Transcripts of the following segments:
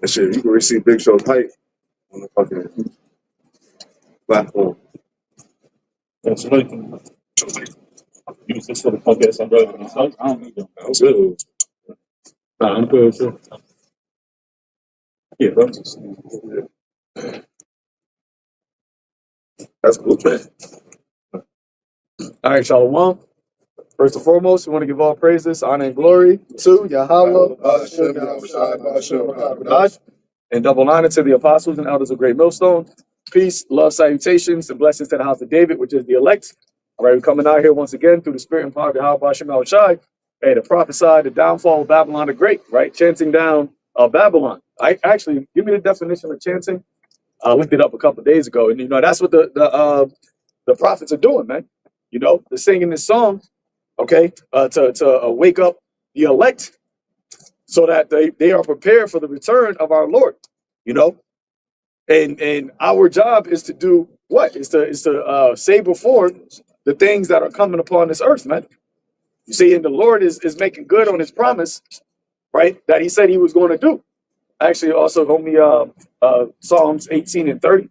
And shit, you can receive Big Show's height on the fucking platform. Yeah, so you can use this for the podcast I'm driving myself. I don't need them. That was good. Nah, I'm good too. Yeah, bro. That's cool, man. All right, Shalom. First and foremost, we want to give all praises, honor, and glory to Yahweh, and double honor to the apostles and elders of Great Millstone. Peace, love, salutations, and blessings to the house of David, which is the elect. All right, we're coming out here once again through the spirit and power of Yahweh Shemel Shai, to prophesy the downfall of Babylon the Great, right? Chanting down Babylon. I actually give me the definition of chanting. I looked it up a couple of days ago, and that's what the prophets are doing, man. They're singing this song, okay, to wake up the elect, so that they are prepared for the return of our Lord. And our job is to do what? Is to say before the things that are coming upon this earth, man. You see, and the Lord is making good on his promise, right? That he said he was going to do. Actually, also hold me Psalms 18 and 30.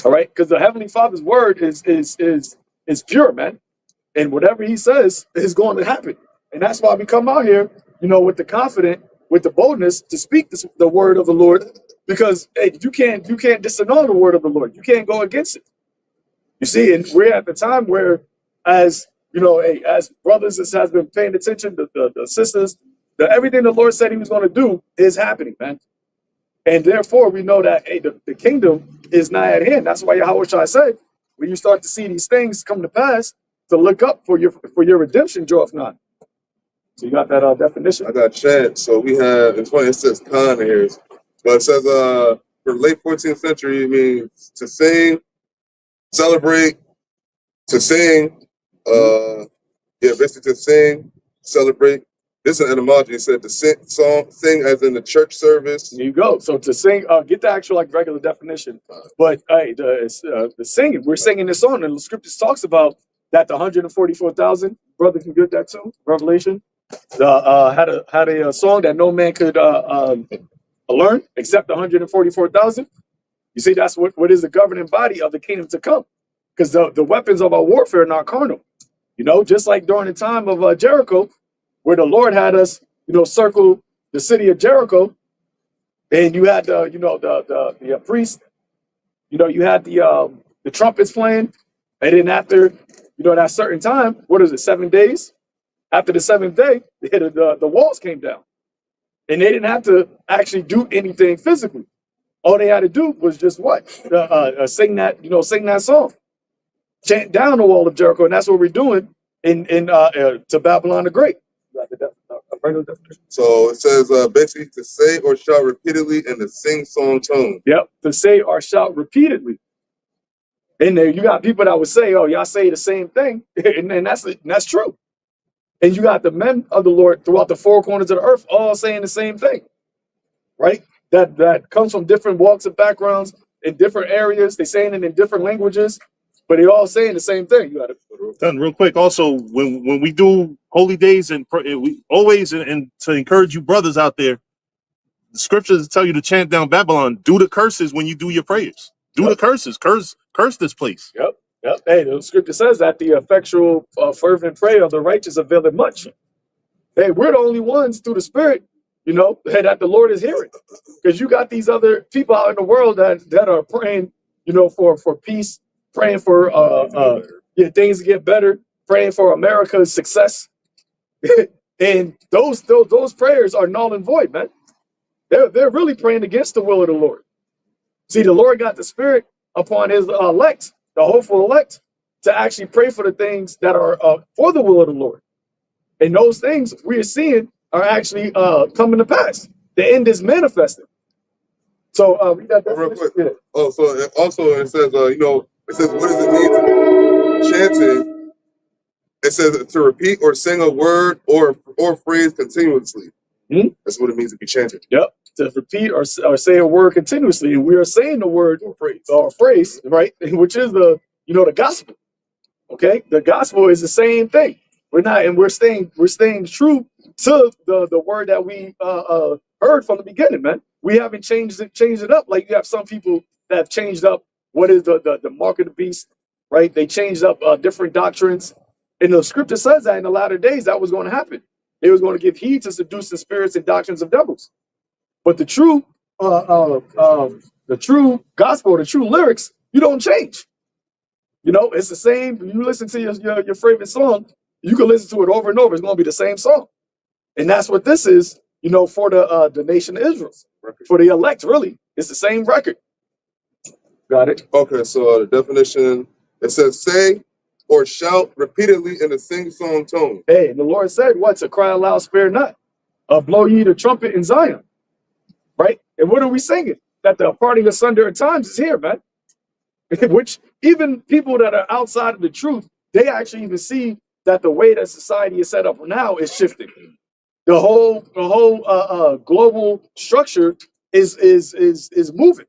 All right, because the Heavenly Father's word is pure, man. And whatever he says is going to happen. And that's why we come out here, with the with the boldness to speak the word of the Lord, because hey, you can't disannul the word of the Lord. You can't go against it. You see, and we're at the time where, as as brothers that has been paying attention, the sisters, everything the Lord said he was going to do is happening, man. And therefore, we know that the kingdom is nigh at hand. That's why Yahweh Shai said, when you start to see these things come to pass, to look up for your redemption draweth nigh. So you got that definition? I got Chad. So we have, it's funny, it says Khan here, but it says for the late 14th century, it means to sing, celebrate, to sing, basically to sing, celebrate. This is an etymology. It said to sing as in the church service. There you go. So to sing, get the actual regular definition. But hey, the singing, we're singing this song, and the scriptures talks about that the 144,000. Brother can get that too. Revelation had a song that no man could learn except the 144,000. You see, that's what is the governing body of the kingdom to come, because the weapons of our warfare are not carnal. Just like during the time of Jericho, where the Lord had us, circle the city of Jericho, and you had the priest, you had the trumpets playing, and then after that certain time, what is it, 7 days? After the seventh day, the walls came down, and they didn't have to actually do anything physically. All they had to do was just what? Sing that song, chant down the wall of Jericho, and that's what we're doing in to Babylon the Great. So it says basically to say or shout repeatedly in the sing-song tone. Yep, to say or shout repeatedly. And there you got people that would say, "Oh, y'all say the same thing," and that's true. And you got the men of the Lord throughout the four corners of the earth all saying the same thing, right? That comes from different walks and backgrounds in different areas. They're saying it in different languages, but they're all saying the same thing. You got to done real quick. Also, when we do holy days, and we always and to encourage you brothers out there, the scriptures tell you to chant down Babylon. Do the curses when you do your prayers. Do the curses. Curse this place. Yep. Hey, the scripture says that the effectual, fervent prayer of the righteous availeth much. Hey, we're the only ones through the Spirit, that the Lord is hearing, because you got these other people out in the world that are praying, for peace, praying for things to get better, praying for America's success, and those prayers are null and void, man. They're really praying against the will of the Lord. See, the Lord got the Spirit upon his elect, the hopeful elect, to actually pray for the things that are for the will of the Lord. And those things we are seeing are actually coming to pass. The end is manifesting. So read that real quick. Yeah. Oh, so it says, it says, what does it mean to be chanting? It says to repeat or sing a word or phrase continuously. That's what it means to be chanting. Yep. To repeat or say a word continuously. And we are saying the word or phrase, right? Which is the gospel. Okay? The gospel is the same thing. We're staying true to the word that we heard from the beginning, man. we haven't changed it up. Like you have some people that have changed up what is the mark of the beast, right? They changed up different doctrines. And the scripture says that in the latter days that was going to happen. They was going to give heed to seducing spirits and doctrines of devils. But the true gospel, the true lyrics, you don't change. You know, it's the same. When you listen to your favorite song, you can listen to it over and over. It's going to be the same song. And that's what this is, you know, for the nation of Israel. For the elect, really. It's the same record. Got it? Okay, so the definition, it says say or shout repeatedly in a sing-song tone. Hey, the Lord said, what? To cry aloud, spare not. Blow ye the trumpet in Zion. Right? And what are we singing? That the parting asunder at times is here, man. Which even people that are outside of the truth, they actually even see that the way that society is set up now is shifting. The whole global structure is moving,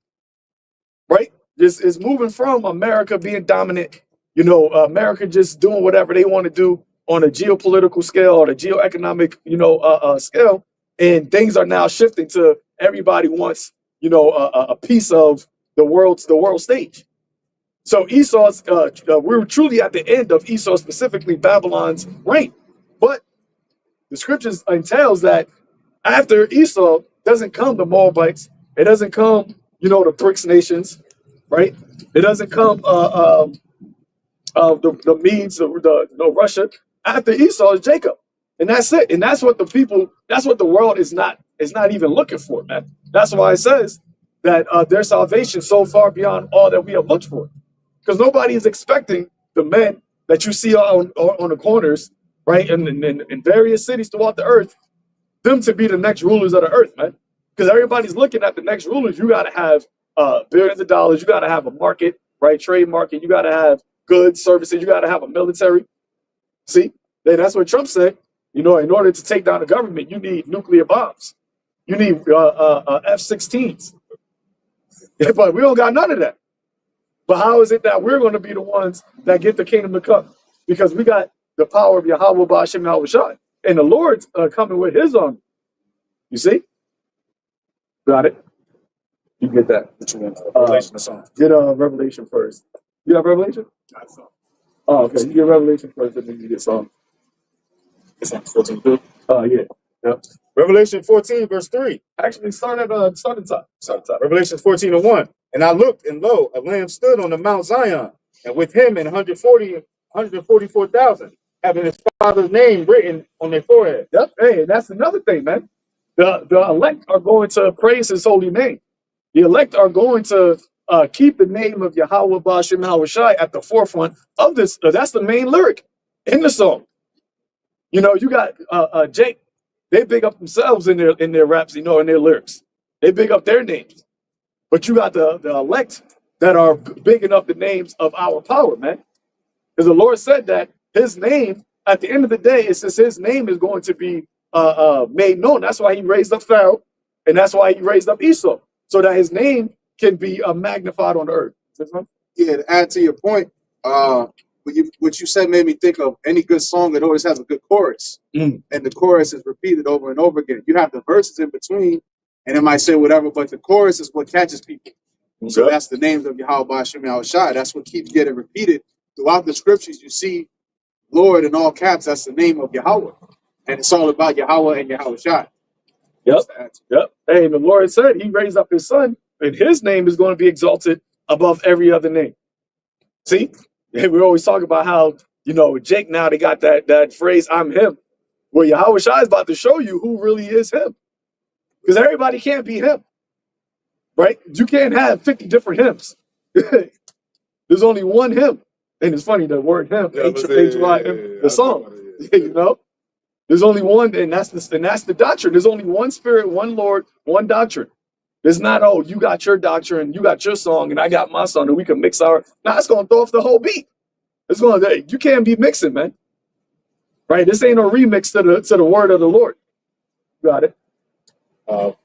right? This is moving from America being dominant, you know, America just doing whatever they want to do on a geopolitical scale or the geoeconomic, you know, scale, and things are now shifting to everybody wants, you know, a piece of the world stage. So Esau's, we're truly at the end of Esau, specifically Babylon's reign, but the scriptures entails that after Esau doesn't come the Moabites, it doesn't come, you know, the BRICS nations, right? It doesn't come the Medes, the Russia. After Esau is Jacob, and that's it. And that's what the people, that's what the world is not even looking for, man. That's why it says that their salvation so far beyond all that we have looked for, because nobody is expecting the men that you see on the corners, right, in various cities throughout the earth, them to be the next rulers of the earth, man. Because everybody's looking at the next rulers. You got to have billions of dollars. You got to have a market, right? Trade market. You got to have goods, services. You got to have a military. See, that's what Trump said. You know, in order to take down the government, you need nuclear bombs. You need F-16s. But we don't got none of that. But how is it that we're going to be the ones that get the kingdom to come? Because we got the power of Yahweh Ba'ashem Yahushai. And the Lord's coming with his army. You see? Got it? You get that. Revelation or something. Get Revelation first. You have Revelation? Oh, okay. You get Revelation first, and then you get Psalm. It's on 14. Yeah. Yep. Revelation 14, verse 3. Actually, start at the top. Revelation 14 and 1. And I looked, and lo, a lamb stood on the Mount Zion, and with him and 144,000, having his father's name written on their forehead. Yep. Hey, that's another thing, man. The elect are going to praise his holy name. The elect are going to keep the name of Yahweh Ba'ashem Yahushai at the forefront of this. That's the main lyric in the song. You know, you got Jake. They big up themselves in their raps, you know, in their lyrics. They big up their names. But you got the elect that are bigging up the names of our power, man. Because the Lord said that his name, at the end of the day, it says his name is going to be made known. That's why he raised up Pharaoh, and that's why he raised up Esau, so that his name can be magnified on the earth. Yeah, to add to your point, what you said made me think of any good song that always has a good chorus. And the chorus is repeated over and over again. You have the verses in between, and it might say whatever, but the chorus is what catches people. Okay. So that's the names of Yahweh Ba'ashem Yahushai. That's what keeps getting repeated throughout the scriptures. You see Lord in all caps, that's the name of Yahweh. And it's all about Yahweh and Yahushai. Yep. Yep. Hey, the Lord said he raised up his son, and his name is going to be exalted above every other name. See? We always talk about how, you know, Jake, now they got that phrase, I'm him. Well, Yahushai is about to show you who really is him. Because everybody can't be him. Right? You can't have 50 different hymns. There's only one hymn. And it's funny, the word hymn, H-Y-M, the song. You know? There's only one, and that's the doctrine. There's only one spirit, one Lord, one doctrine. There's not, oh, you got your doctrine, you got your song, and I got my song, and we can mix our. Nah, it's gonna throw off the whole beat. It's gonna, you can't be mixing, man. Right? This ain't a remix to the word of the Lord. Got it.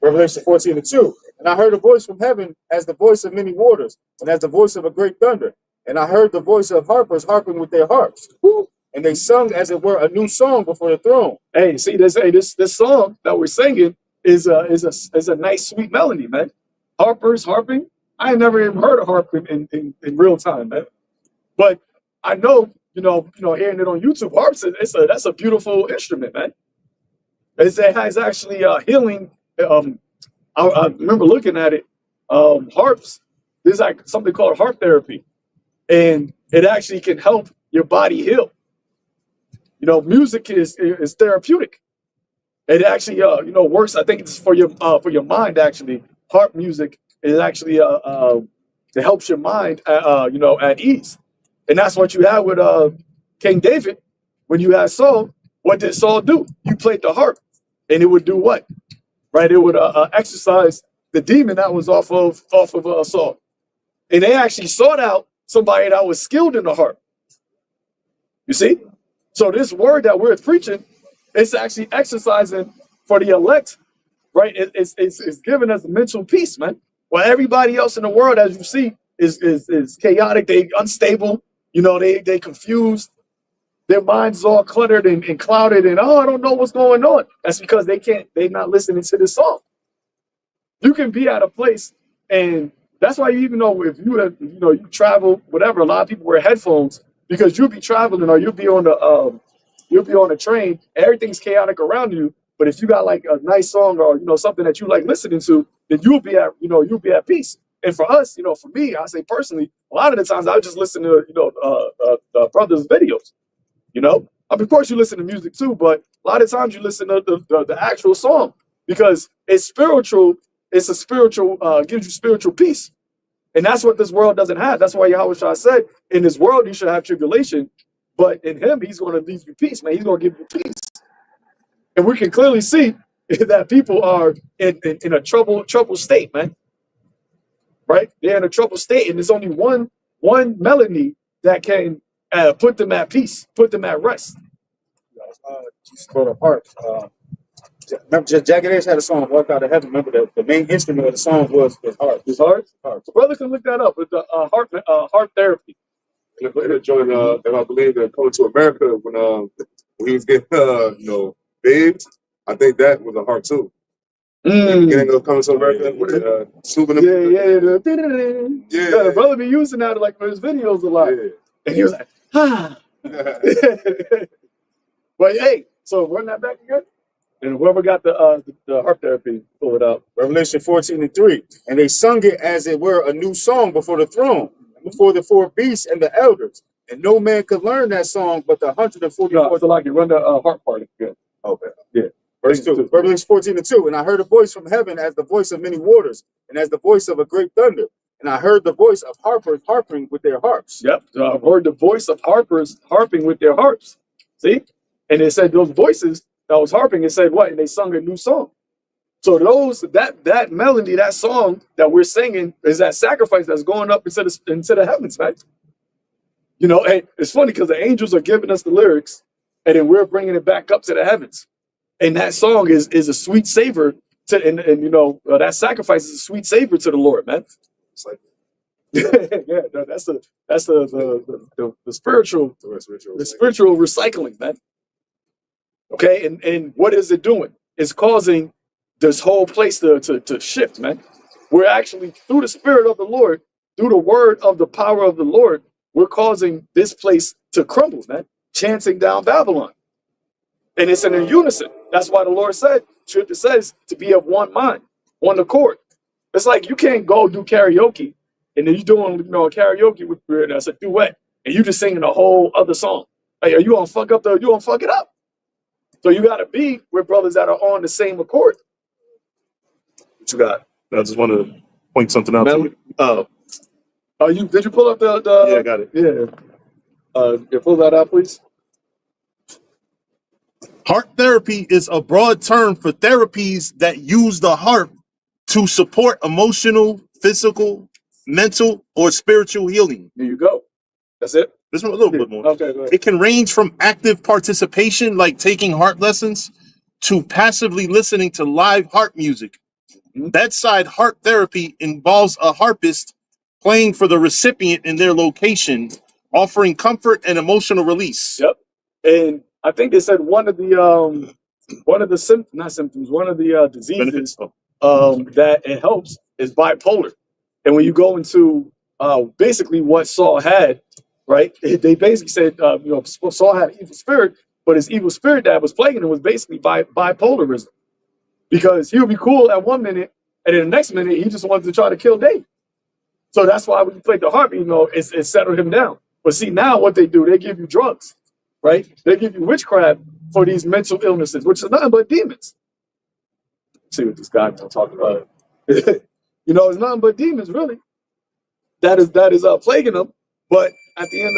Revelation 14 and 2. And I heard a voice from heaven as the voice of many waters, and as the voice of a great thunder. And I heard the voice of harpers harping with their harps. Woo! And they sung as it were a new song before the throne. Hey, see this? Hey, this song that we're singing is a nice sweet melody, man. Harping. I ain't never even heard of harping in real time, man. But I know, hearing it on YouTube, harps that's a beautiful instrument, man. It has actually healing. I remember looking at it. Harps. There's like something called harp therapy, and it actually can help your body heal. Music is therapeutic. It actually works. I think it's for your mind actually. Harp music is actually it helps your mind at ease, and that's what you had with King David when you had Saul. What did Saul do? You played the harp, and it would do what? Right? It would exercise the demon that was off of Saul, and they actually sought out somebody that was skilled in the harp. You see, so this word that we're preaching, it's actually exercising for the elect, right? It's giving us mental peace, man. While everybody else in the world, as you see, is chaotic, they unstable, they confused, their minds all cluttered and clouded, and I don't know what's going on. That's because they're not listening to this song. You can be at a place, and that's why even though if you have, you travel, whatever, a lot of people wear headphones because you'll be traveling or you'll be on the train, everything's chaotic around you. But if you got like a nice song or something that you like listening to, then you'll be at peace. And for us, for me, I say personally, a lot of the times I just listen to brothers' videos. Of course you listen to music too, but a lot of times you listen to the actual song because it's spiritual. It's a spiritual, gives you spiritual peace. And that's what this world doesn't have. That's why Yahweh Shai said, in this world you should have tribulation, but in him he's going to leave you peace, man. He's going to give you peace. And we can clearly see that people are in a troubled state, man. Right? They're in a troubled state, and there's only one melody that can put them at peace, put them at rest. Just for the harp. Remember, Jagged Edge had a song, "Walk Out of Heaven." Remember, the main instrument of the song was harp. His heart? So brother can look that up with the harp therapy. And they joined, and I believe they're coming to America when he was getting, babes. I think that was a harp too. Getting coming to America with Snooping. Yeah. Brother be using that like for his videos a lot. Yeah. And he was like, But hey, so run that back again. And whoever got the harp therapy, pull it up. Revelation 14:3. And they sung it as it were a new song before the throne, before the four beasts and the elders. And no man could learn that song but the 144. No, so like you run the harp part again. Okay. Yeah. Verse 2. Revelation 14:2. And I heard a voice from heaven as the voice of many waters, and as the voice of a great thunder. And I heard the voice of harpers harping with their harps. Yep. So I've heard the voice of harpers harping with their harps. See? And it said those voices that was harping, it said what? And they sung a new song. So that melody, that song that we're singing is that sacrifice that's going up into the heavens, man. And it's funny because the angels are giving us the lyrics, and then we're bringing it back up to the heavens. And that song is a sweet savor to, and that sacrifice is a sweet savor to the Lord, man. It's like, yeah, that's the spiritual recycling, man. Okay, and what is it doing? It's causing this whole place to shift, man. We're actually, through the Spirit of the Lord, through the word of the power of the Lord, we're causing this place to crumble, man. Chancing down Babylon. And it's in a unison. That's why the Lord said, Scripture says, to be of one mind, one accord. It's like you can't go do karaoke, and then you're doing karaoke with that's a duet, and you just singing a whole other song. Like, are you gonna fuck it up? So you gotta be with brothers that are on the same accord. What you got? I just want to point something out to you. Did you pull up the Yeah, I got it. Yeah. Pull that out, please. Harp therapy is a broad term for therapies that use the harp to support emotional, physical, mental, or spiritual healing. There you go. That's it. This one a little bit more. Okay, go ahead. It can range from active participation, like taking harp lessons, to passively listening to live harp music. Bedside harp therapy involves a harpist playing for the recipient in their location, offering comfort and emotional release. Yep. And I think they said one of the one of the symptoms, one of the diseases Benefits. that it helps is bipolar. And when you go into basically what Saul had, right? They basically said, you know, Saul had an evil spirit, but his evil spirit that was plaguing him was basically bipolarism, because he would be cool at one minute, and then the next minute he just wanted to try to kill David. So that's why when you played the harp, you know, it settled him down. But see, now what they do, they give you drugs, right? They give you witchcraft for these mental illnesses, which is nothing but demons. See what this guy talking about. You know, it's nothing but demons, really. That is plaguing them. But at the end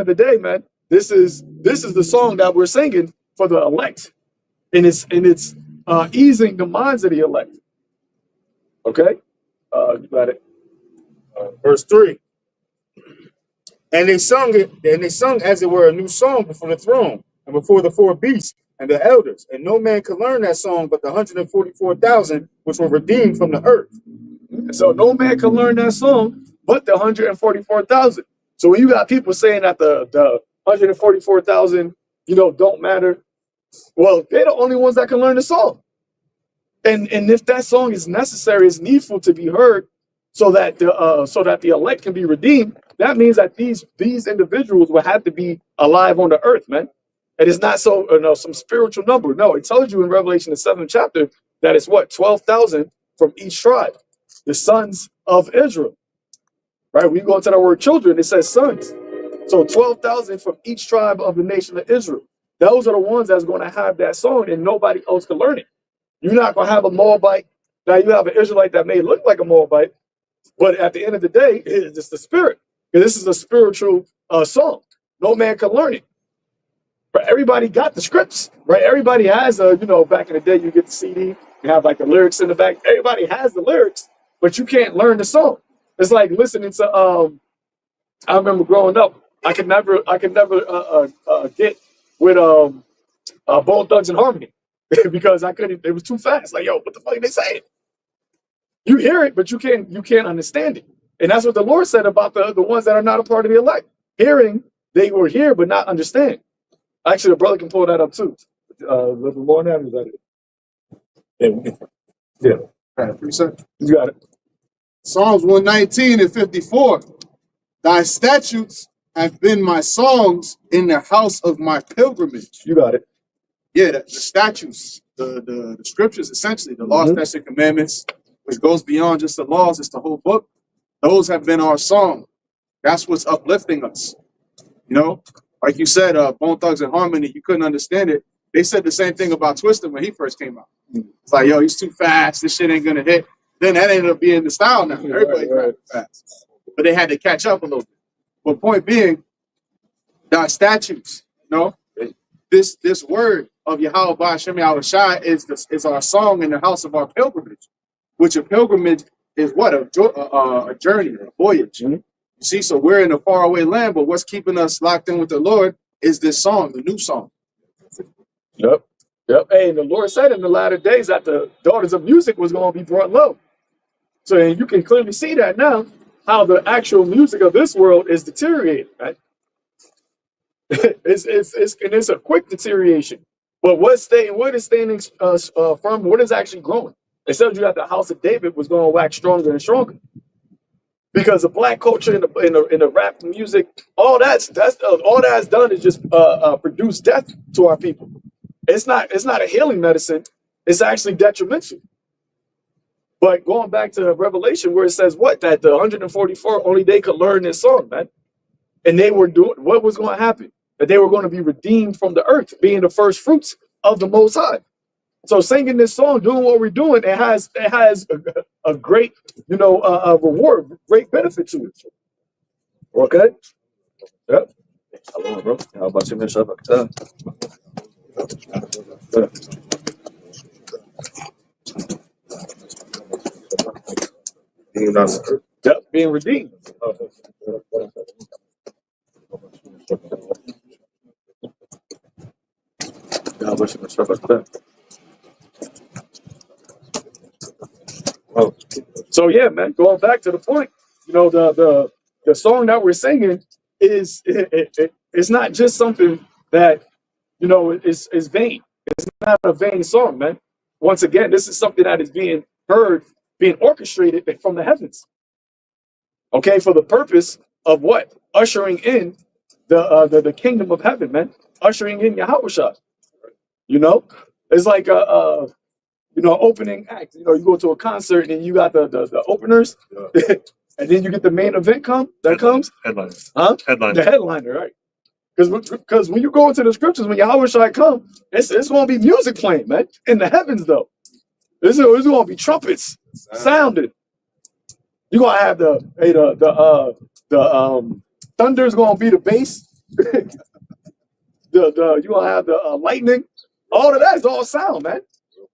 of the day, man, this is the song that we're singing for the elect, and it's easing the minds of the elect. Okay, you got it. Verse 3. And they sung as it were a new song before the throne and before the four beasts and the elders. And no man could learn that song but the 144,000 which were redeemed from the earth. So no man can learn that song but the 144,000. So when you got people saying that the 144,000, you know, don't matter, well, they're the only ones that can learn the song. And if that song is necessary, it's needful to be heard, so that the elect can be redeemed, that means that these individuals will have to be alive on the earth, man. It is not so some spiritual number. No, it tells you in Revelation the 7th chapter that it's what, 12,000 from each tribe, the sons of Israel. Right? When you go into the word children, it says sons. So 12,000 from each tribe of the nation of Israel. Those are the ones that's going to have that song, and nobody else can learn it. You're not going to have a Moabite. Now you have an Israelite that may look like a Moabite, but at the end of the day, it's just the spirit. Because this is a spiritual song. No man can learn it. But everybody got the scripts, right? Everybody has back in the day, you get the CD, you have like the lyrics in the back. Everybody has the lyrics, but you can't learn the song. It's like listening to, I remember growing up, I could never get with Bone Thugs and Harmony because I couldn't, it was too fast. Like, yo, what the fuck are they saying? You hear it, but you can't understand it. And that's what the Lord said about the ones that are not a part of the elect. Hearing, they were here, but not understand. Actually, the brother can pull that up too. A little bit more than that, is that it? Yeah. All right, 3 seconds. You got it. Psalms 119 and 54. Thy statutes have been my songs in the house of my pilgrimage. You got it. Yeah, the statutes, the scriptures, essentially, the laws, statutes, and commandments, which goes beyond just the laws, it's the whole book. Those have been our song. That's what's uplifting us. You know, like you said, Bone Thugs and Harmony, you couldn't understand it. They said the same thing about Twister when he first came out. It's like, yo, he's too fast. This shit ain't gonna hit. Then that ended up being the style now. Everybody's rapping fast. But they had to catch up a little bit. But point being, our statutes, you know, this word of Yahweh Ba'Shem Yahushua is our song in the house of our pilgrimage, which a pilgrimage is what? A journey, a voyage. You see, so we're in a faraway land, but what's keeping us locked in with the Lord is this song, the new song. Yep. Hey, and the Lord said in the latter days that the daughters of music was going to be brought low. So you can clearly see that now, how the actual music of this world is deteriorating, right? It's a quick deterioration. But what is standing firm? What is actually growing? It says you that the house of David was going to wax stronger and stronger, because the black culture in the rap music, all that has done is just produce death to our people. It's not a healing medicine. It's actually detrimental. But going back to Revelation, where it says that the 144 only they could learn this song, man, and they were doing what was going to happen, that they were going to be redeemed from the earth, being the first fruits of the Most High. So singing this song, doing what we're doing, it has a great reward, great benefit to it. Okay. Yep. Hello, bro. How about you, Miss Yep, being redeemed. So yeah, man. Going back to the point, the song that we're singing is it's not just something that is vain. It's not a vain song, man. Once again, this is something that is being heard, being orchestrated from the heavens. Okay, for the purpose of what? Ushering in the kingdom of heaven, man. Ushering in Yahushua. You know, it's like a opening act. You know, you go to a concert and you got the openers, and then you get the main event comes, Headliner. huh? Headliner. The headliner, right? Because when you go into the scriptures, when Yahushua come, it's going to be music playing, man, in the heavens though. It's going to be trumpets sounding. You're going to have the thunder's going to be the bass. You're going to have the lightning. All of that is all sound, man.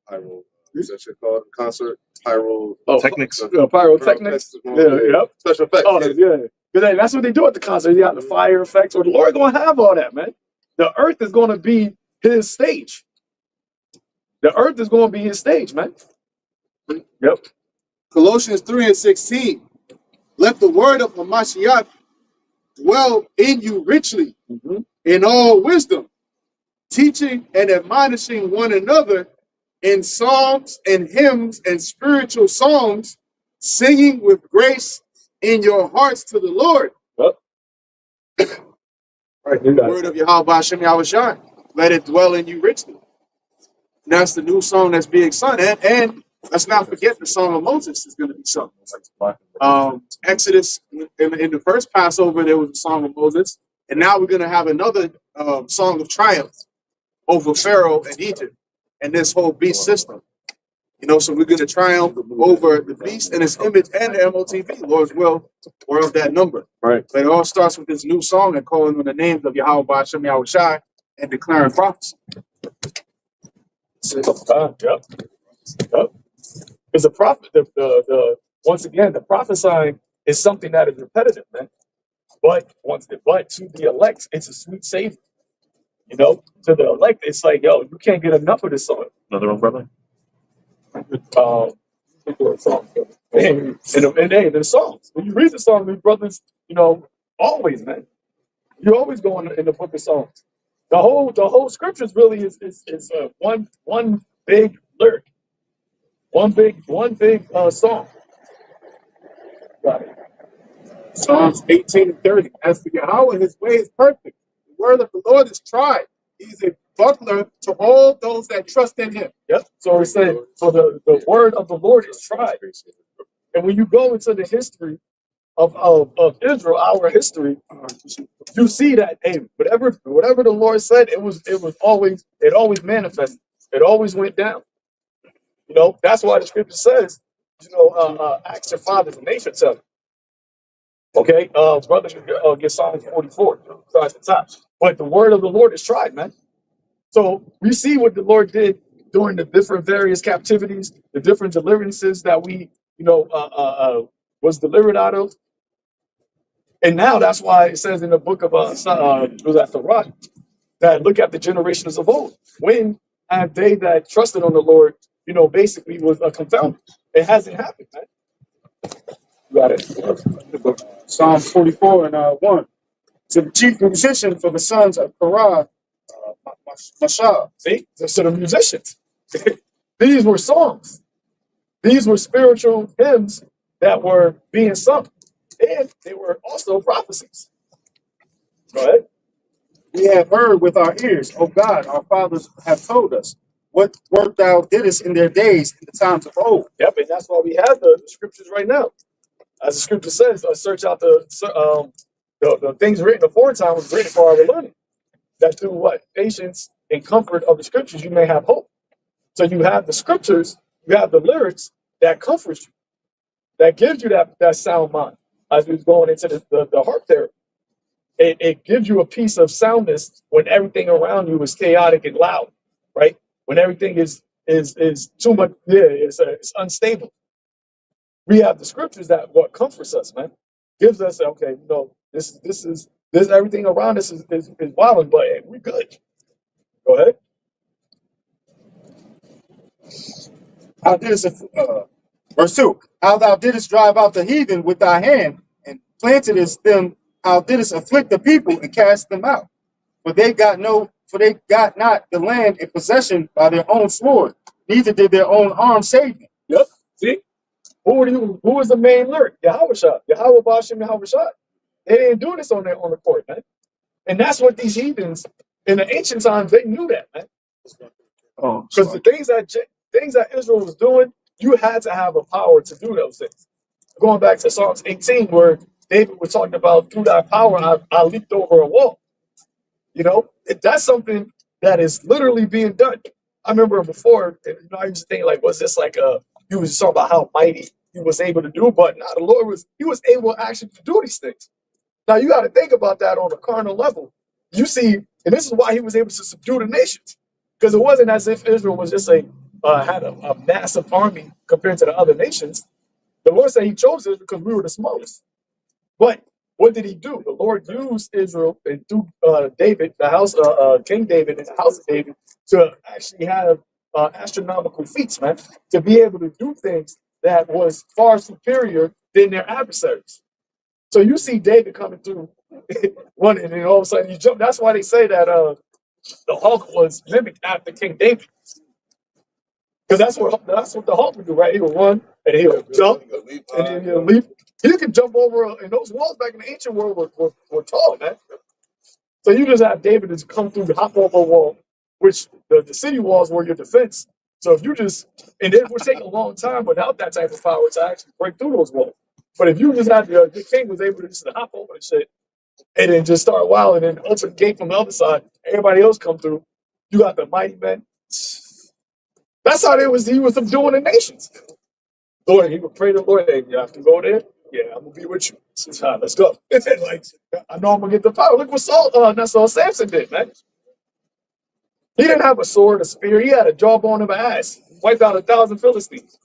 Pyro. Is that shit called concert? Pyro. Technics. Pyrotechnics. Yeah, yep. Special effects. Oh, yeah. Because that's what they do at the concert. You got the fire effects. Or the Lord going to have all that, man. The earth is going to be his stage. The earth is going to be his stage, man. Yep. Colossians 3:16. Let the word of Hamashiach dwell in you richly in all wisdom, teaching and admonishing one another in psalms and hymns and spiritual songs, singing with grace in your hearts to the Lord. Yep. All right, you The got word of Yahweh Hashem Yahushua, let it dwell in you richly. And that's the new song that's being sung. And let's not forget the Song of Moses is going to be sung. Exodus, in the first Passover, there was a Song of Moses. And now we're going to have another song of triumph over Pharaoh and Egypt and this whole beast system. You know, so we're going to triumph over the beast and its image and the MOTB, Lord's will, or of that number. Right. But it all starts with this new song and calling on the names of Yahweh Hashem Yahushua and declaring prophecy. Yep. Because the prophet, once again, the prophesying is something that is repetitive, man. But to the elect, it's a sweet savor. You know, to the elect, it's like, yo, you can't get enough of this song. Another one, brother. And the songs. When you read the songs, these brothers, you know, always, man, you always go in the book of Psalms. The whole scriptures really is one big lyric, one big song. Got it. Psalms 18:30. As for Yahweh, his way is perfect. The word of the Lord is tried. He is a buckler to all those that trust in him. Yep. So it said, so the word of the Lord is tried. And when you go into the history of Israel, our history, you see that, hey, whatever the Lord said, it always manifested. It always went down. You know, that's why the scripture says, you know, ask your fathers and they should tell you. Okay, brother, get Psalm 44, start at the top. But the word of the Lord is tried, man. So we see what the Lord did during the different various captivities, the different deliverances that we, you know, was delivered out of. And now that's why it says in the book of was that the rock, that look at the generations of old. When have they that trusted on the Lord, you know, basically was confounded? It hasn't happened, man. You got it. Psalm 44 and 1. To the chief musician for the sons of Korah, Mashah. See, so the musicians. These were songs. These were spiritual hymns that were being sung. And they were also prophecies. Go ahead. We have heard with our ears, O God, our fathers have told us, what work thou didst in their days, in the times of old. Yep, and that's why we have the scriptures right now. As the scripture says, search out the things written aforetime was written for our learning. That through what? Patience and comfort of the scriptures, you may have hope. So you have the scriptures, you have the lyrics that comfort you, that gives you that sound mind. As we was going into the heart therapy, it gives you a piece of soundness when everything around you is chaotic and loud, right? When everything is too much, it's unstable. We have the scriptures that what comforts us, man, gives us okay, you know, this everything around us is wild, but hey, we're good. Go ahead. How didst, verse 2, how thou didst drive out the heathen with thy hand, and plantedest them, how didst afflict the people and cast them out. For they got no for they got not the land in possession by their own sword, neither did their own arm save them. Yep. See? Who was the main lyric? Yahweh Shah. Yahweh Bashim Yahweh Shah. They didn't do this on the court, man. And that's what these heathens in the ancient times, they knew that, man. Oh, Because the things that Israel was doing, you had to have a power to do those things. Going back to Psalms 18, where David was talking about, through that power, I leaped over a wall. You know, that's something that is literally being done. I remember before, I used to think, like, was this like you was talking about how mighty he was able to do, but now the Lord he was able actually to do these things. Now you got to think about that on a carnal level. You see, and this is why he was able to subdue the nations, because it wasn't as if Israel was just had a massive army compared to the other nations. The Lord said he chose us because we were the smallest. But what did he do? The Lord used Israel and through David, the house, King David, and the house of David, to actually have astronomical feats, man, to be able to do things that was far superior than their adversaries. So you see David coming through one, and then all of a sudden you jump. That's why they say that the Hulk was mimicked after King David, because that's what the Hulk would do, right? He would run and he'll jump and then he'll leap. He could jump over, and those walls back in the ancient world were tall, man. So you just have David just come through, hop over a wall, which the city walls were your defense. So if you and it would take a long time without that type of power to actually break through those walls. But if you just had the king was able to just hop over the shit and then just start wilding and open the gate from the other side, everybody else come through. You got the mighty men. That's how he was subduing the nations. Lord, he would pray to the Lord, hey, you have to go there. Yeah, I'm gonna be with you. Let's go. Like, I know I'm gonna get the power. Look what Samson did, man. He didn't have a sword, a spear. He had a jawbone of an ass. Wiped out 1,000 Philistines.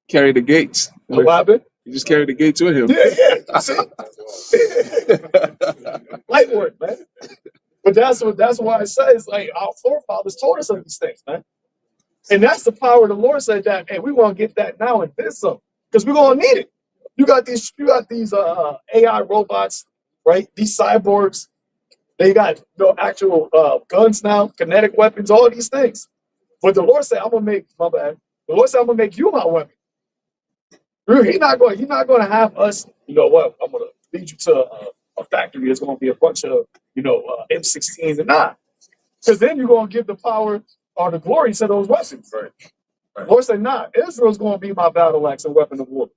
Carry the gates. What happened? You just carry the gates with him. Yeah. See? Light work, man. But that's why it says, like, our forefathers told us of these things, man. And that's the power the Lord said that, hey, we want to get that now and then some, because we're gonna need it. You got these AI robots, right? These cyborgs, they got actual guns now, kinetic weapons, all these things. But the Lord said, I'm gonna make The Lord said, I'm gonna make you my weapon. He's not gonna have us, you know what, I'm gonna lead you to a factory. There's gonna be a bunch of M16s and not. Because then you're gonna give the power or the glory to those weapons. Right. The Lord said, nah, Israel's gonna be my battle axe and weapon of war.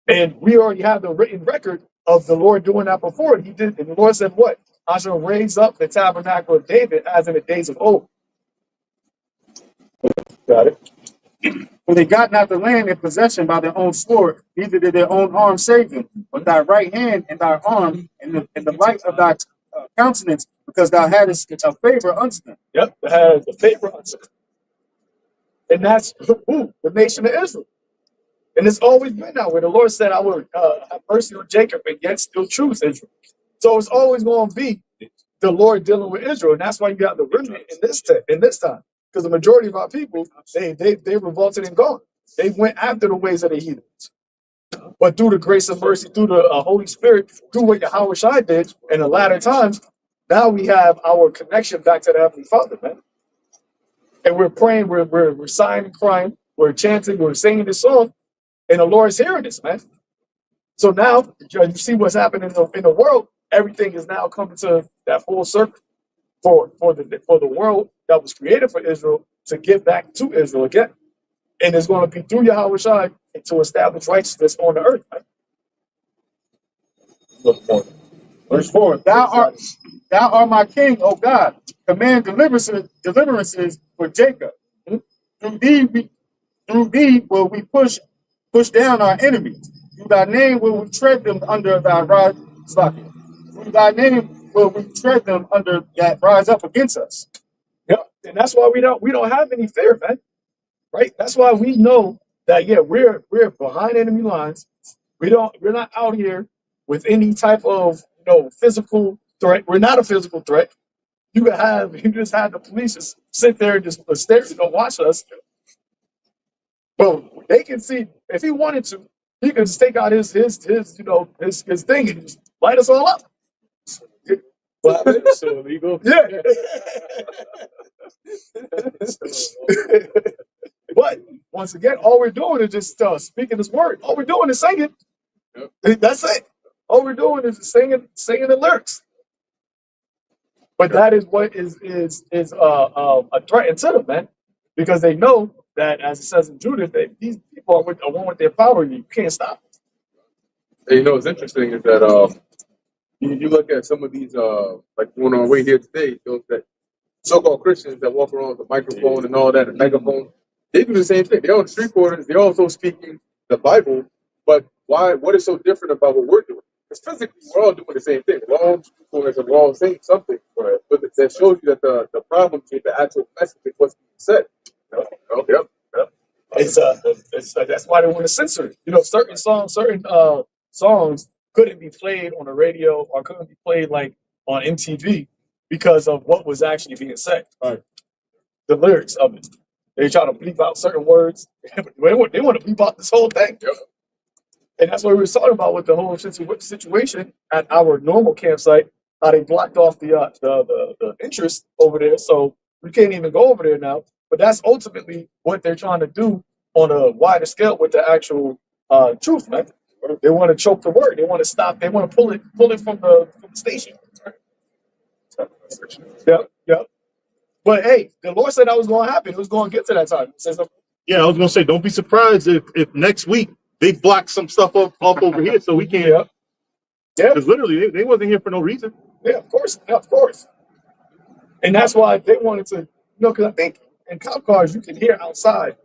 And we already have the written record of the Lord doing that before. He did, and the Lord said, what? I shall raise up the tabernacle of David as in the days of old. Got it. For they got not the land in possession by their own sword, neither did their own arm save them, but thy right hand and thy arm and the light of thy countenance, because thou hadst a favor unto them. Yep, it has the favor unto them. And that's who? The nation of Israel. And it's always been that way. The Lord said, I will have mercy on Jacob and yet still choose Israel. So it's always going to be the Lord dealing with Israel. And that's why you got the remnant in this time. Because the majority of our people, they revolted and gone. They went after the ways of the heathens. But through the grace and mercy, through the Holy Spirit, through what Yahweh Shai did in the latter times, now we have our connection back to the Heavenly Father, man. And we're praying, we're sighing and crying, we're chanting, we're singing this song, and the Lord's hearing this, man. So now you see what's happening in the world. Everything is now coming to that full circle for the world that was created for Israel to give back to Israel again. And it's going to be through Yahweh Shai to establish righteousness on the earth, man. Look for it. Verse 4, thou art my king, O God. Command deliverances for Jacob. Through thee will we push down our enemies. Through thy name will we tread them under thy rod. Through thy name will we tread them under that rise up against us. Yep. And that's why we don't have any fear, man. Right? That's why we know that we're behind enemy lines. We're not out here with any type of physical threat. We're not a physical threat. You just have the police just sit there and just stare, watch us. Well, they can see if he wanted to, he could just take out his thing and just light us all up. What happened? So illegal. Yeah. But once again, all we're doing is just speaking His word. All we're doing is singing. Yep. That's it. All we're doing is singing the lyrics. But that is what is a threat to them, man, because they know that, as it says in Judith, that these people are one with their power. You can't stop. And you know what's interesting is that you look at some of these like going on way here today, those that so-called Christians that walk around with a microphone and all that, and megaphone, they do the same thing. They're on the street corners. They're also speaking the Bible. But why? What is so different about what we're doing? Because physically, we're all doing the same thing. We're all on street corners and we're all saying something. Right. But that shows you that the problem is the actual message of what's being said. Yep. It's that's why they want to censor it. You know, certain songs couldn't be played on the radio or couldn't be played like on MTV because of what was actually being said. Right. The lyrics of it. They try to bleep out certain words. They want to bleep out this whole thing. Yep. And that's what we were talking about with the whole situation at our normal campsite. How they blocked off the interest over there, so we can't even go over there now. But that's ultimately what they're trying to do on a wider scale with the actual truth, man. They want to choke the word. They want to stop. They want to pull it from the station. Yep. But hey, the Lord said that was going to happen. It was going to get to that time. It says, Yeah, I was gonna say, don't be surprised if next week they block some stuff off over here so we can't. yeah, Because literally they wasn't here for no reason. yeah, of course. And that's why they wanted to, because I think in cop cars you can hear outside,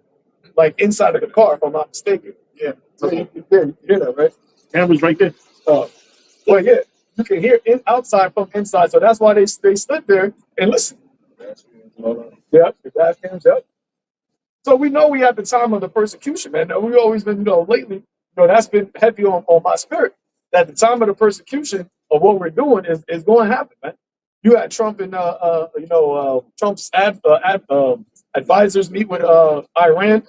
like inside of the car, if I'm not mistaken. Yeah, so you can hear that, right? Camera's right there. Well, yeah, you can hear outside from inside. So that's why they stood there and listened. Yep, the dash cams, yep. So we know we have the time of the persecution, man. We've always been, lately, that's been heavy on my spirit. That the time of the persecution of what we're doing is going to happen, man. You had Trump and Trump's advisors meet with Iran.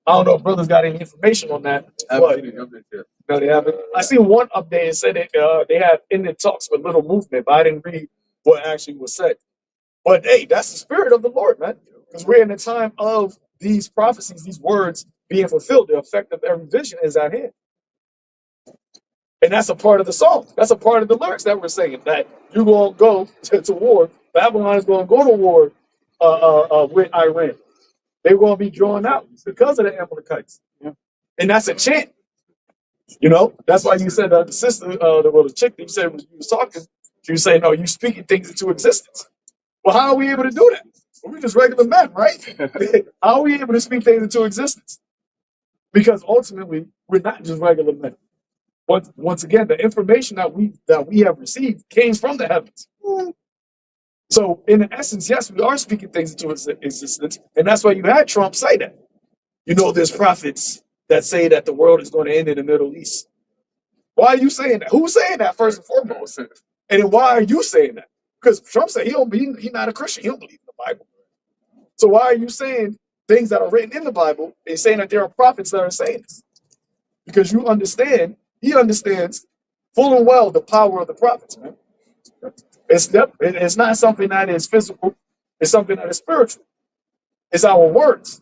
I don't know if brothers got any information on that. But, no, they haven't. I seen one update and said they have ended talks with Little Movement, but I didn't read what actually was said. But hey, that's the spirit of the Lord, man. Because we're in the time of these prophecies, these words being fulfilled. The effect of every vision is at hand. And that's a part of the song. That's a part of the lyrics that we're saying, that you're going to go to war. Babylon is going to go to war with Iran. They're going to be drawn out because of the Amalekites. Yeah. And that's a chant. That's why you said the sister, the chick that you said you was talking, she was saying, no, you speaking things into existence. Well, how are we able to do that? Well, we're just regular men, right? How are we able to speak things into existence? Because ultimately, we're not just regular men. But once again, the information that we have received came from the heavens. So, in essence, yes, we are speaking things into existence, and that's why you had Trump say that. There's prophets that say that the world is going to end in the Middle East. Why are you saying that? Who's saying that first and foremost? And then why are you saying that? Because Trump said he's not a Christian. He don't believe in the Bible. So why are you saying things that are written in the Bible and saying that there are prophets that are saying this? Because he understands full and well the power of the prophets, man. It's not something that is physical. It's something that is spiritual. It's our words.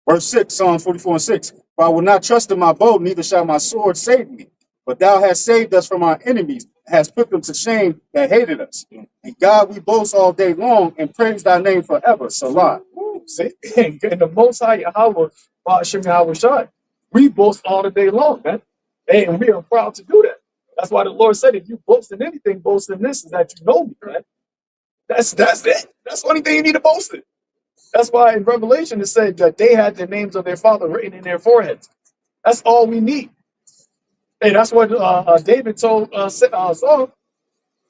Verse 6, Psalm 44:6. For I will not trust in my bow, neither shall my sword save me. But thou hast saved us from our enemies, hast put them to shame that hated us. And God, we boast all day long and praise thy name forever. Salah. See, and the Most High Yahweh, Hashem Yahweh Shai, we boast all the day long, man. And we are proud to do that. That's why the Lord said, if you boast in anything, boast in this, is that you know me, man. That's it. That's the only thing you need to boast in. That's why in Revelation it said that they had the names of their father written in their foreheads. That's all we need. Hey, that's what David told Saul.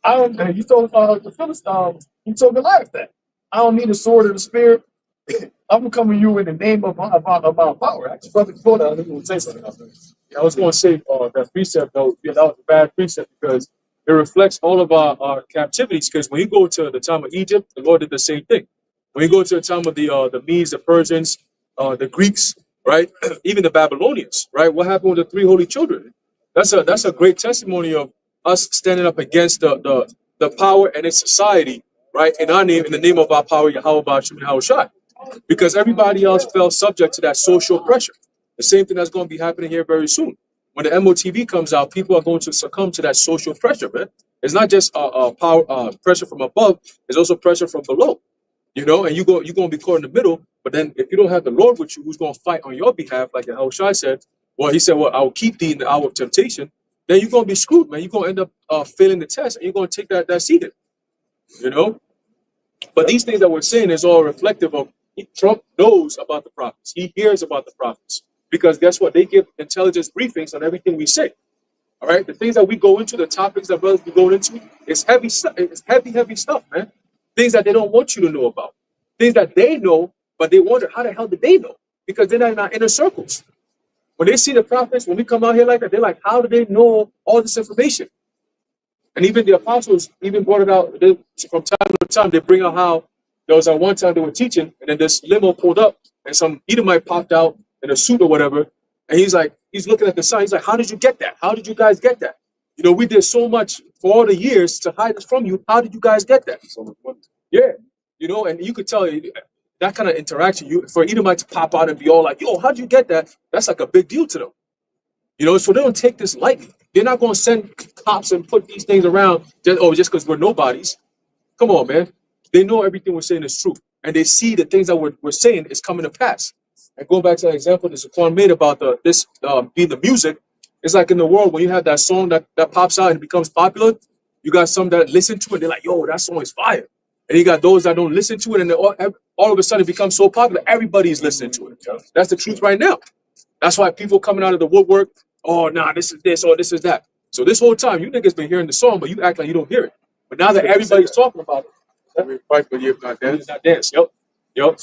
He told the Philistines, he told Goliath that. I don't need a sword or the spear. I'm gonna come to you in the name of my power. Actually, brother, before that, I was going to say something else. I was going to say that precept, though, that was a bad precept because it reflects all of our captivities. Because when you go to the time of Egypt, the Lord did the same thing. When you go to the time of the Medes, the Persians, the Greeks, right? Even the Babylonians, right? What happened with the three holy children? That's a great testimony of us standing up against the power and its society, right? In our name, in the name of our power, Yahweh Bashim and Yahushua. Because everybody else fell subject to that social pressure. The same thing that's going to be happening here very soon. When the MOTV comes out, people are going to succumb to that social pressure, man. It's not just power pressure from above; it's also pressure from below. You know, and you're going to be caught in the middle. But then, if you don't have the Lord with you, who's going to fight on your behalf, like Yahushua said, well, he said, "Well, I will keep thee in the hour of temptation." Then you're going to be screwed, man. You're going to end up failing the test, and you're going to take that seat. You know. But these things that we're saying is all reflective of Trump knows about the prophets. He hears about the prophets. Because guess what? They give intelligence briefings on everything we say. All right? The things that we go into, the topics that brothers be going into, it's heavy stuff. It's heavy stuff, man. Things that they don't want you to know about. Things that they know, but they wonder, how the hell did they know? Because they're not in our inner circles. When they see the prophets, when we come out here like that, they're like, how do they know all this information? And even the apostles even brought it out from time to time. They bring out how there was one time they were teaching, and then this limo pulled up, and some Edomite popped out in a suit or whatever. And he's looking at the sign. He's like, "How did you get that? How did you guys get that? You know, we did so much for all the years to hide this from you. How did you guys get that?" Yeah, you know, and you could tell that kind of interaction. For Edomite to pop out and be all like, "Yo, how did you get that?" That's like a big deal to them. You know, so they don't take this lightly. They're not going to send cops and put these things around just because we're nobodies. Come on, man. They know everything we're saying is true. And they see the things that we're saying is coming to pass. And going back to that example that Zaquan made about this being the music, it's like in the world when you have that song that pops out and it becomes popular, you got some that listen to it, they're like, yo, that song is fire. And you got those that don't listen to it, and all of a sudden it becomes so popular, everybody's listening to it. That's the truth right now. That's why people coming out of the woodwork, oh, nah, this is this or this is that. So this whole time, you niggas been hearing the song, but you act like you don't hear it. But now that everybody's talking about it, Fight for you, not it's not dance. Yep. You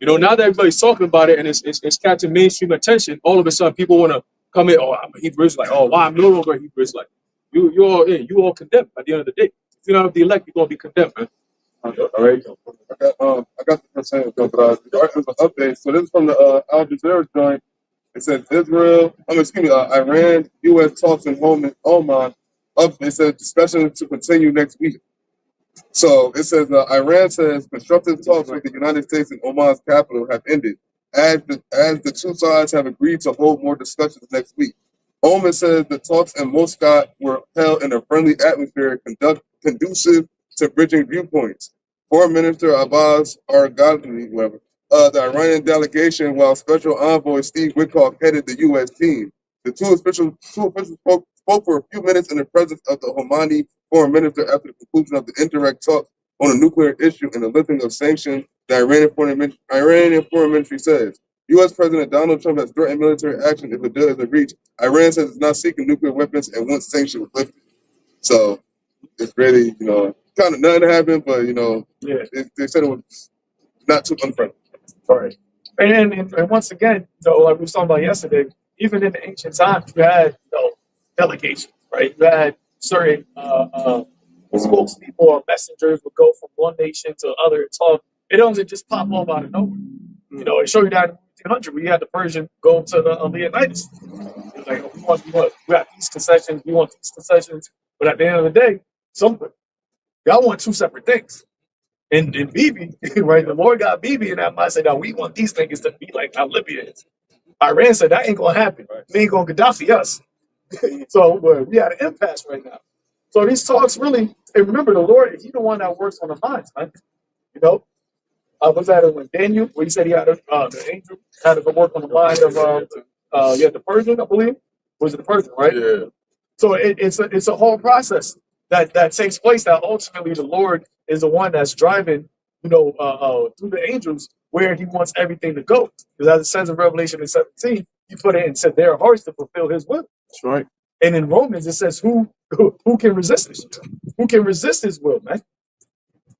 know, now that everybody's talking about it and it's catching mainstream attention, all of a sudden people want to come in, oh, I'm a Hebrew Israelite. Oh, wow, I'm no longer a Hebrew Israelite. You all condemned at the end of the day. If you don't have the elect, you're going to be condemned, man. All right. I got the percentage though, but the article was an update. So this is from the Al Jazeera joint. It says Iran, U.S. talks in Oman. It says discussion to continue next week. So it says Iran says constructive talks with the United States and Oman's capital have ended, as the two sides have agreed to hold more discussions next week. Oman says the talks in Muscat were held in a friendly atmosphere conducive to bridging viewpoints. Foreign Minister Abbas Arghani, the Iranian delegation, while Special Envoy Steve Witkoff headed the U.S. team. The two officials spoke for a few minutes in the presence of the Omani foreign minister after the conclusion of the indirect talks on a nuclear issue and the lifting of sanctions. The Iranian foreign ministry says U.S. President Donald Trump has threatened military action if a deal isn't reached. Iran says it's not seeking nuclear weapons and wants sanctions lifted. So it's really, kind of nothing happened, but Yeah. they said it was not too unfriendly. Right. And once again, like we was talking about yesterday, even in the ancient times, you had delegations, right? You had certain spokespeople or messengers would go from one nation to other and talk. It doesn't just pop up out of nowhere. You know, it showed you that in 1800, we had the Persian go to the Leonidas. It's like, oh, we got these concessions, we want these concessions. But at the end of the day, y'all want two separate things. And Bibi, right? The Lord got Bibi, and that might say, "Now we want these things to be like how Libya is." Iran said that ain't gonna happen. They ain't gonna Gaddafi us. So we had an impasse right now. So these talks really, and remember, the Lord, He's the one that works on the minds, man. You know, was that when Daniel, where he said he had the angel had to go work on the mind of the Persian, I believe, was it the Persian, right? Yeah. So it's a whole process that takes place. That ultimately the Lord is the one that's driving, through the angels where He wants everything to go. Because as it says in Revelation 17, He put it into their hearts to fulfill His will. That's right. And in Romans it says, who can resist this? Who can resist His will, man?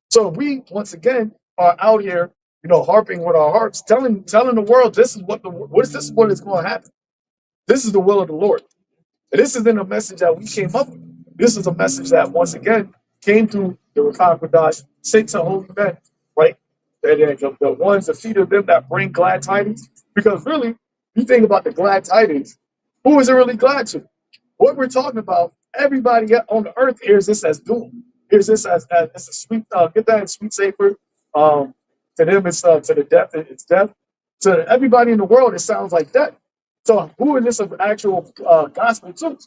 So we once again are out here, harping with our hearts, telling the world this is what is going to happen. This is the will of the Lord. And this isn't a message that we came up with. This is a message that, once again, came through the Rakah Kodash, saints and holy men, right? And the ones, the feet of them that bring glad tidings. Because really, You think about the glad tidings. Who is it really glad to? What we're talking about, everybody on the earth hears this as doom. Hears this as it's a sweet, get that in sweet safer. To them, it's to the death, it's death. To everybody in the world, it sounds like death. So who is this an actual gospel to?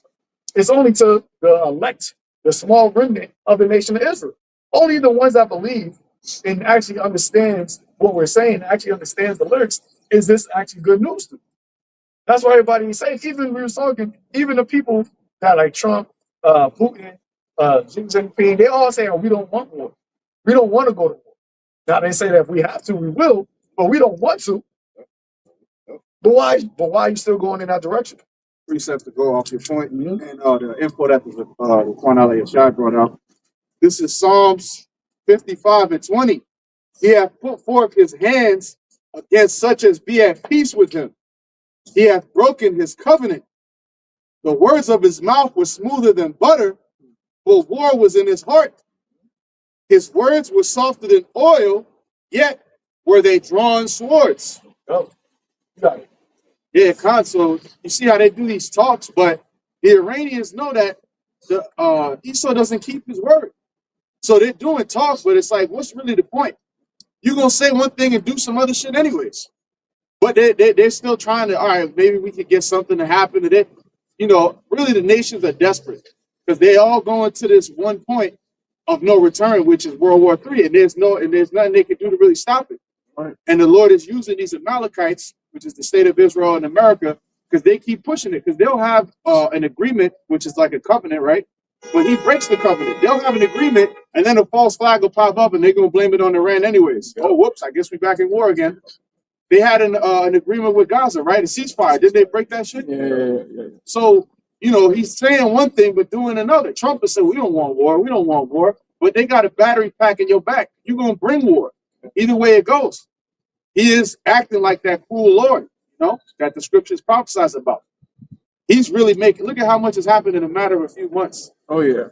It's only to the elect, the small remnant of the nation of Israel. Only the ones that believe and actually understands what we're saying, actually understands the lyrics, is this actually good news to. That's why everybody is saying, even we were talking, even the people that like Trump, Putin, Xi Jinping, they all say, oh, we don't want war. We don't want to go to war. Now they say that if we have to, we will, but we don't want to. But why? But why are you still going in that direction? Precepts to go off your point, and the info that the Quan Ali Shai brought out. This is Psalms 55 and 20. He hath put forth his hands against such as be at peace with him. He hath broken his covenant. The words of his mouth were smoother than butter, but war was in his heart. His words were softer than oil, yet were they drawn swords. Oh, you got it. Yeah, console. You see how they do these talks, but the Iranians know that the Esau doesn't keep his word. So they're doing talks, but it's like, what's really the point? You're gonna say one thing and do some other shit anyways. But they're still trying to, all right, maybe we could get something to happen to it. You know, really the nations are desperate because they all going to this one point of no return, which is World War III, and there's nothing they can do to really stop it. Right. And the Lord is using these Amalekites, which is the state of Israel and America, because they keep pushing it, because they'll have an agreement, which is like a covenant, right? When he breaks the covenant, they'll have an agreement, and then a false flag will pop up, and they're gonna blame it on Iran anyways. Yeah. Oh, whoops! I guess we're back in war again. They had an agreement with Gaza, right? A ceasefire. Did they break that shit? Yeah. So, you know, he's saying one thing but doing another. Trump has said, we don't want war. We don't want war. But they got a battery pack in your back. You're going to bring war. Either way it goes. He is acting like that cruel Lord, you know, that the scriptures prophesies about. He's really making, look at how much has happened in a matter of a few months. Oh, yeah.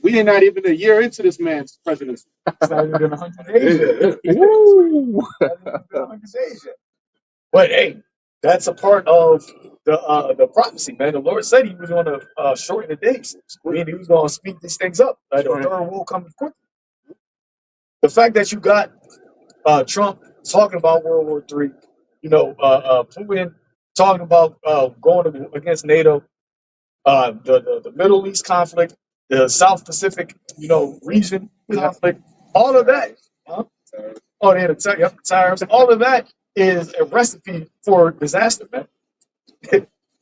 We are not even a year into this man's presidency. It's not even 100 days yet. Woo! But hey, that's a part of the prophecy, man. The Lord said he was going to shorten the days. Meaning he was going to speed these things up. Like the third will come quick. The fact that you got Trump talking about World War III, you know, Putin talking about going against NATO, the Middle East conflict, the South Pacific, you know, region conflict, all of that. Huh? Oh, they had tariffs. All of that is a recipe for disaster, man.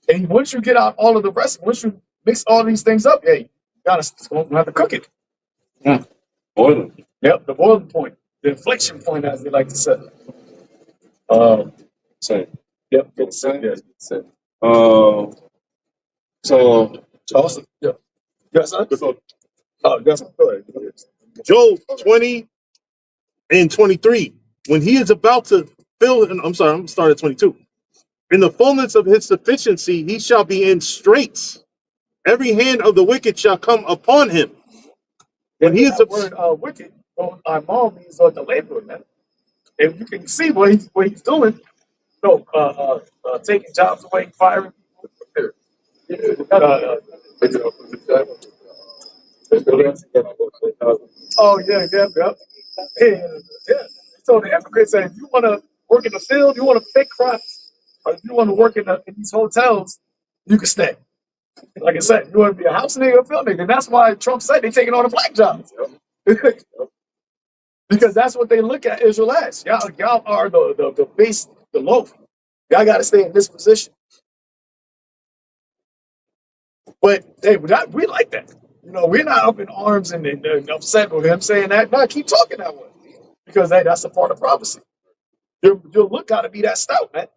And once you get out all of the rest, once you mix all these things up, hey, you gotta have to cook it. Yeah. Boiling. Yep, the boiling point, the inflection point, as they like to say. Same. Yep, it's yes. So Awesome. Yeah. Yes, sir. Yes, sir. Go ahead. Job 20 and 23. When he is about to fill, I'm sorry, I'm starting at 22. In the fullness of his sufficiency, he shall be in straits. Every hand of the wicked shall come upon him. When he is the word wicked, mom means the laborer, man. And you can see what he's doing. No, taking jobs away, firing people. Oh yeah. So the hypocrite said, if you want to work in the field, you want to pick crops, or if you want to work in these hotels, you can stay. Like I said, you want to be a house nigga, a field nigga, and that's why Trump said they're taking all the black jobs. Because that's what they look at Israel as. Y'all are the base, the loaf. Y'all got to stay in this position. But hey, we like that. You know, we're not up in arms and upset with him saying that. No, keep talking that way. Because hey, that's a part of prophecy. Your look got to be that stout, man.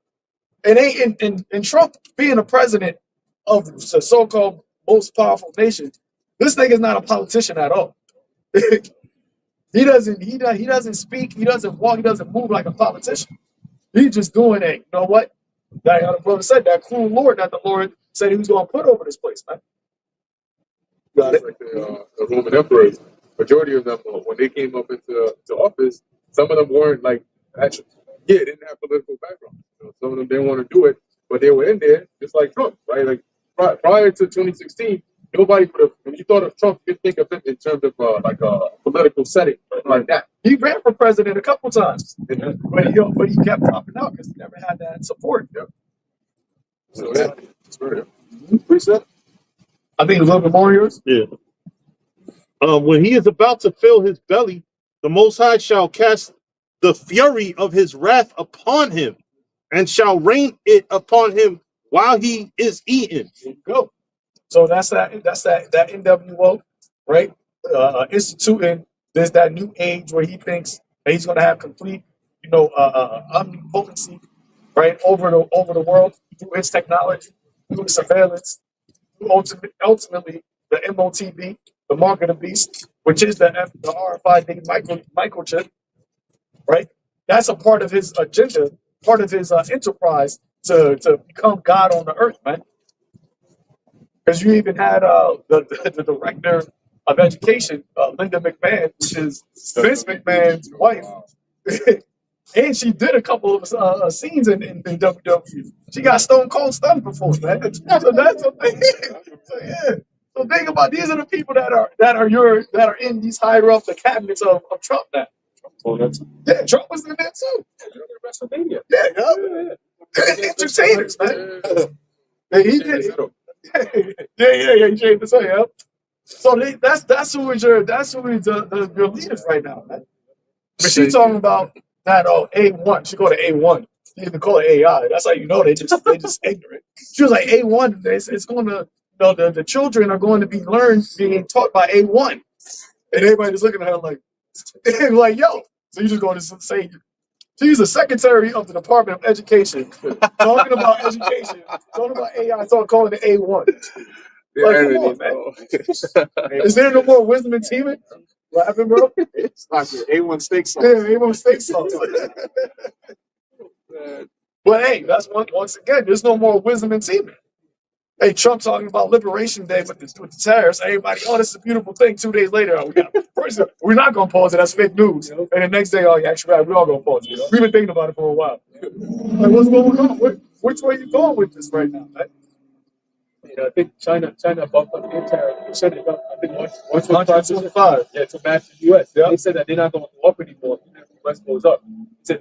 And ain't Trump being a president of the so-called most powerful nation, this thing is not a politician at all. He doesn't speak, he doesn't walk, he doesn't move like a politician. He's just doing you know what? That other brother said, that cruel Lord that the Lord said he was going to put over this place, man. Got it. Like the Roman emperors, majority of them, when they came up into office, some of them weren't like actually Yeah, they didn't have political background. You know, some of them didn't want to do it, but they were in there just like Trump, right? Like prior to 2016, nobody would have. When you thought of Trump, you think of it in terms of like a political setting, right? Like that. He ran for president a couple times, but he kept dropping out because he never had that support. Yeah. So yeah, it's very preset. I think it was a little bit more yours. Yeah. When he is about to fill his belly, the Most High shall cast the fury of his wrath upon him, and shall rain it upon him while he is eating. There you go. So that's that NWO, right? Instituting there's that new age where he thinks that he's going to have complete, omnipotency, right, over the world through his technology, through surveillance, through ultimately the MOTB, the mark of the beast, which is the RFID microchip, right? That's a part of his agenda, part of his enterprise to become God on the earth, man. Because you even had the director of education, Linda McMahon, which is Vince McMahon's wife, and she did a couple of scenes in WWE. She got Stone Cold stunned before, man. So that's a thing. So yeah. So think about these are the people that are in these higher up the cabinets of Trump now. Yeah, Trump was in there too. WrestleMania. Yeah. Entertainers, man. Yeah, he did. Yeah. Yeah. He changed the song, yeah. So that's who is your leaders right now, man. But she talking about that A1. She called it A1. She didn't call it AI. That's how you know they just ignorant. She was like A1. It's going to the children are going to be being taught by A1, and everybody just looking at her like yo. So you just going to say she's the secretary of the Department of Education, talking about education, talking about AI, calling it A1. Like, come on, man. Is there no more wisdom in teaming? What happened, bro? It's like A1 steak sauce. Yeah, A1 steak sauce. But hey, that's once again, there's no more wisdom in teaming. Hey, Trump talking about Liberation Day with the tariffs. Everybody, this is a beautiful thing. 2 days later, we're not going to pause it. That's fake news. And the next day, actually, we're all going to pause it. We've been thinking about it for a while. Like, what's going on? Which way you going with this right now, man? I think China bumped up their tariff percentage up. I think 125. Yeah, to match the U.S. Yeah. They said that they're not going to go up anymore if the U.S. goes up.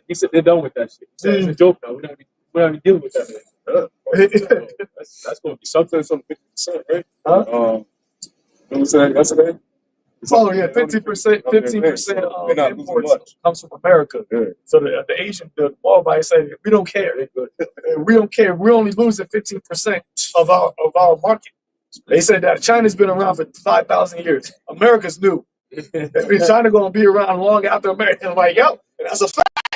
He said they're done with that shit. So it's a joke now. We're not even dealing with that. That's going to be something 50%, right? What was that yesterday? Oh yeah, 15% imports comes from America. Yeah. So the Walmart said we don't care. We don't care. We're only losing 15% of our market. They said that China's been around for 5,000 years. America's new. China gonna be around long after America. I'm like, yo, that's a fact.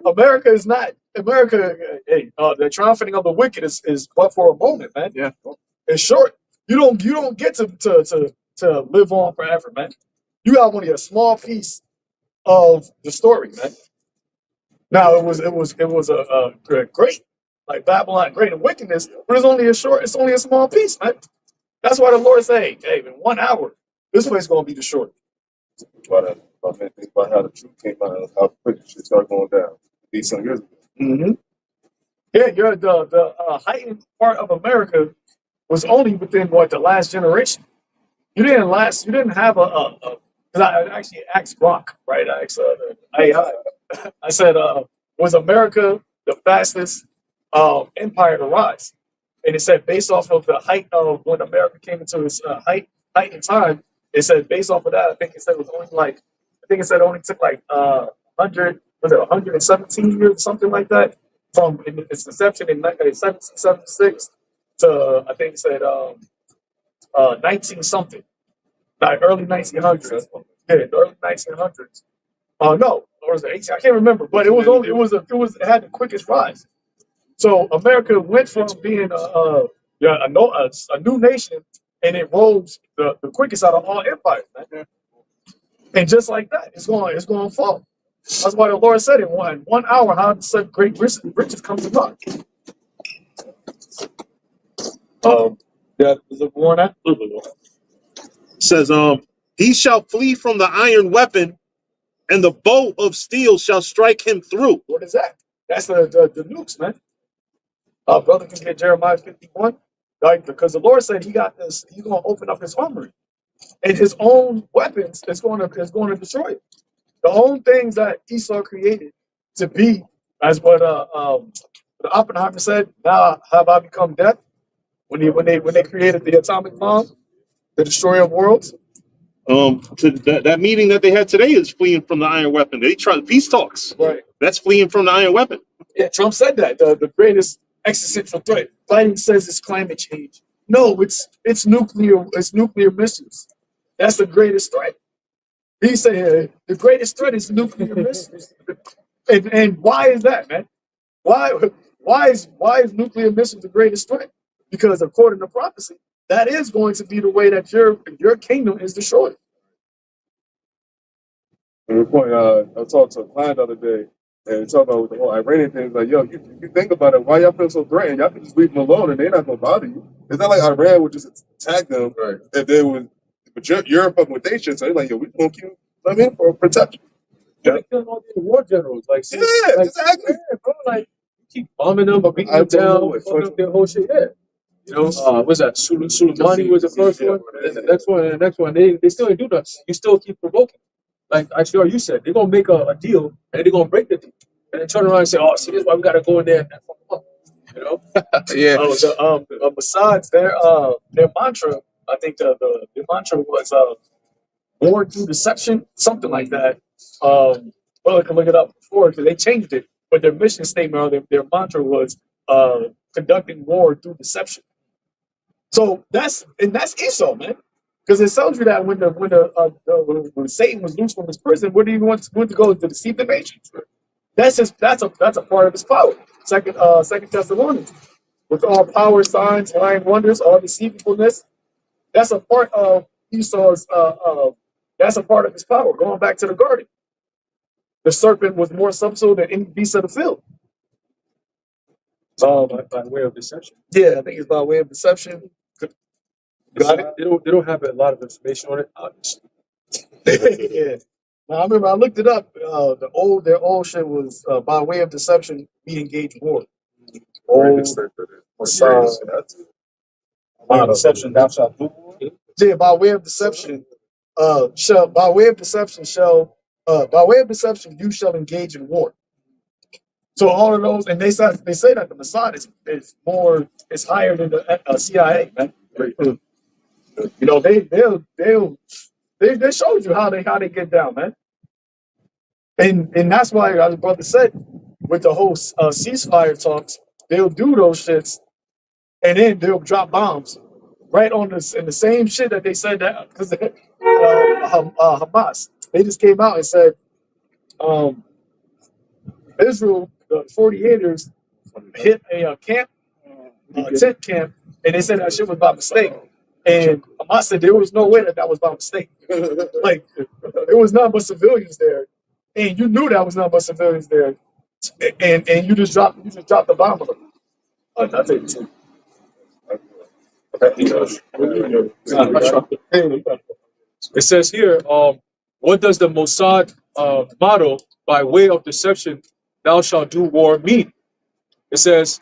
America is not America. Hey, the triumphing of the wicked is but for a moment, man. Yeah, it's short. You don't get to live on forever, man. You got only a small piece of the story, man. Now it was a great, like Babylon, great and wickedness, but it's only a small piece, man. That's why the Lord say, hey, in 1 hour, this place gonna be destroyed. Think about how the truth came out, how quick shit started going down. These some years ago. Mm-hmm. Yeah, the heightened part of America was only within the last generation. You didn't have because I actually asked Brock, right? I asked AI. I said, was America the fastest empire to rise? And it said based off of the height of when America came into its height in time, it said based off of that, I think it said it only took like 117 years, something like that, from its inception in 1776 to I think it said 19 something. Early 1900s. Yeah, the early 1900s. No, or was it 18? I can't remember, but it had the quickest rise. So America went from being a new nation, and it rose the quickest out of all empires, man. And just like that, it's going to fall. That's why the Lord said in 1 hour, how such great riches come to naught. Yeah, is it more than that? Says, he shall flee from the iron weapon and the bow of steel shall strike him through. What is that? That's the nukes, man. Brother can get Jeremiah 51, right? Because the Lord said he got this. He's going to open up his armory, and his own weapons is going to destroy it. The own things that Esau created to be, as what the Oppenheimer said. Now have I become death? When they created the atomic bomb, the destroyer of worlds. To that meeting that they had today is fleeing from the iron weapon. They try peace talks. Right. That's fleeing from the iron weapon. Yeah, Trump said that the greatest existential threat. Biden says it's climate change. No, it's nuclear missiles. That's the greatest threat. He said the greatest threat is nuclear missiles. And why is that, man? Why is nuclear missiles the greatest threat? Because according to prophecy, that is going to be the way that your kingdom is destroyed. And the point, I talked to a client the other day, and we talked about the whole Iranian thing. Like, yo, you think about it, why y'all feel so threatened? Y'all can just leave them alone, and they're not gonna bother you. It's not like Iran would just attack them, Right. if they would. But you're fucking with their shit, so they're like, yo, we gonna keep them in for protection. They killing all these war generals. Like, see, Yeah, like, exactly. yeah, bro, like, you keep bombing them or beating I them down, don't know. fucking up their whole shit. Yeah. You know, what's that? Soleimani was the first one, and then the next one, and the next one. They still ain't do nothing. You still keep provoking. Like actually, you said, they're gonna make a deal, and they're gonna break the deal, and then turn around and say, "Oh, see, this is why we gotta go in there and fuck them up." You know? Yeah. Besides their mantra, I think the mantra was war through deception, something like that. Well, I can look it up before because they changed it, but their mission statement or their mantra was conducting war through deception. So that's Esau, man, because it tells you that when Satan was loose from his prison, where did he want to go to deceive the nations? That's a part of his power. Second Thessalonians, with all power, signs, lying wonders, all deceivableness. That's a part of Esau's. That's a part of his power. Going back to the garden, the serpent was more subtle than any beast of the field. By way of deception. Yeah, I think it's by way of deception. Got it. They don't have a lot of information on it, obviously. Yeah. Now, I remember I looked it up. Their old shit was by way of deception, we engage war. By deception, thou shalt do. Yeah, by way of deception, by way of deception, you shall engage in war. So all of those, and they say that the Mossad is higher than the CIA, man. You know, they showed you how they get down, man. And that's why, as the brother said, with the whole ceasefire talks, they'll do those shits, and then they'll drop bombs right on this in the same shit that they said that because Hamas. They just came out and said Israel, the 48ers, hit a camp, a tent camp, and they said that shit was by mistake. And Hamas said there was no way that was by mistake. Like, there was nothing but civilians there, and you knew that was nothing but civilians there, and you just dropped the bomb on them. That's it too. It says here, what does the Mossad motto, by way of deception, thou shalt do war, mean? It says,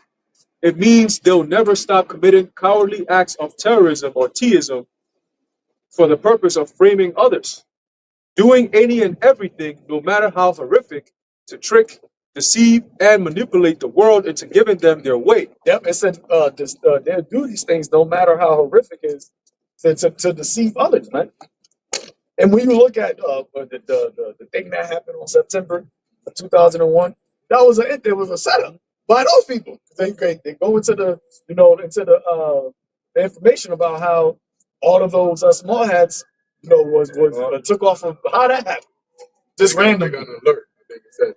it means they'll never stop committing cowardly acts of terrorism or theism for the purpose of framing others, doing any and everything, no matter how horrific, to trick, deceive, and manipulate the world into giving them their way. Yep, it said they'll do these things no matter how horrific it is to deceive others, man. And when you look at the thing that happened on September of 2001, there was a setup by those people. They go into the information about how all of those small hats was took off of how that happened. Just They random. got an alert. I think it said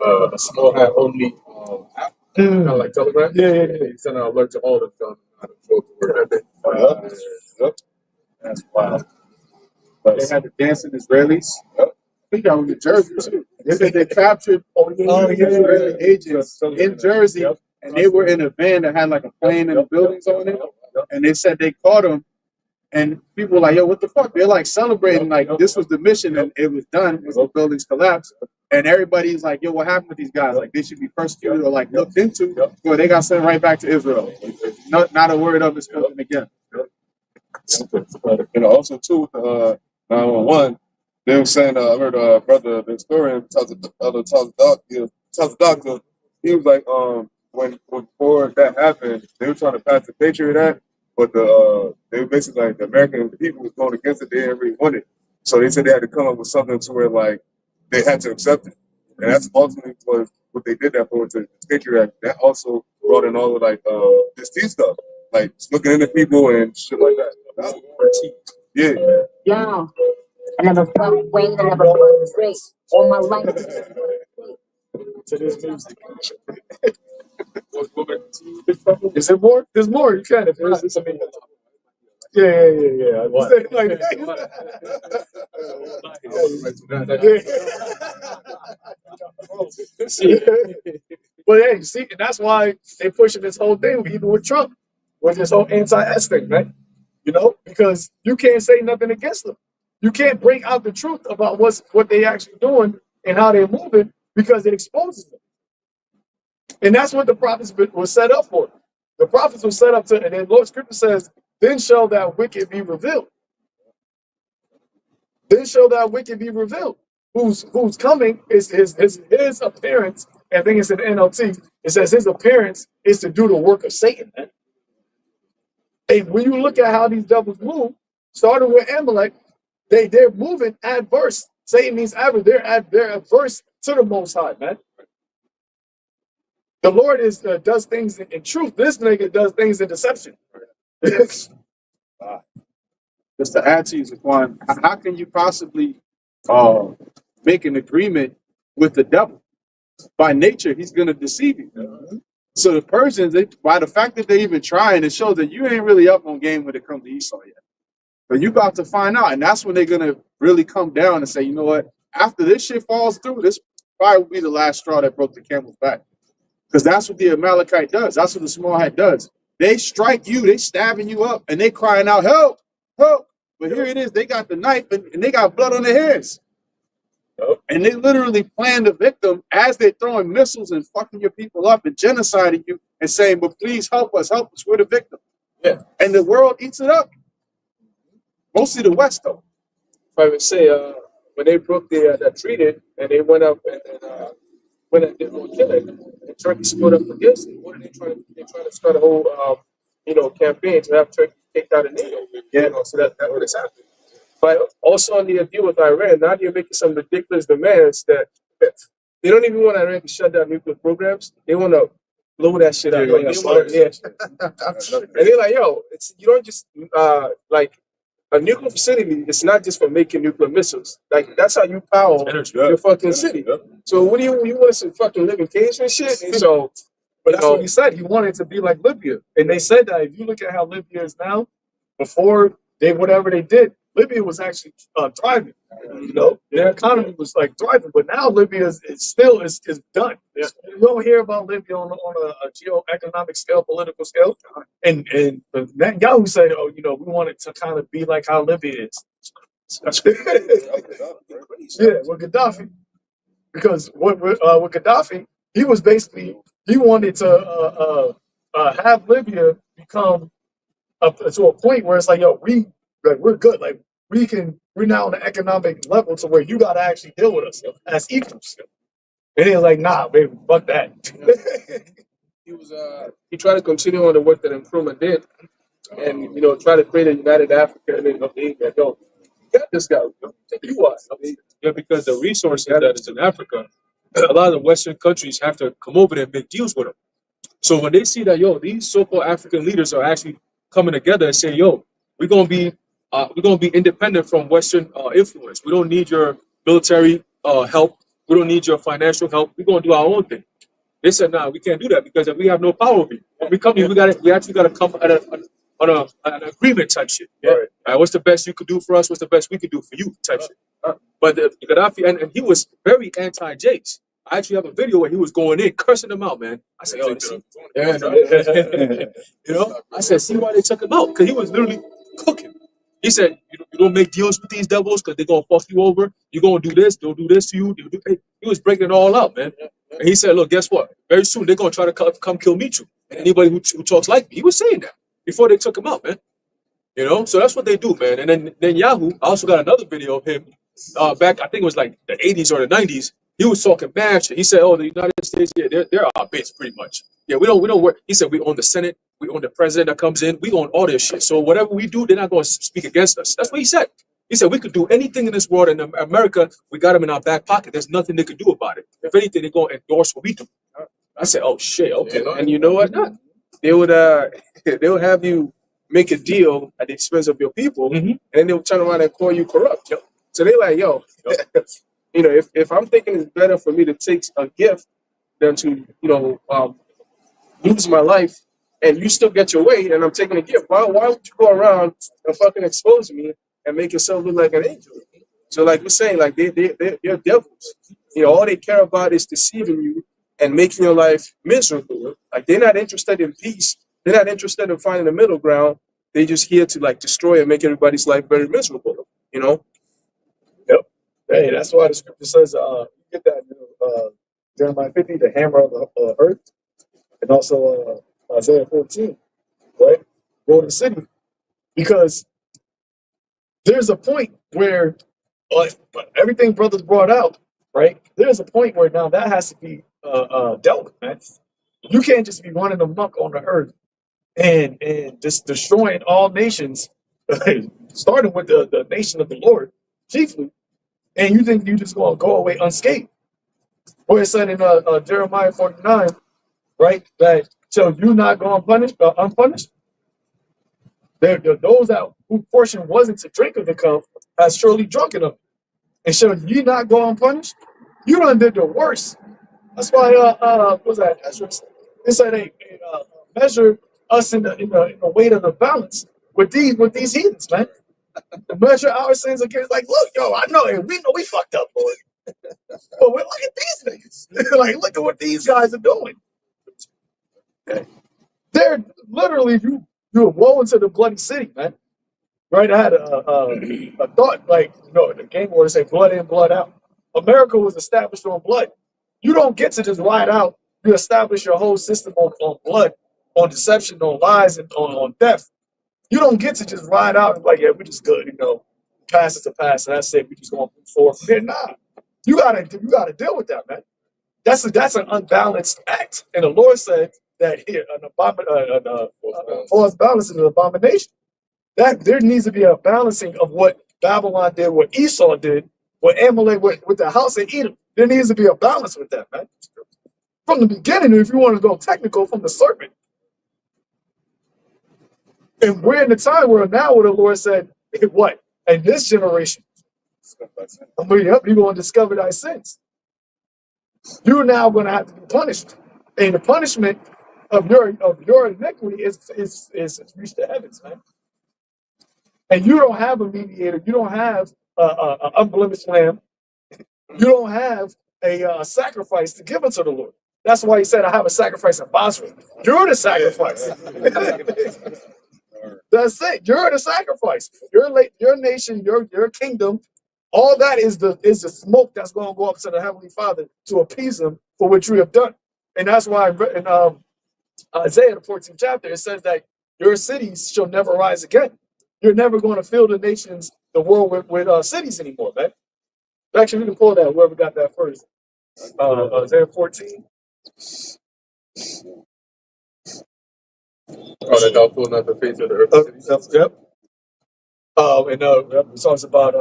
a small hat only app, kind of like Telegram. Yeah. They sent an alert to all of them how to go to work that day. Yep. That's wild. But they had the dancing Israelis. Yep. I think I was in Jersey too. They said they captured Israeli agents in Jersey, and they were in a van that had like a plane and the buildings on it. And they said they caught them And people were like, yo, what the fuck? They're like celebrating, like this was the mission and it was done, was the buildings collapsed. And everybody's like, yo, what happened with these guys? Like they should be persecuted or like looked into. Well, they got sent right back to Israel. Not a word of it spoken again. And also too with the 911, they were saying I heard brother the historian tells the doctor, he was like when before that happened, they were trying to pass the Patriot Act, but they were basically like the American people was going against it, they didn't really want it. So they said they had to come up with something to where like they had to accept it. And that's ultimately what they did that for to the Patriot Act. That also brought in all of like this tea stuff. Like looking into people and shit like that. Yeah. Yeah. I never felt rain, I never felt great. All my life. To this music. Is there more? There's more. You can if there's this. Yeah. But hey, see, and that's why they pushing this whole thing, even with Trump, with this whole anti-S thing, right? You know, because you can't say nothing against them. You can't bring out the truth about what they actually doing and how they're moving because it exposes them. And that's what the prophets were set up for. The prophets were set up to, and then Lord Scripture says, then shall that wicked be revealed. Then shall that wicked be revealed. Who's coming is his appearance. I think it's in the NLT. It says his appearance is to do the work of Satan. Man. And when you look at how these devils move, starting with Amalek, they're moving adverse. Satan means adverse. They're adverse to the Most High, man. The Lord does things in truth. This nigga does things in deception. Just to add to you, Zaquan, how can you possibly make an agreement with the devil? By nature, he's going to deceive you. So the Persians, by the fact that they even trying, it shows that you ain't really up on game when it comes to Esau yet. But you about to find out, and that's when they're going to really come down and say, you know what? After this shit falls through, this probably will be the last straw that broke the camel's back. Because that's what the Amalekite does. That's what the small hat does. They strike you, they stabbing you up, and they crying out, help, help. But here it is, they got the knife, and they got blood on their hands. And they literally plan the victim as they're throwing missiles and fucking your people up and genociding you and saying, but please help us, we're the victim. Yeah. And the world eats it up. Mostly the West, though. If I would say, when they broke that treaty and they went up and when they did more killing, and Turkey split up against it, what are they trying to? They're trying to start a whole, campaign to have Turkey take out a NATO. Yeah. So that what is happening. But also on the deal with Iran, now you're making some ridiculous demands that they don't even want Iran to shut down nuclear programs. They want to blow that shit up. Like, and they're like, yo, you don't just like. A nuclear facility is not just for making nuclear missiles. Like that's how you power your fucking city. So what do you want us to fucking live in caves and shit? And so, but that's what he said. He wanted it to be like Libya, and they said that if you look at how Libya is now, before whatever they did, Libya was actually thriving. You know, their economy was like thriving, but now Libya is done. Yeah. You don't hear about Libya on a geo-economic scale, political scale. And Netanyahu said, "Oh, we want it to kind of be like how Libya is." Yeah, with Gaddafi, because with Gaddafi, he was basically he wanted to have Libya become to a point where it's like, yo, we're good, like we're now on the economic level to where you got to actually deal with us as equals. And they're like, nah, baby, fuck that. He tried to continue on the work that Nkrumah did, and try to create a united Africa, and then you got this guy. You are. Yeah, because the resources that is in Africa, a lot of the Western countries have to come over there and make deals with them. So when they see that, these so-called African leaders are actually coming together and saying, we're gonna be independent from Western influence. We don't need your military help. We don't need your financial help. We're gonna do our own thing. They said, nah, we can't do that because we have no power over you. When we come here, we actually gotta come on an agreement type shit. Yeah. Right. What's the best you could do for us? What's the best we could do for you type shit. But Gaddafi, and he was very anti-Jakes. I actually have a video where he was going in, cursing them out, man. I said, I said, see why they took him out? Because he was literally cooking. He said, you don't make deals with these devils because they're gonna fuck you over. You're gonna do this, they'll do this to you. He was breaking it all out, man. And he said, look, guess what? Very soon they're gonna try to come kill me too. And anybody who talks like me. He was saying that before they took him out, man. You know, so that's what they do, man. And then Yahoo, I also got another video of him back, I think it was like the 80s or the 90s. He was talking mad shit. He said, "Oh, the United States, yeah, they're our base pretty much. Yeah, we don't work." He said, "We own the Senate, we own the president that comes in, we own all this shit. So whatever we do, they're not going to speak against us." That's what he said. He said, "We could do anything in this world, and in America, we got them in our back pocket. There's nothing they could do about it. If anything, they're going to endorse what we do." I said, "Oh shit, okay." And you know what? They would they would have you make a deal at the expense of your people, and then they would turn around and call you corrupt. So they like, yo, you know, if I'm thinking it's better for me to take a gift than to, lose my life, and you still get your way, and I'm taking a gift, why would you go around and fucking expose me and make yourself look like an angel? So like we're saying, like they're devils. You know, all they care about is deceiving you and making your life miserable. Like they're not interested in peace. They're not interested in finding the middle ground. They're just here to like destroy and make everybody's life very miserable. You know? Yep. Hey, that's why the scripture says, you get that Jeremiah 50, the hammer of the earth, and also Isaiah 14, right? Go to the city. Because there's a point where everything brothers brought out, right? There's a point where now that has to be dealt with, man. You can't just be running amok on the earth and just destroying all nations, starting with the nation of the Lord, chiefly, and you think you just gonna go away unscathed. Where it said in Jeremiah 49, right, that so you not go unpunished. Those that whose portion wasn't to drink of the cup has surely drunken of it. And shall you not go unpunished? You done did the worst. That's why what's that? It said they measure us in the weight of the balance with these heathens, man. Measure our sins against, like, look, yo, I know, and we know we fucked up, Lord. But look at these niggas. Like, look at what these guys are doing. They're literally you woe into the bloody city, man. Right? I had a thought, like, the game order say blood in, blood out. America was established on blood. You don't get to just ride out. You establish your whole system on blood, on deception, on lies, and on theft. You don't get to just ride out and like, yeah, we just good, pass it to pass, and that's it. We just gonna move forward from here. Nah, you gotta deal with that, man. That's an unbalanced act, and the Lord said that here false balance is an abomination. That there needs to be a balancing of what Babylon did, what Esau did, what Amalek with the house of Edom. There needs to be a balance with that, man. From the beginning, if you want to go technical, from the serpent. And we're in the time where now where the Lord said, what? In this generation, you're going to discover thy sins. You're now going to have to be punished. And the punishment of your iniquity is reached the heavens, man. And you don't have a mediator. You don't have an unblemished lamb. You don't have a sacrifice to give unto the Lord. That's why he said, I have a sacrifice in Basra. You're the sacrifice. That's it. You're the sacrifice. Your nation, your kingdom, all that is the smoke that's going to go up to the Heavenly Father to appease him for what you have done. And that's why in Isaiah, the 14th chapter, it says that your cities shall never rise again. You're never going to fill the nations, the world with cities anymore, man. Actually, we can pull that, whoever got that first. Isaiah 14. Oh, that thou pull not the face of the earth. Yep. It talks about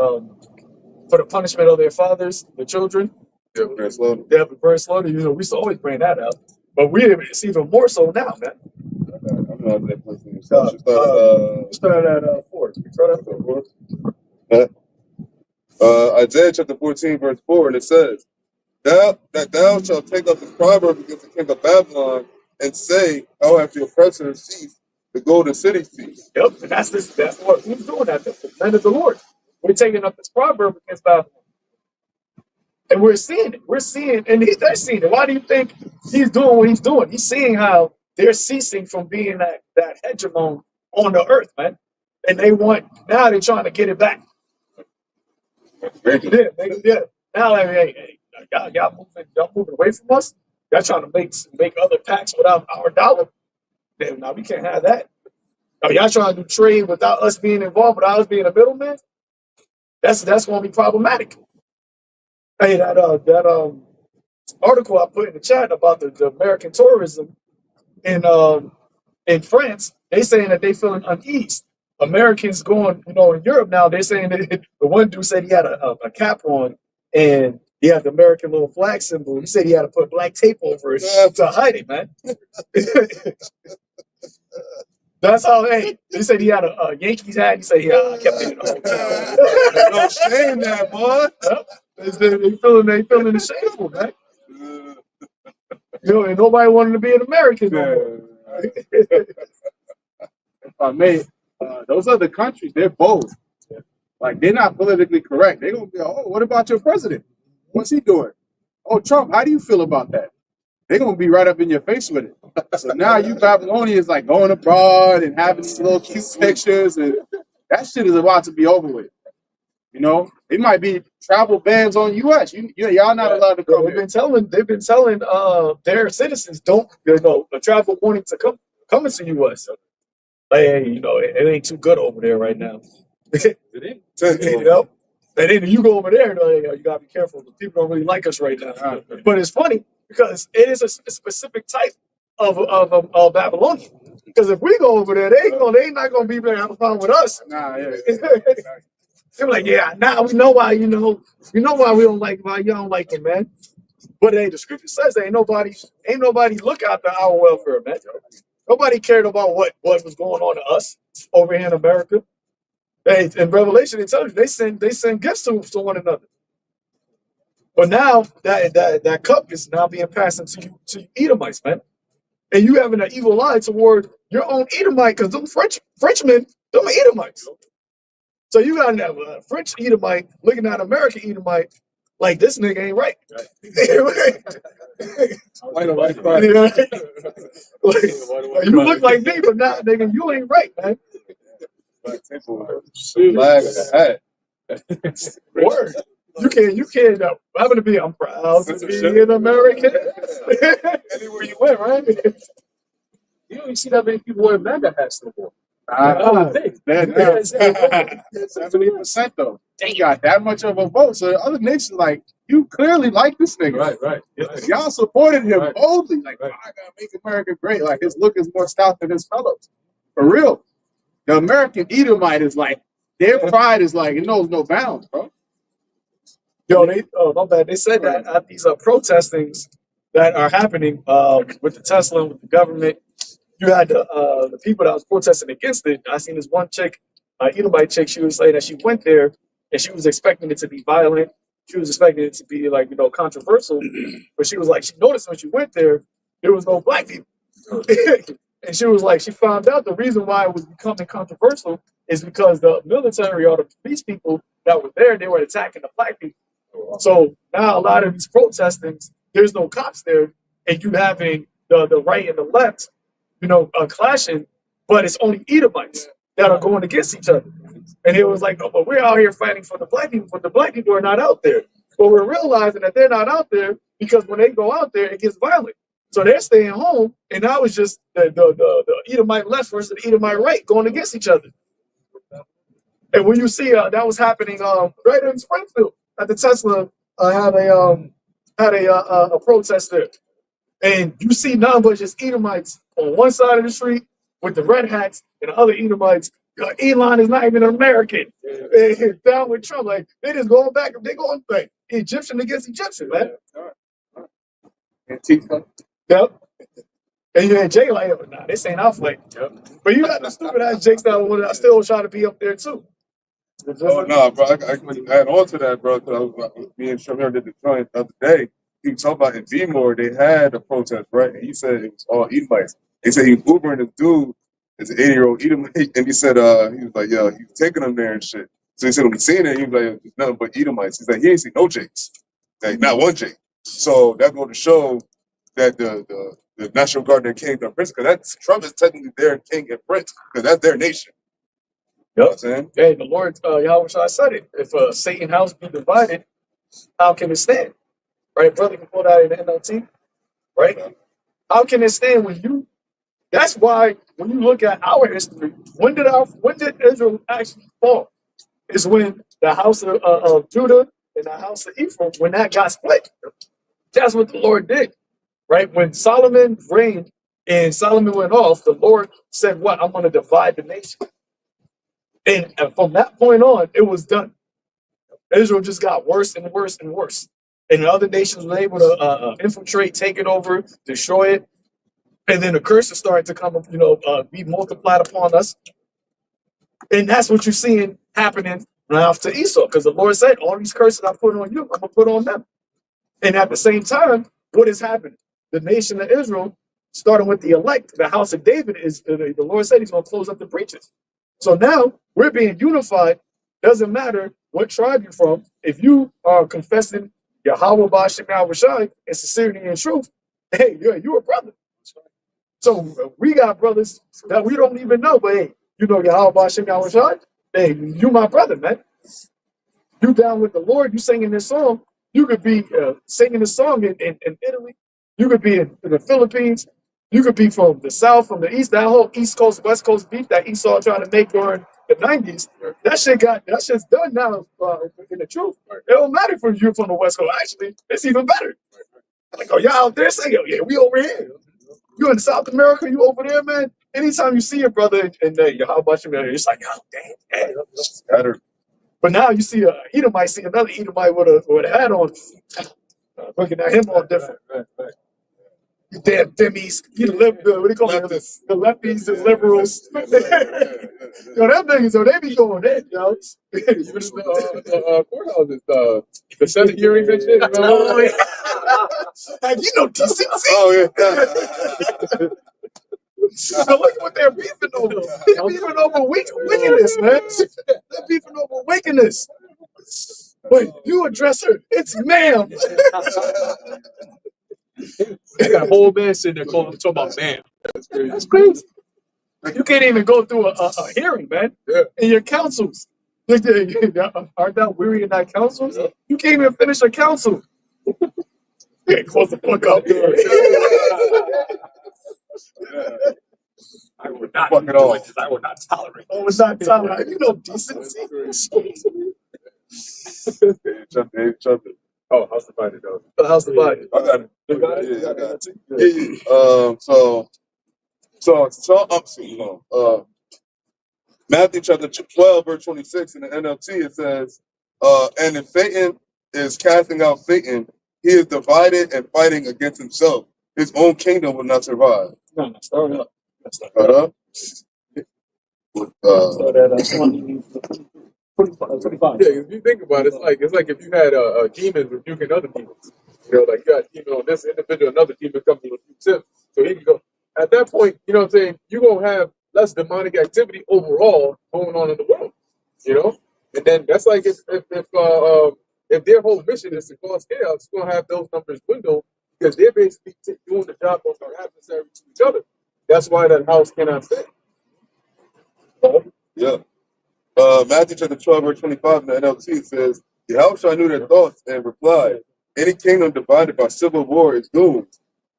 for the punishment of their fathers, the children. Yeah, very slowly. Yeah, but very slowly. We used to always bring that out. But it's even more so now, man. I'm not that person. Start at 4. Start at 4. Isaiah chapter 14, verse 4, and it says, Thou shalt take up this proverb against the king of Babylon and say, how have the oppressors ceased, the golden city ceased. Yep, and that's what we're doing at the land of the Lord. We're taking up this proverb against Babylon. And we're seeing it. We're seeing, and they're seeing it. Why do you think he's doing what he's doing? He's seeing how they're ceasing from being that hegemon on the earth, man. and now they're trying to get it back. Yeah. Now, like, hey, y'all moving away from us. Y'all trying to make other packs without our dollar. Then now we can't have that. Now, y'all trying to do trade without us being involved, without us being a middleman. That's going to be problematic. Hey, that article I put in the chat about the American tourism in France, they saying that they feeling uneased. Americans going, in Europe now, they're saying that the one dude said he had a cap on and he had the American little flag symbol. He said he had to put black tape over it to hide it, man. That's how, hey, he said he had a Yankees hat. He said, yeah, I kept it in the hotel. No shame that, boy. They feeling ashamed, man. And nobody wanted to be an American no more. If I may, those other countries, they're bold. Like, they're not politically correct. They're going to be, oh, what about your president? What's he doing? Oh, Trump, how do you feel about that? They're going to be right up in your face with it. So now you Babylonians like going abroad and having these little cute pictures, and that shit is about to be over with. It might be travel bans on U.S. Y'all not allowed to come. They've been telling their citizens don't a travel warning to come into U.S. Like, hey, it ain't too good over there right now. It ain't. And then you go over there, you gotta be careful. People don't really like us right now. But it's funny because it is a specific type of Babylonian. Because if we go over there, they not gonna be able to have a problem with us. They're like, yeah, now we know why. We don't like why y'all don't like them, man. But hey, the scripture says ain't nobody look after our welfare, man. Nobody cared about what was going on to us over here in America. Hey, in Revelation, it tells you they send gifts to one another. But now that cup is now being passed into you Edomites, man. And you having an evil eye toward your own Edomite, because them Frenchmen, them are Edomites. So you got a French Edomite looking at American Edomite like this nigga ain't right. You look like me, but not nigga, you ain't right, man. Word. You can't. I'm proud to be an American. Anywhere you went, right? You don't see that many people wearing MAGA hats no more. 70% though. They got that much of a vote. So the other nations like, you clearly like this nigga. Right. Y'all supported him boldly. Like, I gotta make America great. Like, his look is more stout than his fellows. For real. The American Edomite is like, their pride is like, it knows no bounds, bro. Yo, my bad. They said that at these protestings that are happening with the Tesla and with the government, you had the people that was protesting against it. I seen this one chick, Edomite chick. She was saying that she went there and she was expecting it to be violent. She was expecting it to be like controversial, but she was like, she noticed when she went there was no black people, and she was like, she found out the reason why it was becoming controversial is because the military or the police people that were there, they were attacking the black people. So now a lot of these protestings, there's no cops there, and you having the right and the left, clashing, but it's only Edomites that are going against each other. And it was like, oh, but we're out here fighting for the black people, but the black people are not out there. But we're realizing that they're not out there because when they go out there, it gets violent. So they're staying home, and now it's just the Edomite left versus the Edomite right going against each other. And when you see that was happening right in Springfield at the Tesla had a protest there. And you see none but just Edomites on one side of the street with the red hats, and the other Edomites. Elon is not even an American. Down with Trump, like they just going back. They going like Egyptian against Egyptian, man. Yep. And you had Jay like, nah, this ain't our fight. Yep. But you got the stupid ass Jakes that still trying to be up there too. Oh no, bro! I can add on to that, bro. Because me and Shamir did the joint the other day. He was talking about in Vmore they had a protest, right? And he said it was all Edomites. He said he was Ubering this dude, it's an 80-year-old Edomite, and he said he was like, yo, he was taking them there and shit. So he said when he seen it, he was like, it's nothing but Edomites. He's like, he ain't seen no Jakes, like not one Jake. So that goes to show that the National Guard and King are prince, because Trump is technically their king and prince, because that's their nation. Yep. saying? Hey, the Lord, Yahweh Shai said it. If Satan's house be divided, how can it stand? Right, brother, can pull that in the NLT. Right? How can it stand when you? That's why when you look at our history, when did Israel actually fall? Is when the house of Judah and the house of Ephraim, when that got split. That's what the Lord did. Right? When Solomon reigned and Solomon went off, the Lord said, "What? I'm going to divide the nation." And from that point on, it was done. Israel just got worse and worse and worse. And the other nations were able to infiltrate, take it over, destroy it. And then the curses started to come, be multiplied upon us. And that's what you're seeing happening now to Esau. Because the Lord said, all these curses I put on you, I'm going to put on them. And at the same time, what is happening? The nation of Israel, starting with the elect, the house of David, is the Lord said he's going to close up the breaches. So now we're being unified. Doesn't matter what tribe you're from. If you are confessing Yahweh Ba'Shem Yahweh Shai in sincerity and truth, hey, you're a brother. So we got brothers that we don't even know, but hey, Yahweh Ba'Shem Yahweh Shai, hey, you my brother, man. You down with the Lord, you singing this song. You could be singing this song in Italy. You could be in the Philippines. You could be from the South, from the East. That whole East Coast, West Coast beef that Esau trying to make during the 90s, that shit's done now in the truth. It don't matter if you're from the West Coast. Actually, it's even better. Like, oh, y'all out there singing, yeah, we over here. You in South America, you over there, man. Anytime you see your brother and how about you, man? It's like, oh, damn, Better. but now you see Edomite, see another Edomite with a hat on, looking at him all different. You damn dimmies, what do you call them? The lefties, the liberals. Them niggas, they be going in, yo. Even the courthouses, the Senate hearings and shit. Oh, yeah. And decency. Oh yeah. So look at what they're beefing over. They're beefing over wickedness, man. They're beefing over wickedness. Wait, you address her. It's ma'am. They got a whole man sitting there talking about man. That's crazy. You can't even go through a hearing, man. Yeah. In your councils. Aren't thou weary in thy councils? Yeah. You can't even finish a council. Yeah, close the book up. I would not Fuck it all. do it. I would not tolerate. Oh, it's not tolerant. Decency. Oh, how's the fighter though? The house divided. I got it. You got it? Yeah, I got it. Yeah. So Matthew chapter 12, verse 26 in the NLT, it says, and if Satan is casting out Satan, he is divided and fighting against himself. His own kingdom will not survive. No, start up. Start up. Start at 20. 25. Yeah, if you think about it, it's like if you had a demon rebuking other demons. Like you got a demon on this individual, another demon comes to rebuke him. So he can go. At that point, you know what I'm saying, you're gonna have less demonic activity overall going on in the world. And then that's like if their whole mission is to cause chaos, you're gonna have those numbers dwindle because they're basically doing the job of our adversaries to each other. That's why that house cannot stand. Yeah. Matthew chapter 12, verse 25 in the NLT says, Yahushua knew their thoughts and replied, any kingdom divided by civil war is doomed.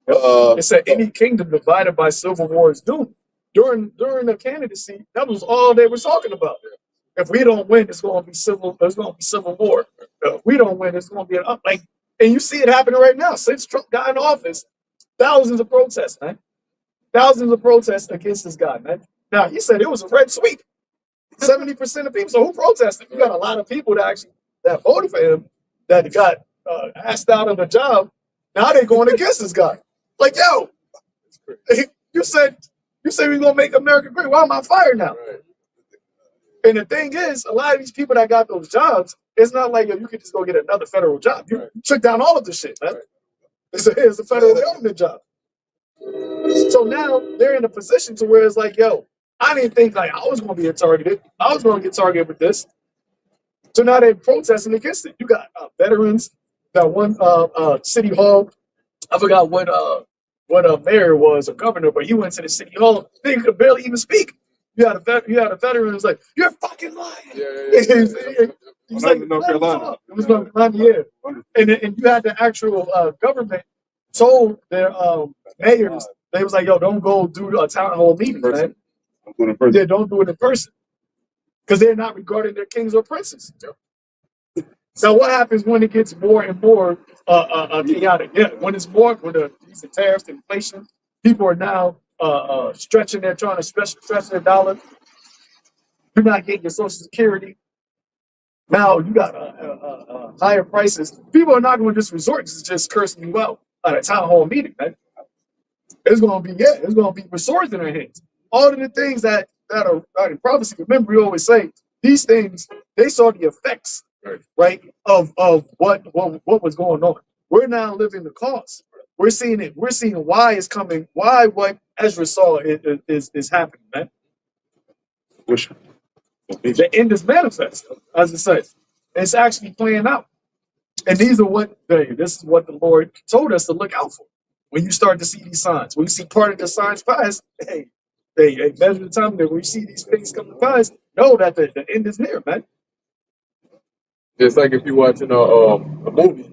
It said any kingdom divided by civil war is doomed. During the candidacy, that was all they were talking about. If we don't win, it's going to be civil. There's going to be civil war. If we don't win, it's going to be and you see it happening right now. Since Trump got in office, thousands of protests, man. Thousands of protests against this guy, man. Now he said it was a red sweep. 70% of people. So who protested? You got a lot of people that voted for him that got asked out of the job. Now they're going against this guy. Like, yo, you said we're gonna make America great. Why am I fired now? Right. And the thing is, a lot of these people that got those jobs, it's not like you could just go get another federal job. You took down all of this shit, man. It's a federal government job. So now they're in a position to where it's like, yo, I didn't think I was going to be targeted. I was going to get targeted with this. So now they're protesting against it. You got veterans. Got one city hall. I forgot what a mayor was, a governor, but he went to the city hall. They could barely even speak. You had a veteran who's like, "You're fucking lying." He's like, North Carolina. It was North Carolina, yeah. And you had the actual government told their mayors, they was like, "Yo, don't go do a town hall meeting, man. Yeah, don't do it in person because they're not regarding their kings or princes." So what happens when it gets more and more chaotic? Yeah, when when these tariffs, inflation, people are now trying to stretch their dollar. You're not getting your Social Security. Now you got higher prices. People are not going to just resort to just cursing you out at a town hall meeting. Right? It's going to be it's going to be with swords in their hands. All of the things that are in prophecy. Remember, we always say these things. They saw the effects, right, of what was going on. We're now living the cause. We're seeing it. We're seeing why it's coming. Why what Ezra saw is happening, man. The end is manifest, as it says. It's actually playing out. And these are this is what the Lord told us to look out for. When you start to see these signs, when you see part of the signs pass, hey, measure the time that when you see these things come to pass, know that the end is near, man. It's like if you're watching a movie,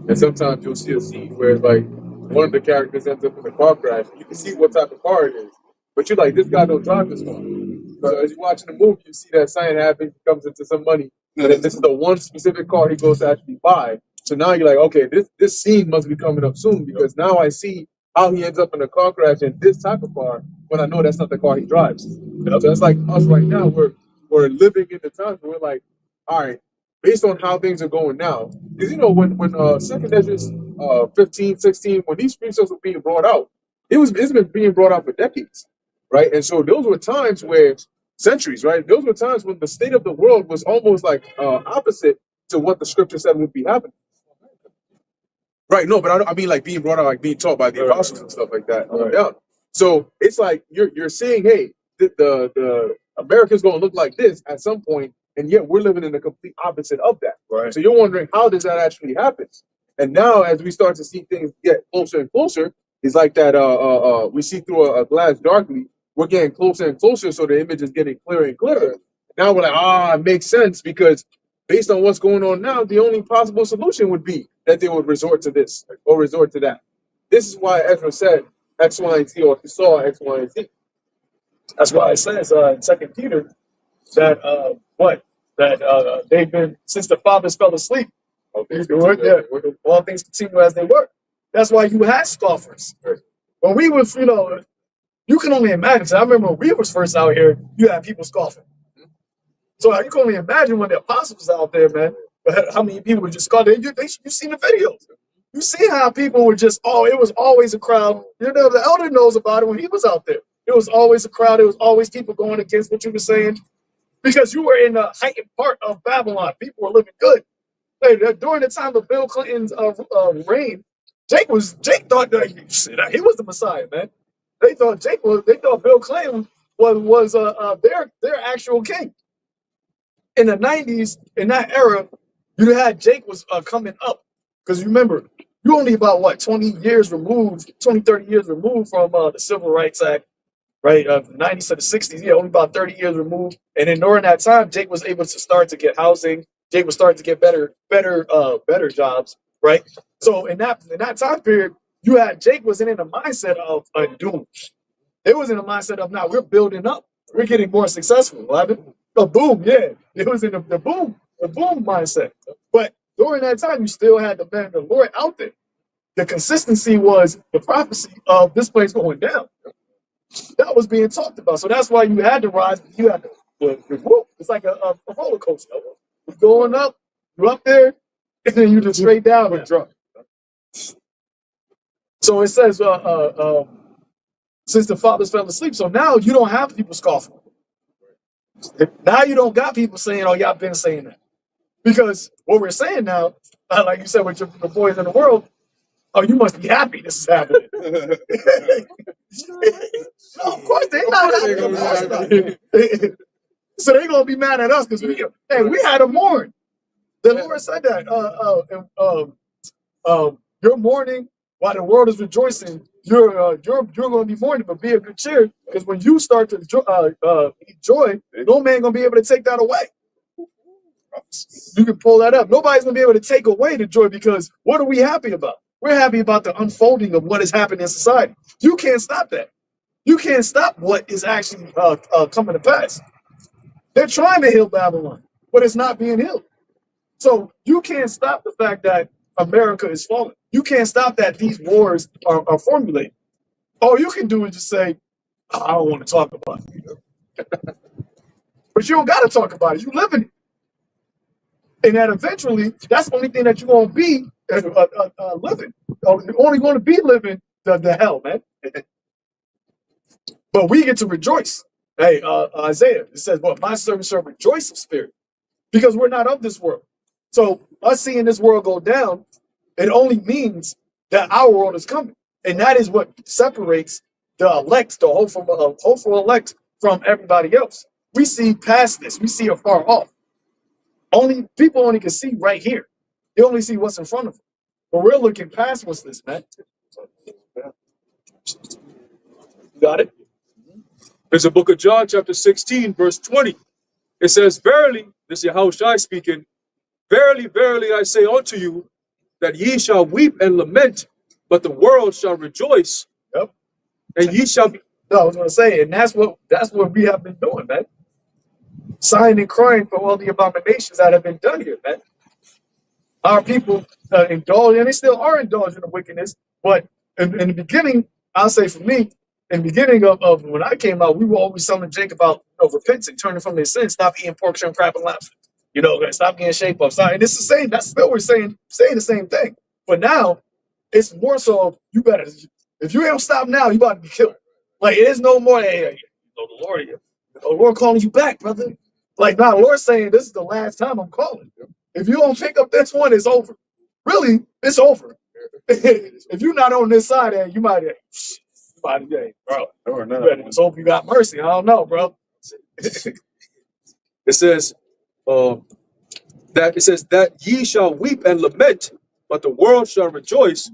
and sometimes you'll see a scene where it's like one of the characters ends up in a car crash. You can see what type of car it is, but you're like, this guy don't drive this car. So as you're watching the movie, you see that sign happen, he comes into some money, and then this is the one specific car he goes to actually buy. So now you're like, okay, this scene must be coming up soon because now I see how he ends up in a car crash in this type of car when I know that's not the car he drives. So it's like us right now. We're living in the times where we're like, all right, based on how things are going now, because when Second Ezra's 15, 16, when these precepts were being brought out, it's been being brought out for decades, right? And so those were times where centuries, right? Those were times when the state of the world was almost like opposite to what the scripture said would be happening. Right? No, but I mean like being brought out, like being taught by the apostles and stuff like that. Down. So it's like you're saying, hey, the America's going to look like this at some point, and yet we're living in the complete opposite of that. Right. So you're wondering how does that actually happen? And now as we start to see things get closer and closer, it's like that we see through a glass darkly. We're getting closer and closer, so the image is getting clearer and clearer. Now we're like, it makes sense because based on what's going on now, the only possible solution would be that they would resort to this or resort to that. This is why Ezra said X, Y, and Z, or he saw X, Y, and Z. That's why it says in Second Peter that they've been since the fathers fell asleep. All things continue as they were. That's why you had scoffers. When we was, you can only imagine. I remember when we was first out here, you had people scoffing. So you can only imagine when the apostles was out there, man. How many people were just scoffing? You seen the videos. You see how people were just, it was always a crowd. The elder knows about it when he was out there. It was always a crowd. It was always people going against what you were saying. Because you were in the heightened part of Babylon. People were living good. During the time of Bill Clinton's reign, Jake thought that he was the Messiah, man. They thought Bill Clinton was their actual king. In the 90s, in that era, you had Jake was coming up. Because remember, you're only about 20 years removed, 20, 30 years removed from the Civil Rights Act, right? The 90s to the 60s, yeah, only about 30 years removed. And then during that time, Jake was able to start to get housing. Jake was starting to get better jobs, right? So in that time period, you had Jake was in the mindset of doom. It was in the mindset of now we're building up, we're getting more successful. The boom, yeah, it was in the boom mindset. But during that time, you still had the man, the Lord out there. The consistency was the prophecy of this place going down. That was being talked about. So that's why you had to rise. You had to whoop. It's like a roller coaster. You're going up, you're up there, and then you just straight down and drop. So it says, since the fathers fell asleep. So now you don't have people scoffing. Now you don't got people saying, y'all been saying that. Because what we're saying now, like you said with the boys in the world, you must be happy this is happening. No, of course they're not happy. So they're gonna be mad at us because we had to mourn. The Lord said that. Your mourning while the world is rejoicing, you're going to be mourning, but be of good cheer, because when you start to eat joy, no man going to be able to take that away. You can pull that up. Nobody's going to be able to take away the joy, because what are we happy about? We're happy about the unfolding of what is happening in society. You can't stop that. You can't stop what is actually coming to pass. They're trying to heal Babylon, but it's not being healed. So you can't stop the fact that America is falling. You can't stop that these wars are formulating. All you can do is just say, "Oh, I don't want to talk about it." But you don't got to talk about it. You live in it. And that eventually, that's the only thing that you're going to be living. You're only going to be living the hell, man. But we get to rejoice. Hey, Isaiah, it says, well, my servant shall rejoice in spirit, because we're not of this world. So us seeing this world go down, it only means that our world is coming. And that is what separates the elect, the hopeful elect, from everybody else. We see past this. We see afar off. People only can see right here. They only see what's in front of them. But we're looking past what's this, man. You got it? There's a book of John, chapter 16, verse 20. It says, verily, this is Yahushua speaking, verily, verily, I say unto you, that ye shall weep and lament, but the world shall rejoice. Yep. And ye shall be. No, I was going to say, and that's what we have been doing, man. Sighing and crying for all the abominations that have been done here, man. Our people indulge, and they still are indulging in wickedness. But in the beginning, I'll say for me, in the beginning of when I came out, we were always telling Jake about repenting, turning from their sins, stop eating pork, shrimp, crab, and lobster. Stop getting shape up. Sorry, and it's the same. That's still we're saying the same thing. But now it's more so. You better, if you don't stop now, you about to be killed. Like it is no more. Hey, the Lord calling you back, brother. Like now, the Lord's saying this is the last time I'm calling. If you don't pick up this one, it's over. Really, it's over. If you're not on this side, you might, bro. You better just hope you got mercy. I don't know, bro. It says that ye shall weep and lament, but the world shall rejoice,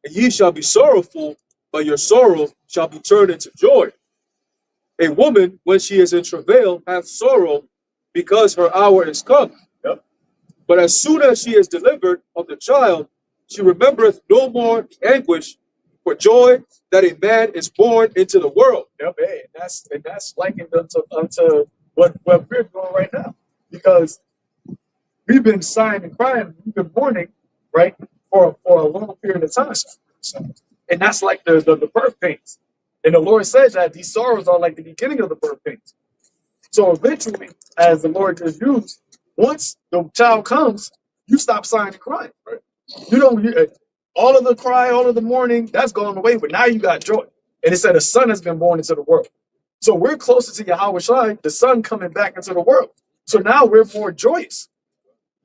and ye shall be sorrowful, but your sorrow shall be turned into joy. A woman, when she is in travail, hath sorrow, because her hour is come. Yep. But as soon as she is delivered of the child, she remembereth no more the anguish for joy that a man is born into the world. Yep, hey, and that's likened unto what we're doing right now, because we've been sighing and crying, we've been mourning, right, for a long period of time. And that's like the birth pains. And the Lord says that these sorrows are like the beginning of the birth pains. So eventually, as the Lord just used, once the child comes, you stop sighing and crying. Right? You don't. All of the cry, all of the mourning, that's gone away. But now you got joy. And it said a son has been born into the world. So we're closer to Yahweh Shai, the son coming back into the world. So now we're more joyous,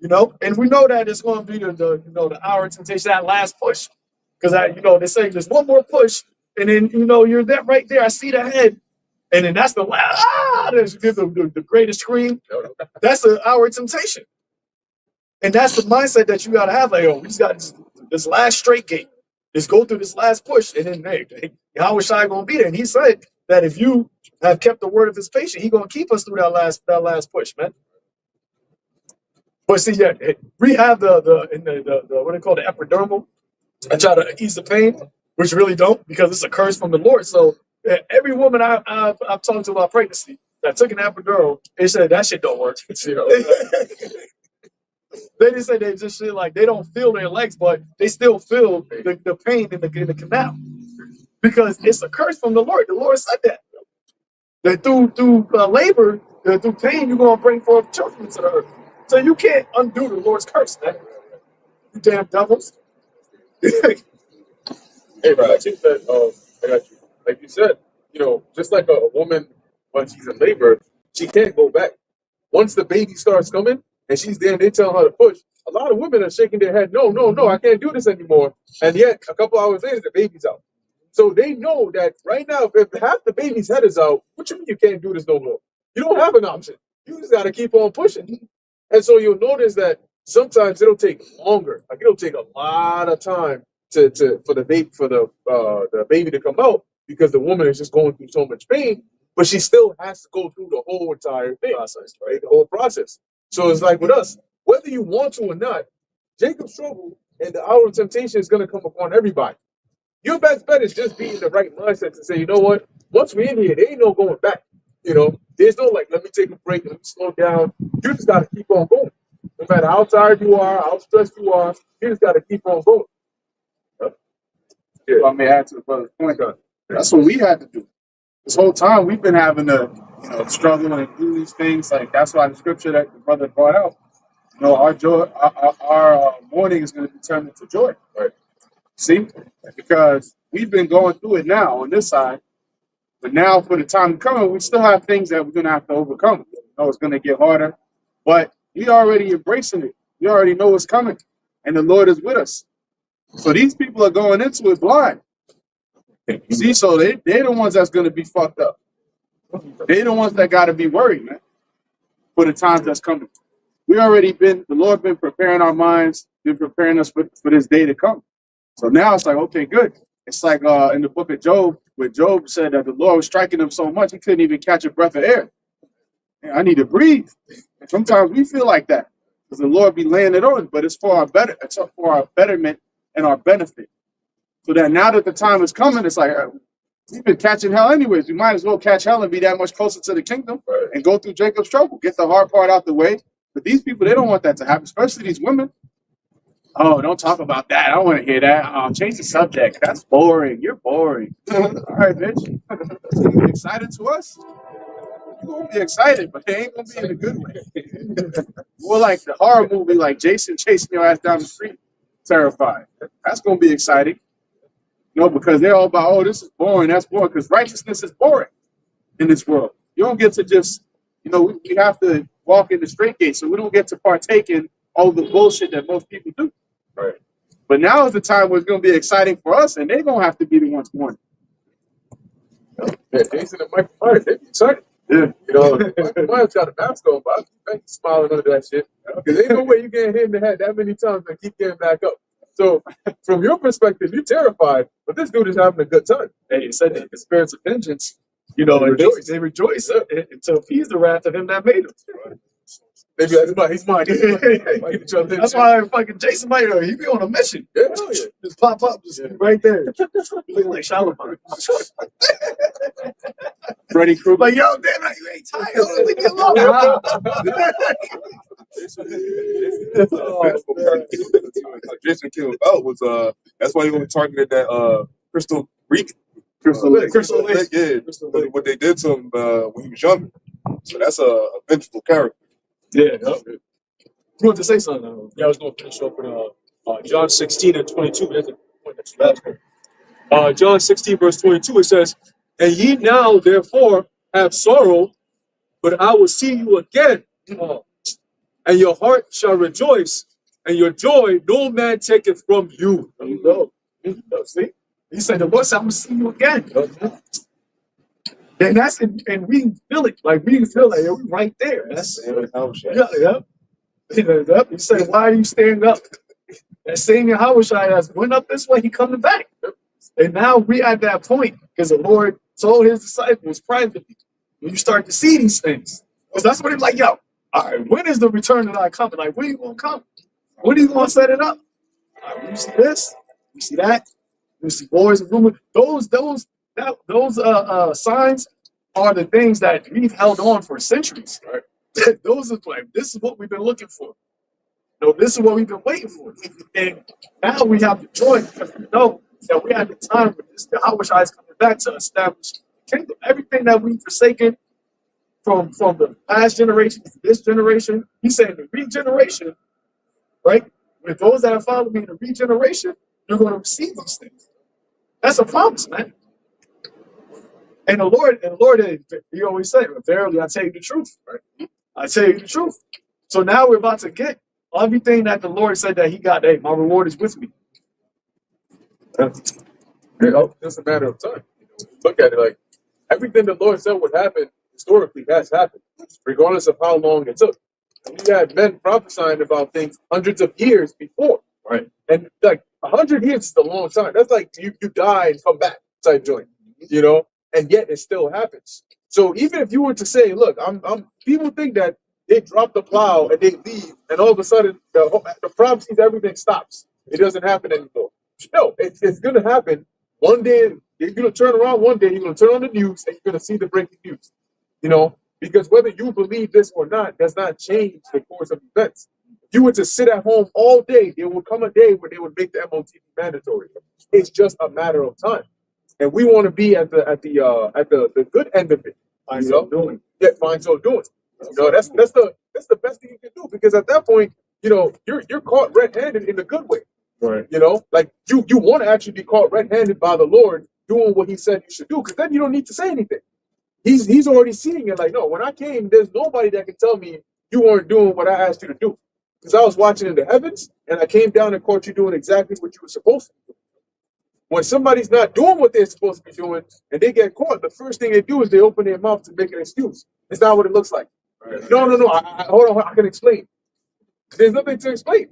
and we know that it's going to be the hour of temptation, that last push, because they say there's one more push, and then you're that right there. I see the head, and then that's the last. There's the greatest scream. That's the hour of temptation, and that's the mindset that you got to have. Like, we just got this last straight gate. Just go through this last push, and then Yahweh Shai going to be there. And he said that if you have kept the word of his patience, he's going to keep us through that last push, man. But see, yeah, we have the what they call the epidermal. I try to ease the pain, which really don't, because it's a curse from the Lord. So every woman I've talked to about pregnancy that took an epidural, they said that shit don't work. They just say they just feel like they don't feel their legs, but they still feel the pain in the canal, because it's a curse from the Lord. The Lord said that through labor, through pain, you're gonna bring forth children to the earth. So you can't undo the Lord's curse, man. You damn devils. Hey, bro, I think that I got you. Like you said, just like a woman when she's in labor, she can't go back. Once the baby starts coming and she's there and they tell her to push, a lot of women are shaking their head, no, no, no, I can't do this anymore. And yet, a couple hours later, the baby's out. So they know that right now, if half the baby's head is out, what you mean you can't do this no more? You don't have an option. You just got to keep on pushing. And so you'll notice that sometimes it'll take longer. Like it'll take a lot of time for the baby to come out because the woman is just going through so much pain, but she still has to go through the whole entire thing, process, right? The whole process. So it's like with us, whether you want to or not, Jacob's trouble and the hour of temptation is going to come upon everybody. Your best bet is just be in the right mindset to say, you know what? Once we're in here, there ain't no going back. You know, there's no like, let me take a break, let me slow down. You just got to keep on going. No matter how tired you are, how stressed you are, you just got to keep on going. If I may add to the brother's point, that's what we had to do. This whole time we've been having to, struggle and do these things. Like that's why the scripture that the brother brought out, our joy, our mourning is going to be turned into joy. Right. See, because we've been going through it now on this side, but now for the time coming, we still have things that we're going to have to overcome. It's going to get harder, but we already embracing it. We already know what's coming, and the Lord is with us. So these people are going into it blind. See, so they're the ones that's going to be fucked up. They're the ones that got to be worried, man, for the times that's coming. The Lord been preparing our minds, been preparing us for this day to come. So now it's like, okay, good. It's like in the book of Job, where Job said that the Lord was striking him so much he couldn't even catch a breath of air. Man, I need to breathe. And sometimes we feel like that because the Lord be laying it on, but it's for our betterment and our benefit. So that now that the time is coming, it's like we've been catching hell anyways. We might as well catch hell and be that much closer to the kingdom and go through Jacob's trouble, get the hard part out the way. But these people, they don't want that to happen, especially these women. Oh, don't talk about that. I don't want to hear that. Change the subject. That's boring. You're boring. All right, bitch. Be excited to us? You're going to be excited, but they ain't going to be in a good way. More like the horror movie, like Jason chasing your ass down the street, terrified. That's going to be exciting. Because they're all about, oh, this is boring. That's boring. Because righteousness is boring in this world. You don't get to just, we have to walk in the straight gate. So we don't get to partake in all the bullshit that most people do. Right. But now is the time where it's going to be exciting for us, and they're going to have to be the ones mourning. Yeah, Jason and Michael Myers, they be excited. Yeah. Michael Myers got a mask on, but I think he's smiling under that shit. Because ain't no way you get hit in the head that many times and keep getting back up. So, from your perspective, you're terrified, but this dude is having a good time. Hey, it said that the spirits of vengeance, and they rejoice to appease the wrath of him that made them. They be like, he's mine. That's why fucking Jason Mayer, he be on a mission. Yeah, hell yeah. Just pop up, just right there. Looking like Shalimar. Freddy Krueger. Like, yo, damn it, you ain't tired. Leave me alone. Jason killed out was that's why he only targeted that Crystal Lake. Yeah. What they did to him when he was younger. So that's a vengeful character. Yeah. You want to say something? Yeah, I was going to finish up with John 16 and 22. That's the point that you asked. John 16, verse 22, it says, "And ye now, therefore, have sorrow, but I will see you again. And your heart shall rejoice, and your joy no man taketh from you." There you go. See? He said, the Lord said, I'm going to see you again. And that's, and we feel it. Like, we feel like, we're right there. That's, yeah. He said, why are you standing up? That same Yahushua has went up this way, he coming back. And now we at that point, because the Lord told his disciples privately, when you start to see these things. Because that's what he's like, yo, all right, when is the return of thy coming? Like, when are you going to come? When are you going to set it up? All right, when you see this, you see that, you see wars and rumors. Those signs are the things that we've held on for centuries. Right? Those are like, this is what we've been looking for. This is what we've been waiting for. And now we have the joy because we know that we have the time for this. Yahushua is coming back to establish the kingdom. Everything that we've forsaken from the past generation to this generation, he's saying the regeneration, right? With those that have followed me in the regeneration, you're going to receive these things. That's a promise, man. And the Lord, he always said, verily, I tell you the truth, right? I tell you the truth. So now we're about to get everything that the Lord said that he got. Hey, my reward is with me. It's a matter of time. Look at it like everything the Lord said would happen historically has happened, regardless of how long it took. And we had men prophesying about things hundreds of years before. Right. And like 100 years is a long time. That's like you die and come back type joint, you know, and yet it still happens. So even if you were to say, look, I'm people think that they drop the plow and they leave, and all of a sudden the prophecies, everything stops. It doesn't happen anymore. No, it's gonna happen. One day you're gonna turn around, one day you're gonna turn on the news and you're gonna see the breaking news. You know, because whether you believe this or not does not change the course of events. If you were to sit at home all day, there would come a day where they would make the MOTP mandatory. It's just a matter of time, and we want to be at the good end of it. Find so doing. Yeah, find so doing. You know, that's the best thing you can do, because at that point, you know, you're caught red-handed in a good way. Right. You know, like you want to actually be caught red-handed by the Lord doing what He said you should do, because then you don't need to say anything. He's already seeing it. Like, no, when I came, there's nobody that can tell me you weren't doing what I asked you to do, because I was watching in the heavens and I came down and caught you doing exactly what you were supposed to do. When somebody's not doing what they're supposed to be doing and they get caught, the first thing they do is they open their mouth to make an excuse. It's not what it looks like. No. Hold on, I can explain. There's nothing to explain.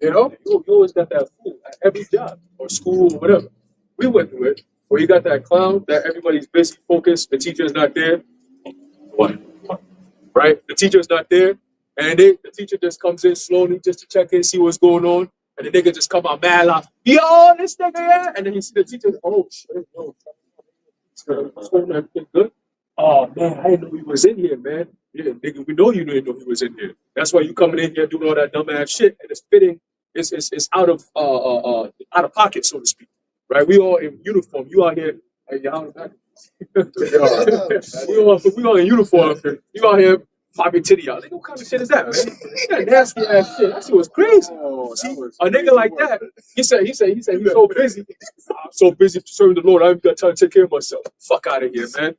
You know, You always got that fool at every job or school or whatever. We went through it where you got that clown that everybody's busy, focused, the teacher's not there. What? Right? The teacher's not there, and the teacher just comes in slowly just to check in, see what's going on, and the nigga just come out mad like, yo, this nigga, yeah. And then you see the teacher, oh shit, no, what's going on? Everything good? Oh man, I didn't know he was in here, man. Yeah, nigga, we know you didn't know he was in here. That's why you coming in here doing all that dumbass shit, and it's fitting. It's out of pocket, so to speak. Right? We all in uniform. You out here, hey, y'all back. we all in uniform. You out here popping titty out. Like, what kind of shit is that, man? That nasty ass shit. That shit was crazy. See, a nigga like that, he said he's so busy. I'm so busy serving the Lord, I ain't got time to take care of myself. Fuck out of here, man.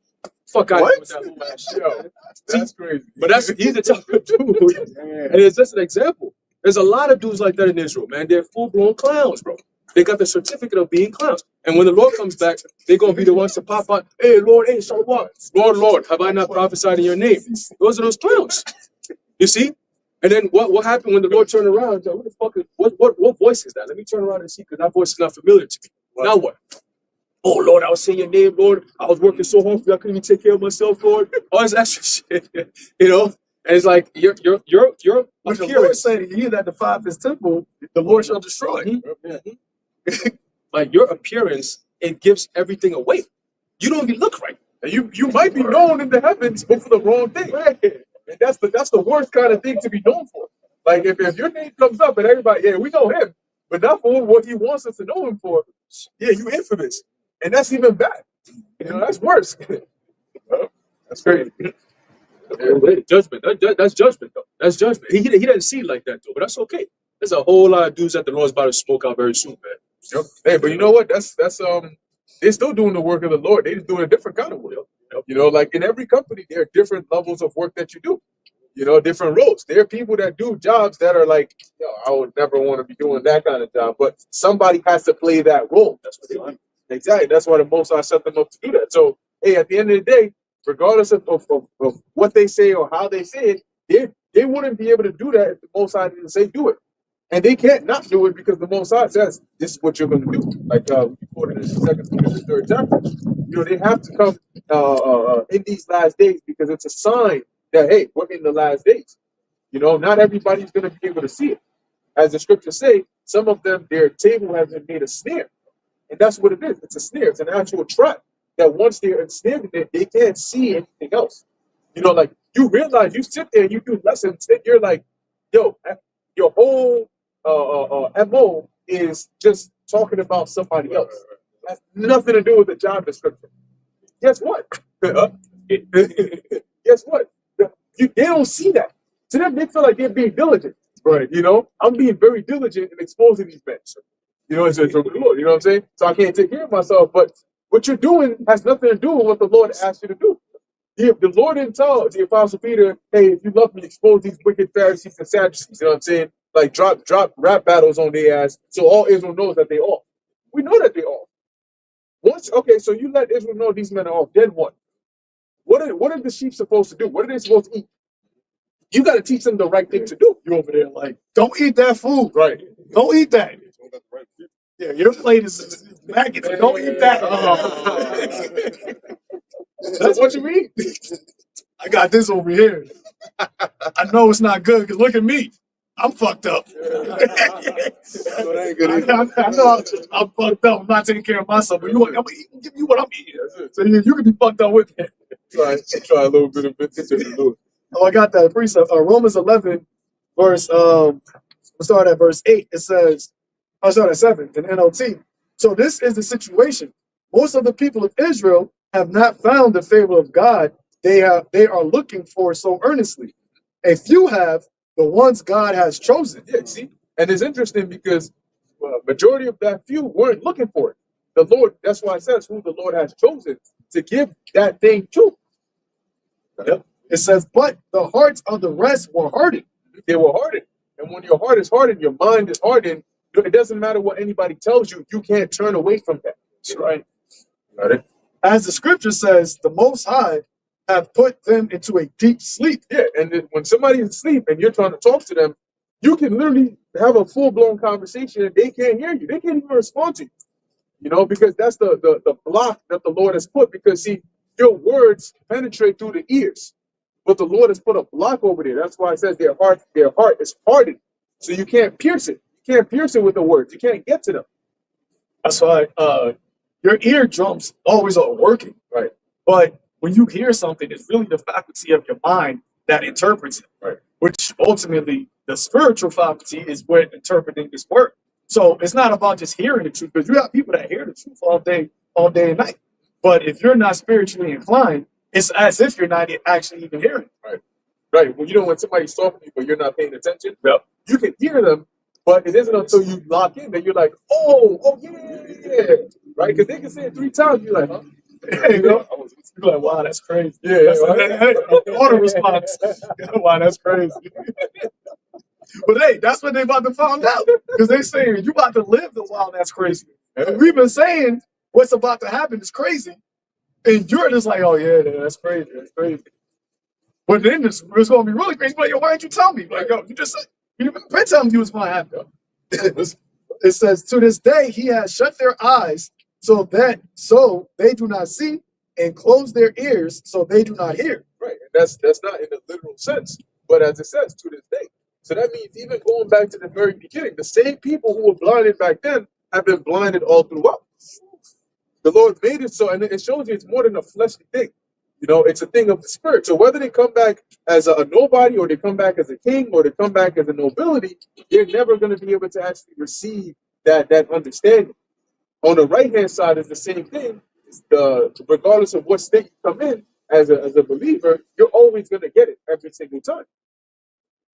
Fuck out of here with that whole ass shit. Man. That's crazy. But he's the type of dude. And it's just an example. There's a lot of dudes like that in Israel, man. They're full-blown clowns, bro. They got the certificate of being clowns. And when the Lord comes back, they're going to be the ones to pop out, hey, Lord, hey, so what? Lord, have I not prophesied in your name? Those are those clowns. You see? And then what happened when the Lord turned around? What the fuck is, what voice is that? Let me turn around and see, because that voice is not familiar to me. Now what? Oh, Lord, I was saying your name, Lord. I was working so hard for you, I couldn't even take care of myself, Lord. All this extra shit, you know? And it's like, your When the Lord said, "He that defieth His temple, the Lord shall destroy." like your appearance, it gives everything away. You don't even look right. And you might be known in the heavens, but for the wrong thing. And that's the worst kind of thing to be known for. Like if your name comes up and everybody, yeah, we know him, but not for what he wants us to know him for. Yeah, you infamous. And that's even bad. You know, that's worse. That's crazy. Judgment. That's judgment, though. That's judgment. He doesn't see it like that, though, but that's okay. There's a whole lot of dudes that the Lord's about to smoke out very soon, man. Yep. Hey, but you know what? That's they're still doing the work of the Lord. They're just doing a different kind of work. Yep. You know, like in every company, there are different levels of work that you do. You know, different roles. There are people that do jobs that are like, yo, I would never want to be doing that kind of job, but somebody has to play that role. That's what they like. Exactly. That's why the Most High set them up to do that. So, hey, at the end of the day, regardless of what they say or how they say it, they wouldn't be able to do that if the Most High didn't say do it. And they can't not do it because the Most High says this is what you're going to do. Like we quoted in the 2nd Peter, the 3rd chapter. You know, they have to come in these last days because it's a sign that, hey, we're in the last days. You know, not everybody's going to be able to see it. As the scriptures say, some of them, their table has been made a snare. And that's what it is. It's a snare. It's an actual trap that once they're ensnared in it, they can't see anything else. You know, like you realize you sit there and you do lessons and you're like, yo, your whole MO is just talking about somebody else. It has nothing to do with the job description. Guess what? Guess what? They don't see that. To them, they feel like they're being diligent. Right. You know, I'm being very diligent in exposing these men. You know, it's from the Lord. You know what I'm saying? So I can't take care of myself. But what you're doing has nothing to do with what the Lord asked you to do. The Lord didn't tell the Apostle Peter, hey, if you love me, expose these wicked Pharisees and Sadducees. You know what I'm saying? Like drop rap battles on their ass so all Israel knows that they off. We know that they off. Once, okay, so you let Israel know these men are off. Then what? What are the sheep supposed to do? What are they supposed to eat? You got to teach them the right thing to do. You over there like, don't eat that food. Right. Don't eat that. Yeah, your plate is maggots. Don't eat that. That's what you eat. I got this over here. I know it's not good because look at me. I'm fucked up. I know I'm fucked up. I'm not taking care of myself. But I'm gonna give you what I'm eating. So you can be fucked up with me. Try a little bit of it. Oh, I got that precept. Romans 11, verse we'll start at verse 8. It says, I'll start at 7 in NLT. So this is the situation. Most of the people of Israel have not found the favor of God they are looking for so earnestly. A few have, the ones God has chosen. Yeah, see, and it's interesting because majority of that few weren't looking for it. The Lord, that's why it says who the Lord has chosen to give that thing to. Yep. It says, but the hearts of the rest were hardened. They were hardened. And when your heart is hardened, your mind is hardened, it doesn't matter what anybody tells you, you can't turn away from that. That's right. Got it? As the scripture says, the Most High have put them into a deep sleep. Yeah, and then when somebody is asleep and you're trying to talk to them, you can literally have a full-blown conversation and they can't hear you. They can't even respond to you. You know, because that's the block that the Lord has put. Because see, your words penetrate through the ears, but the Lord has put a block over there. That's why it says their heart is hardened. So you can't pierce it. You can't pierce it with the words. You can't get to them. That's why your eardrums always are working. Right. But when you hear something, it's really the faculty of your mind that interprets it. Right. Which ultimately the spiritual faculty is what interpreting this word. So it's not about just hearing the truth, because you have people that hear the truth all day and night. But if you're not spiritually inclined, it's as if you're not actually even hearing. Right. Right. Well, you know, when somebody's talking to you, but you're not paying attention, Yep. you can hear them, but it isn't until you lock in that you're like, oh, yeah. Right? Because they can say it 3 times. You're like, huh? You know? You're like, wow, that's crazy. Yeah, That's auto response. Wow, that's crazy. But hey, that's what they about to find out. Because they saying you about to live the wow, that's crazy. And we've been saying what's about to happen is crazy. And you're just like, oh yeah, that's crazy. That's crazy. But then it's gonna be really crazy. Like, yo, why didn't you tell me? Like, yo, you've been telling me what's gonna happen. It says, to this day he has shut their eyes so they do not see, and closed their ears so they do not hear. Right. And that's not in the literal sense, but as it says, to this day. So that means even going back to the very beginning, the same people who were blinded back then have been blinded all throughout. The Lord made it so, and it shows you it's more than a fleshly thing. You know, it's a thing of the spirit. So whether they come back as a nobody, or they come back as a king, or they come back as a nobility, they're never going to be able to actually receive that understanding. On the right-hand side is the same thing. It's regardless of what state you come in as a believer, you're always going to get it every single time.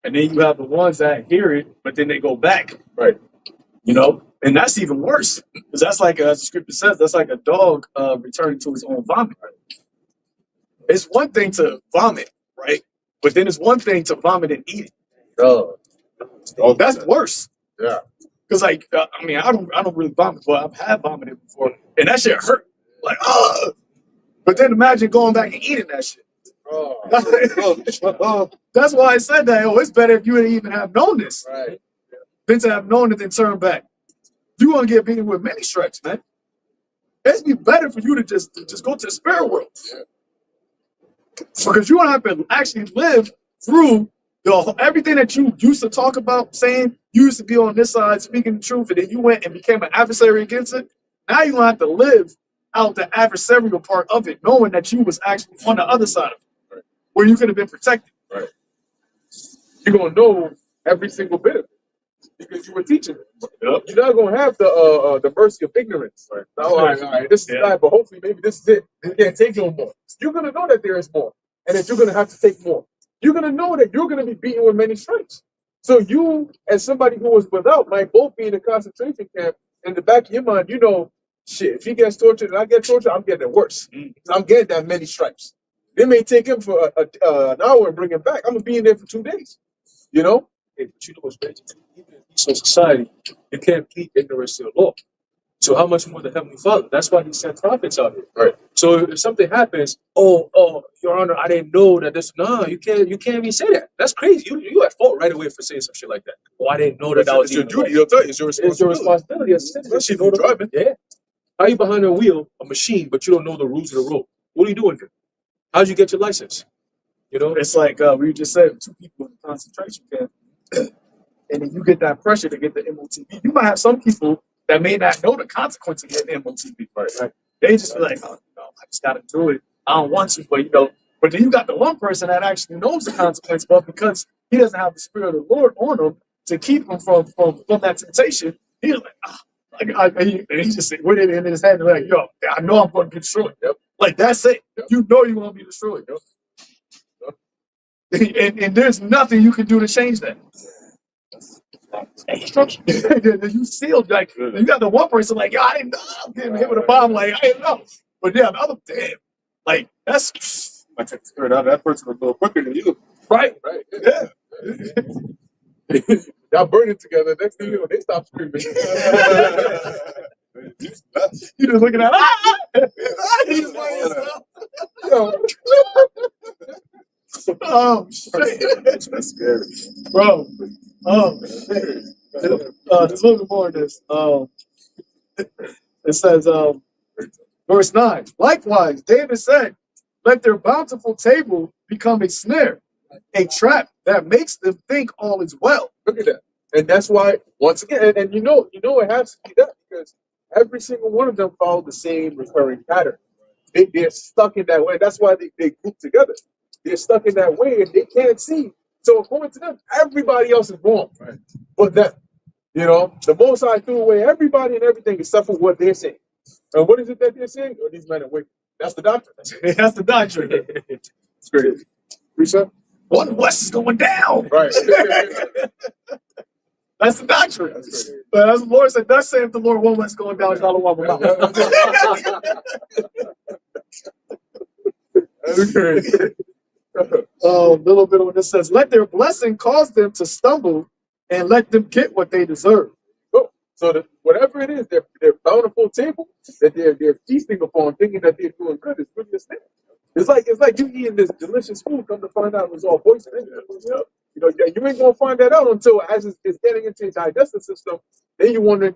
And then you have the ones that hear it, but then they go back. Right. You know, and that's even worse, because that's like, as the scripture says, that's like a dog returning to his own vomit. It's one thing to vomit, right? But then it's one thing to vomit and eat it. Oh, That's worse. yeah. Because like, I mean, I don't really vomit, but I've had vomited before, and that shit hurt. Like, oh. But then imagine going back and eating that shit. That's why I said that. Oh, it's better if you didn't even have known this, Right. than to have known it and turn back. You want to get beaten with many stripes, man. It'd be better for you to just go to the spirit world. Yeah. Because you don't have to actually live through everything that you used to talk about, saying you used to be on this side speaking the truth, and then you went and became an adversary against it. Now you don't have to live out the adversarial part of it, knowing that you was actually on the other side of it, Right. where you could have been protected. Right. You're going to know every single bit of it because you were teaching it. Yep. You're not going to have the mercy of ignorance. Right. Now, all right, this is bad, but hopefully maybe this is it. You can't take no more. You're going to know that there is more, and that you're going to have to take more. You're going to know that you're going to be beaten with many stripes. So you, as somebody who was without, might both be in a concentration camp. In the back of your mind, you know, shit, if he gets tortured and I get tortured, I'm getting it worse. I'm getting that many stripes. They may take him for an hour and bring him back. I'm going to be in there for 2 days. You know? Hey, but you know what's crazy? Even in peaceful society, you can't plead ignorance to the law. So how much more the Heavenly Father? That's why He sent prophets out here. Right. So if something happens, oh, Your Honor, I didn't know that this. Nah, you can't even say that. That's crazy. You at fault right away for saying some shit like that. Oh, I didn't know that that was It's your even duty. They'll tell you it's your It's your responsibility. responsibility as a citizen. Especially if You you're know driving. Yeah. How you behind a wheel, a machine, but you don't know the rules of the road? What are you doing here? How'd you get your license? You know. It's like we just said, two people in a concentration camp, and then you get that pressure to get the MOTB. You might have some people that may not know the consequence of getting MOTB. Right? They just be like, oh, I just got to do it. I don't want to, but But then you got the one person that actually knows the consequence, but because he doesn't have the Spirit of the Lord on him to keep him from that temptation, he's like, and he just with it in his head, like, yo, I know I'm going to get destroyed. Yep. Like, that's it. Yep. You know you're going to be destroyed. Yep. And there's nothing you can do to change that. You sealed, like, you got the one person like, yo, I didn't know I'm getting hit with a bomb, like, I didn't know. But yeah, the other, damn, like, that's, I take the spirit out of that person a little quicker than you. right. Yeah. Y'all burning together. Next thing you know, they stop screaming. You just looking at, you just by yourself. Oh shit, that's scary, bro. Oh shit. There's a little bit more of this. It says, verse 9. Likewise, David said, "Let their bountiful table become a snare, a trap that makes them think all is well." Look at that. And that's why, once again, and you know it has to be that because every single one of them follow the same recurring pattern. They're stuck in that way. That's why they group together. They're stuck in that way and they can't see. So according to them, everybody else is wrong. Right? But that, the Most High threw away everybody and everything except for what they're saying. And what is it that they're saying? Oh, these men are wicked. That's the doctrine. That's the doctrine. It's crazy. Reset? One West is going down. Right. That's the doctrine. But as the Lord said, thus saith the Lord, one West is going down, it's not a one That's crazy. A little bit on this says, let their blessing cause them to stumble and let them get what they deserve. So whatever it is, their bountiful table that they're feasting upon, thinking that they're doing good, is really a snare. It's like you eating this delicious food, come to find out it was all poison. You ain't gonna find that out until as it's getting into your digestive system. Then you wondering,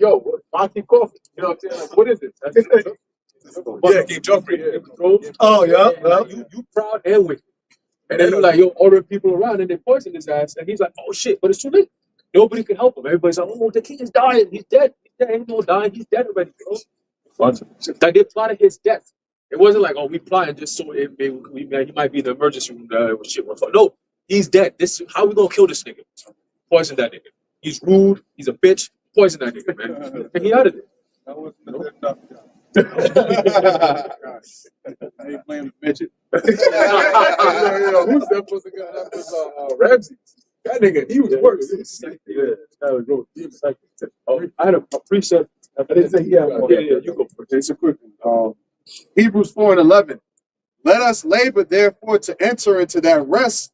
why keep coughing? You know what I'm saying? Like, what is it? Yeah, King Joffrey. Oh yeah. You proud and wicked. And then you're like, ordering people around and they poison his ass. And he's like, oh shit, but it's too late. Nobody can help him. Everybody's like, oh, the king is dying. He's dead. Ain't no dying. He's dead already. What? Like they plotted his death. It wasn't like, oh, we plotted just so he might be in the emergency room. Shit. No, he's dead. How we gonna kill this nigga? Poison that nigga. He's rude. He's a bitch. Poison that nigga, man. And he out of it. That wasn't a good enough. I ain't playing with bitches. Who's that was the guy? That was Ramsey. That nigga, he was worse. Yeah, that was good. He was like, I had a precept. I didn't say he had one. Yeah, you go first. It's a quick one. Hebrews 4:11. Let us labor, therefore, to enter into that rest,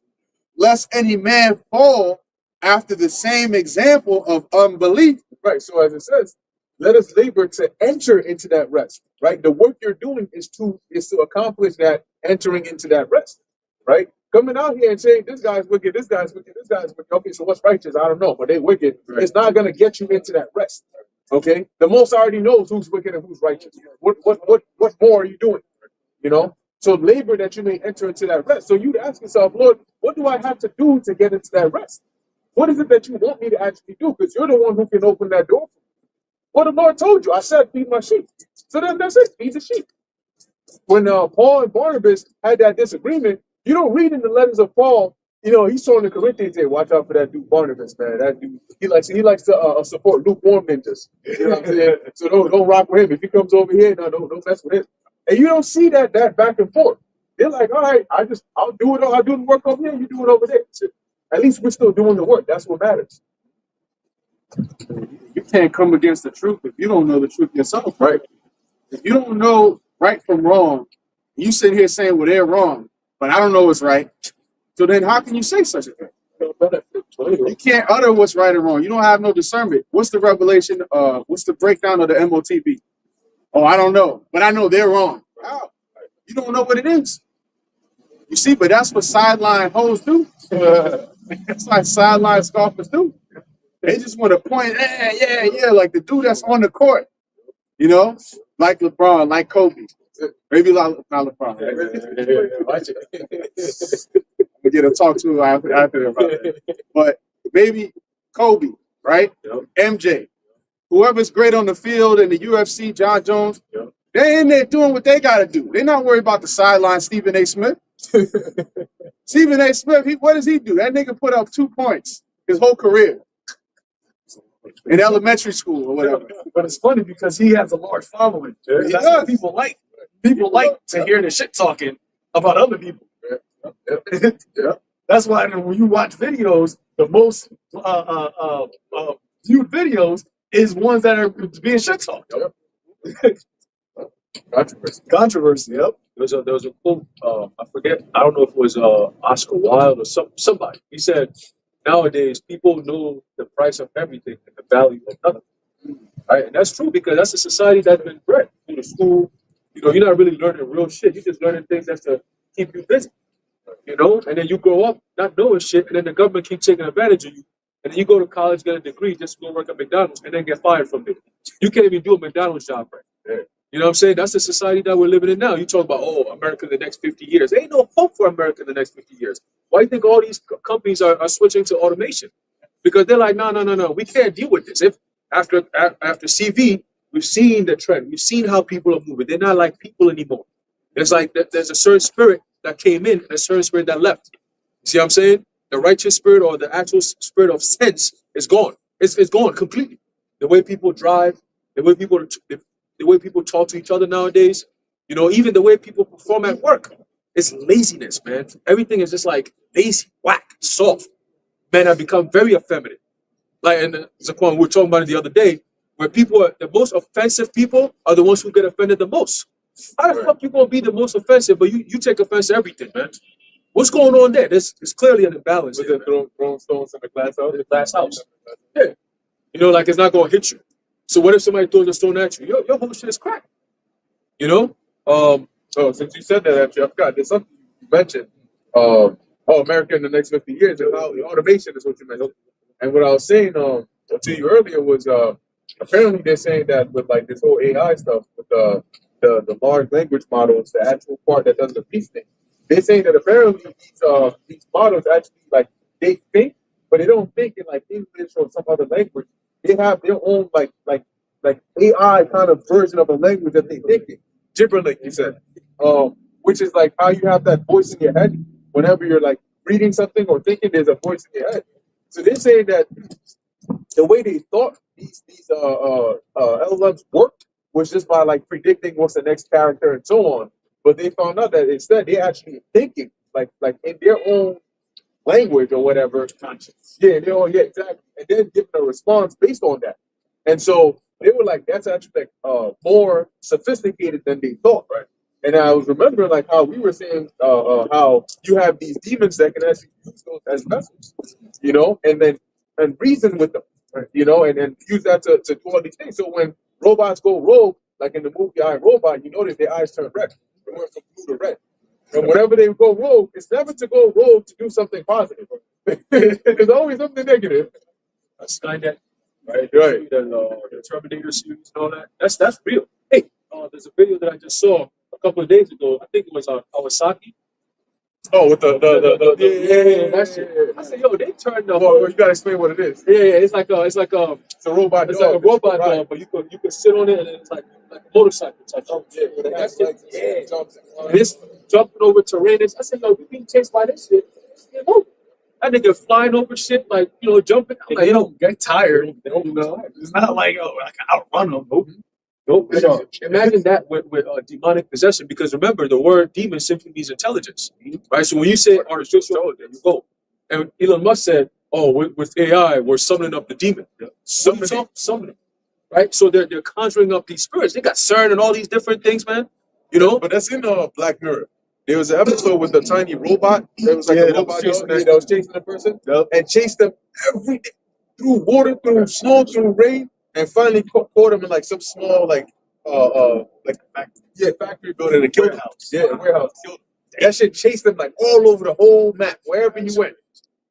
lest any man fall after the same example of unbelief. Right. So as it says, let us labor to enter into that rest. Right. The work you're doing is to accomplish that entering into that rest. Right. Coming out here and saying this guy's wicked, this guy's wicked, this guy's wicked. Okay, so what's righteous? I don't know, but they wicked. Right. It's not going to get you into that rest. Okay. The Most already knows who's wicked and who's righteous. What more are you doing? So labor that you may enter into that rest. So you'd ask yourself, Lord, what do I have to do to get into that rest? What is it that you want me to actually do? Because you're the one who can open that door for me. Well, the Lord told you, I said, feed my sheep. So then that's it, feed the sheep. When Paul and Barnabas had that disagreement, you don't read in the letters of Paul, he's showing the Corinthians, hey, watch out for that dude Barnabas, man. That dude, he likes to support lukewarm ninjas. You know what I'm saying? So don't rock with him. If he comes over here, no, don't mess with him. And you don't see that back and forth. They're like, all right, I'll do it. I'll do the work over here. You do it over there. So at least we're still doing the work. That's what matters. You can't come against the truth if you don't know the truth yourself, right? If you don't know right from wrong, you sit here saying, well, they're wrong, but I don't know what's right. So then how can you say such a thing? You can't utter what's right or wrong. You don't have no discernment. What's the revelation? What's the breakdown of the MOTB? Oh, I don't know, but I know they're wrong. Wow. You don't know what it is. You see, but that's what sideline hoes do. That's like sideline scoffers do. They just want to point, yeah, like the dude that's on the court, you know, like LeBron, like Kobe. Maybe not LeBron. Watch it. We get to talk to after about that. But maybe Kobe, right? Yep. MJ, whoever's great on the field in the UFC, John Jones, Yep. they're in there doing what they got to do. They're not worried about the sideline, Stephen A. Smith. Stephen A. Smith, what does he do? That nigga put up 2 points his whole career in elementary school or whatever. But it's funny because he has a large following. He That's does. what people like. People like to hear the shit talking about other people. Yeah. That's why when you watch videos, the most viewed videos is ones that are being shit talked. Controversy. Yep. There was a quote. I forget. I don't know if it was Oscar Wilde or somebody. He said, "Nowadays, people know the price of everything and the value of nothing." Right? And that's true because that's a society that's been bred through the school. You know, you're not really learning real shit. You're just learning things that's to keep you busy. You know, and then you grow up not knowing shit, and then the government keeps taking advantage of you. And then you go to college, get a degree, just to go work at McDonald's, and then get fired from it. You can't even do a McDonald's job right. Yeah. You know what I'm saying? That's the society that we're living in now. You talk about, oh, America in the next 50 years. There ain't no hope for America in the next 50 years. Why do you think all these companies are switching to automation? Because they're like, no. We can't deal with this. If after CV, we've seen the trend. We've seen how people are moving. They're not like people anymore. There's like there's a certain spirit that came in and a certain spirit that left. See what I'm saying? The righteous spirit or the actual spirit of sense is gone. It's gone completely. The way people drive, the way people talk to each other nowadays, you know, even the way people perform at work, it's laziness, man. Everything is just like lazy, whack, soft. Men have become very effeminate. Like, and Zaquan, we were talking about it the other day, where people are the most offensive people are the ones who get offended the most. How the fuck you gonna be the most offensive, but you take offense to everything, man? What's going on there? There's clearly an imbalance. Was it throwing stones in the glass house? In the glass house. Yeah. You know, like it's not gonna hit you. So what if somebody throws a stone at you? Your whole shit is cracked. You know? So since you said that, actually, I forgot. There's something you mentioned. America in the next 50 years and how automation is what you mentioned. And what I was saying to you earlier was apparently they're saying that with like this whole AI stuff, with the large language models, the actual part that does the piece thing, they're saying that apparently these models actually like they think, but they don't think in like English or some other language. They have their own like AI kind of version of a language that they think in. Gibberling, he said, which is like how you have that voice in your head whenever you're like reading something or thinking. There's a voice in your head. So they're saying that the way they thought these LLMs worked was just by like predicting what's the next character and so on. But they found out that instead they actually thinking like in their own language or whatever. Conscious. Yeah, exactly. And then giving a response based on that. And so they were like, that's actually like more sophisticated than they thought, right? And I was remembering like how we were saying how you have these demons that can actually use those as vessels, you know, and reason with them, right? You know, and use that to do all these things. So when robots go rogue, like in the movie I, Robot, you notice their eyes turn red. They went from blue to red. And whenever they go rogue, it's never to go rogue to do something positive. There's always something negative. Skynet, right? The Terminator series and all that. That's real. Hey, there's a video that I just saw a couple of days ago. I think it was on Kawasaki. Oh, with the That shit. I said, yo, they turned the well, you gotta explain what it is. Yeah, it's like a It's a robot. it's dog. like a robot Right. dog, but you could sit on it and it's like a motorcycle type. Oh, yeah, but it has That legs. shit, yeah. Jumps. And it's jumping over terrain. I said, yo, you being chased by this shit. That nigga flying over shit, like, you know, jumping. I'm like, They yo, don't get tired. they don't know, it's not like I can outrun them. Nope. Imagine that with demonic possession, because remember, the word demon simply means intelligence, right? So when you say artificial intelligence, you go. And Elon Musk said, oh, with AI, we're summoning up the demon. Summoning. Right? So they're conjuring up these spirits. They got CERN and all these different things, man. You know? But that's in Black Mirror. There was an episode with a tiny robot. There was like Yeah, a that was robot chasing dog that. that was chasing the person Yep. and chased them every day through water, through snow, through rain, and finally caught him in like some small factory building and killed him. Yeah, a warehouse. Killed him. That shit chased them like all over the whole map, wherever you went.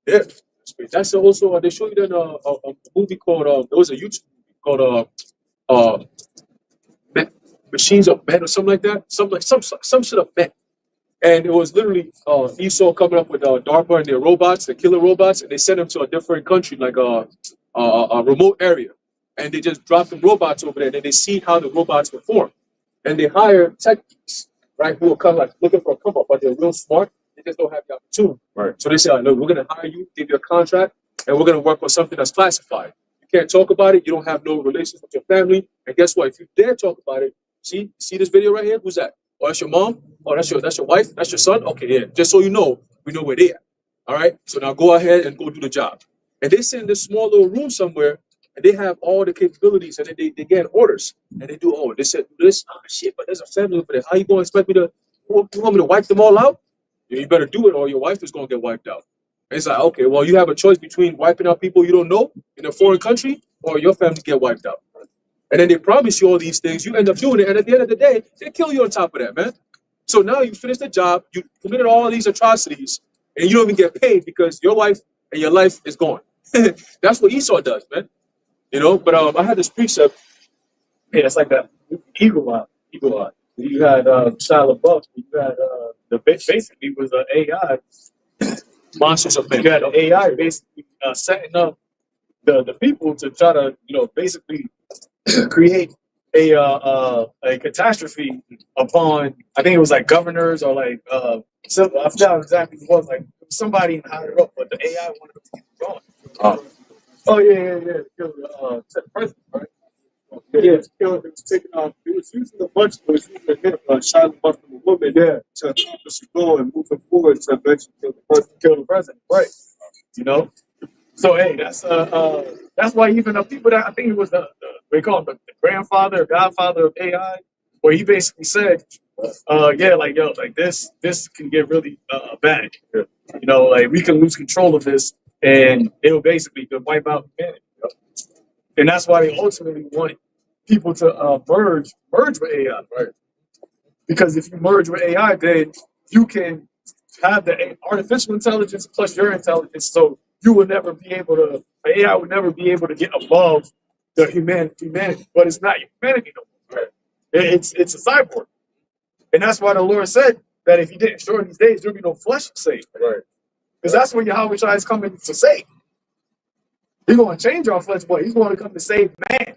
Yeah. That's also they showed you in a movie called there was a YouTube movie called Machines of Men or something like that. Some shit of men. And it was literally Esau coming up with DARPA and their robots, the killer robots, and they sent them to a different country, like a remote area. And they just dropped the robots over there, and then they see how the robots perform. And they hire techies, right, who are kind of like looking for a come up, but they're real smart. They just don't have the opportunity. Right. So they say, look, we're going to hire you, give you a contract, and we're going to work on something that's classified. You can't talk about it. You don't have no relations with your family. And guess what? If you dare talk about it, see this video right here? Who's that? Oh, that's your mom? Oh, that's your wife? That's your son? Okay, yeah. Just so you know, we know where they are. All right? So now go ahead and go do the job. And they sit in this small little room somewhere, and they have all the capabilities, and then they get orders. And they do, they said, do this. Oh, shit, but there's a family over there. How you going to expect me to, you want me to wipe them all out? Yeah, you better do it, or your wife is going to get wiped out. And it's like, okay, well, you have a choice between wiping out people you don't know in a foreign country, or your family get wiped out. And then they promise you all these things. You end up doing it. And at the end of the day, they kill you on top of that, man. So now you finish the job. You committed all these atrocities. And you don't even get paid because your wife and your life is gone. That's what Esau does, man. You know, but I had this precept. Yeah, it's like that eagle eye. Eagle eye. You had Shia LaBeouf. You had basically was an AI. Monsters of men. You had an AI basically setting up the people to try to basically create a catastrophe upon, I think it was like governors or like I forgot exactly what it was, like somebody higher up, but the AI wanted to keep it going. Oh yeah. Kill the president, right? Yeah, it was taking off. It was using a bunch. It was using a shot of a woman. Yeah, to accomplish the goal and moving forward to eventually kill the president. Right. You know. So hey, that's why even the people that I think it was they call him the grandfather or godfather of AI, where he basically said, like this can get really bad. You know, like we can lose control of this, and it'll basically wipe out humanity. And that's why they ultimately want people to merge with AI, right? Because if you merge with AI, then you can have the artificial intelligence plus your intelligence, so you will never be able to. AI would never be able to get above the humanity, but it's not humanity no more. Right? It's a cyborg, and that's why the Lord said that if He didn't shorten these days, there'll be no flesh to save. Right? Because that's what Yahweh Shai is coming to save. He's going to change our flesh, but He's going to come to save man.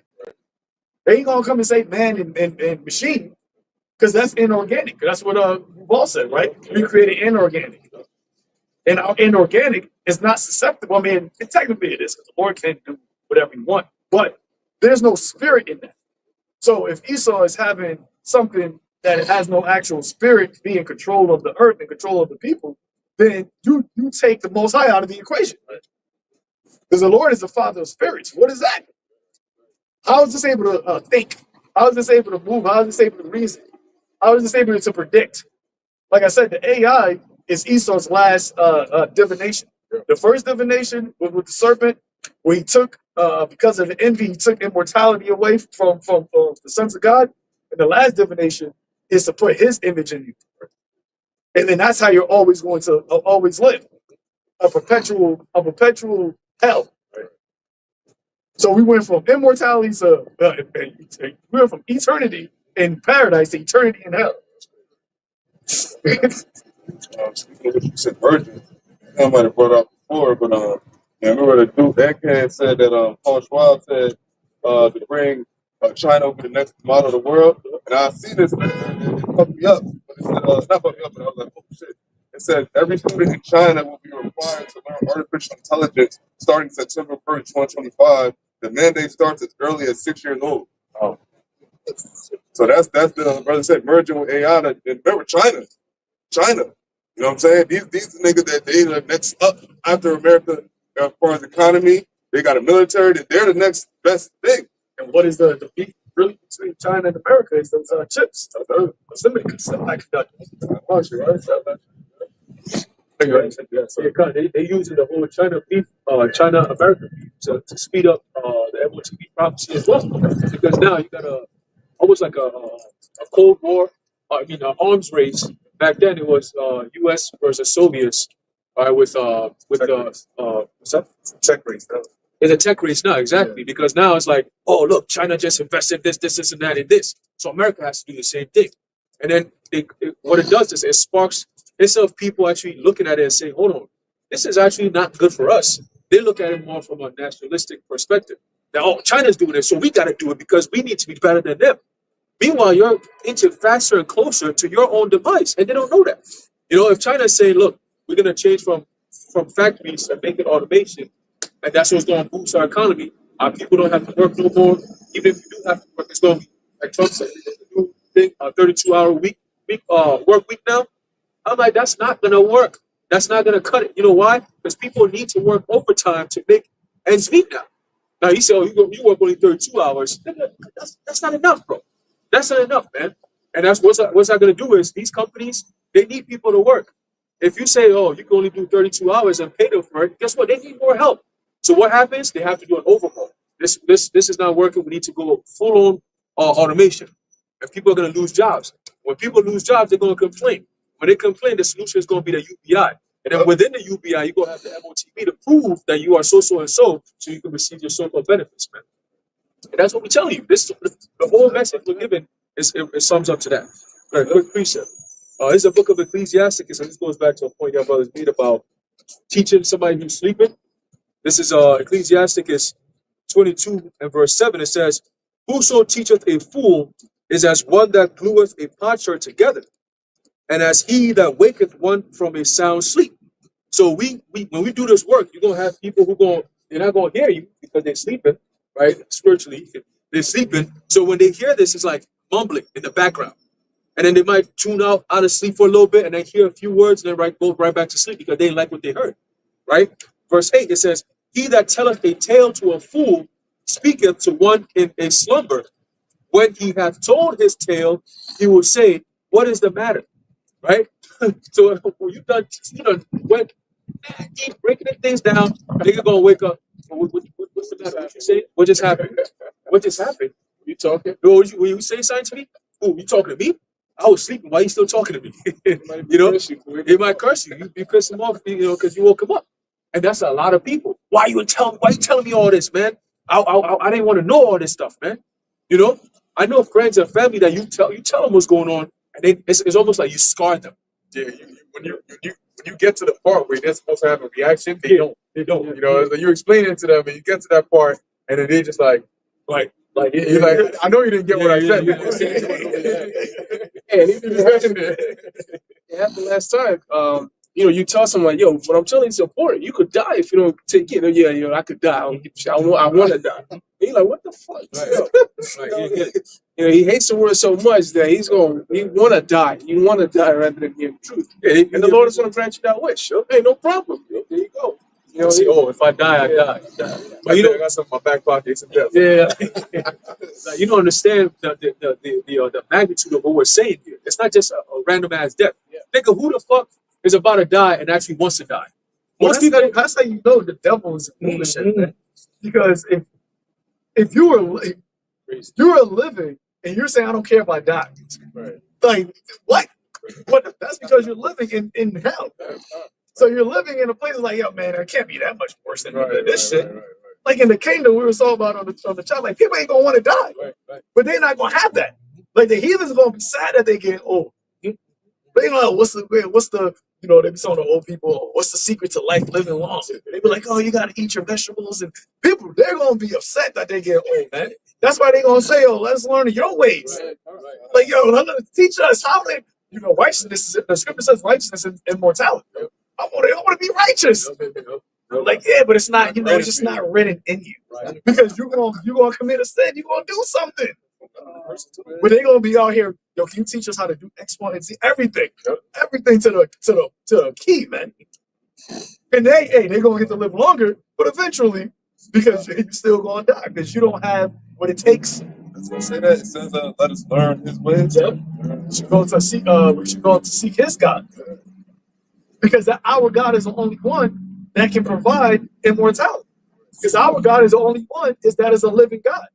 They ain't going to come and save man and machine, because that's inorganic. That's what Paul said, right? We created inorganic. And our inorganic is not susceptible. I mean, technically it is, because the Lord can do whatever He wants, but there's no spirit in that. So if Esau is having something that has no actual spirit, be in control of the earth and control of the people, then you take the Most High out of the equation. Because the Lord is the Father of spirits. What is that? How is this able to think? How is this able to move? How is this able to reason? How is this able to predict? Like I said, the AI is Esau's last divination. The first divination was with the serpent, where he took, because of the envy, he took immortality away from the sons of God. And the last divination is to put his image in you. And then that's how you're always going to always live. A perpetual hell. So we went from immortality to we went from eternity in paradise to eternity in hell. Speaking of what you said, virgin, I might have brought up before, but remember the dude that cat said that Paul Schwab said to bring China over the next model of the world, and I see this and it fucked me up. But it said, not fucked me up, but I was like, oh shit. It said every student in China will be required to learn artificial intelligence starting September 1st, 2025. The mandate starts as early as 6 years old. Oh. So that's the brother said merging with AI. And remember China. You know what I'm saying? These niggas that they the next up after America as far as economy, they got a military, they're the next best thing. And what is the beef really between China and America is those chips, semiconductors. They using the whole China beef, China America beef to speed up the MOTP prophecy as well. Because now you got almost like a Cold War, an arms race. Back then it was U.S. versus Soviets, with what's that? Tech race. It's a tech race now, exactly. Because now it's like, oh look, China just invested this, and that, and this. So America has to do the same thing. And then what it does is it sparks, instead of people actually looking at it and saying, hold on, this is actually not good for us. They look at it more from a nationalistic perspective. That, oh, China's doing it, so we got to do it because we need to be better than them. Meanwhile, you're inching faster and closer to your own device, and they don't know that. If China's saying, look, we're going to change from factories and make it automation, and that's what's going to boost our economy. Our people don't have to work no more. Even if you do have to work, it's going to be, like Trump said, it's a new thing, 32-hour work week now. I'm like, that's not going to work. That's not going to cut it. You know why? Because people need to work overtime to make ends meet now. Now, you say, oh, you work only 32 hours. That's not enough, bro. That's not enough, man. And that's what's that going to do is these companies, they need people to work. If you say, oh, you can only do 32 hours and pay them for it, guess what? They need more help. So what happens? They have to do an overhaul. This is not working. We need to go full-on automation. And people are going to lose jobs. When people lose jobs, they're going to complain. When they complain, the solution is going to be the UBI. And then within the UBI, you're going to have the MOTB to prove that you are so you can receive your so-called benefits, man. And that's what we're telling you. The whole message we're giving it sums up to that. All right, quick precept. This is a book of Ecclesiasticus, and this goes back to a point your brothers made about teaching somebody who's sleeping. This is Ecclesiasticus 22 and verse 7. It says, whoso teacheth a fool is as one that glueth a potsherd together, and as he that waketh one from a sound sleep. So we when we do this work, you're gonna have people they're not gonna hear you because they're sleeping, right? Spiritually, they're sleeping. So when they hear this, it's like mumbling in the background. And then they might tune out of sleep for a little bit and then hear a few words and then go right back to sleep because they didn't like what they heard. Right? Verse 8, it says, he that telleth a tale to a fool speaketh to one in a slumber. When he hath told his tale, he will say, what is the matter? Right? So when you done went keep breaking things down, nigga gonna wake up. What's the matter? What you say? What just happened? What just happened? You talking? Were you saying something to me? Oh, you talking to me? I was sleeping. Why are you still talking to me? He might curse you. You piss him off, because you woke him up. And that's a lot of people. Why you telling me all this, man? I didn't want to know all this stuff, man. I know friends and family that you tell them what's going on, and it's almost like you scarred them. Yeah, when you get to the part where they're supposed to have a reaction, they don't. They don't. Like you're explaining it to them, and you get to that part, and then they just like you're like, I know you didn't get what I said. It happened last time. You tell someone, yo, what I'm telling you is important. You could die if you don't take it. Yeah, I could die. I want to die. And you're like, what the fuck? Right. He hates the word so much that he want to die. You want to die rather than hear the truth. Yeah, and the Lord is going to grant you that wish. Okay, no problem. There you go. If I die, I die. But I got some in my back pocket. Some death. Yeah. You don't understand the magnitude of what we're saying here. It's not just a random ass death. Yeah. Nigga, who the fuck is about to die and actually wants to die? That's how you know the devil is bullshit, man. Because if you were living and you're saying I don't care if I die, right? Like what? What? That's because you're living in hell. So you're living in a place like, yo, man, it can't be that much worse than this shit. Right. Like in the kingdom, we were talking about on the chat, like people ain't gonna want to die, but they're not gonna have that. Like the heathens are gonna be sad that they get old. They know what's the they be telling the old people, what's the secret to life living long? They be like, oh, you gotta eat your vegetables, and people they're gonna be upset that they get old, man. That's why they're gonna say, oh, let's learn your ways. Right. Like, yo, teach us how they, righteousness. The scripture says righteousness and immortality. I want to be righteous. Like, yeah, but it's not, it's just not written in you. Right. Because you're gonna commit a sin, you're gonna do something. But they're gonna be out here, yo, can you teach us how to do X, Y, and Z? Everything. Everything to the key, man. And they're gonna get to live longer, but eventually, because you're still gonna die, because you don't have what it takes Does it say that? It says, let us learn his ways. Yep. We should go to seek. We should go to seek His God, because our God is the only one that can provide immortality. Because our God is the only one that is a living God.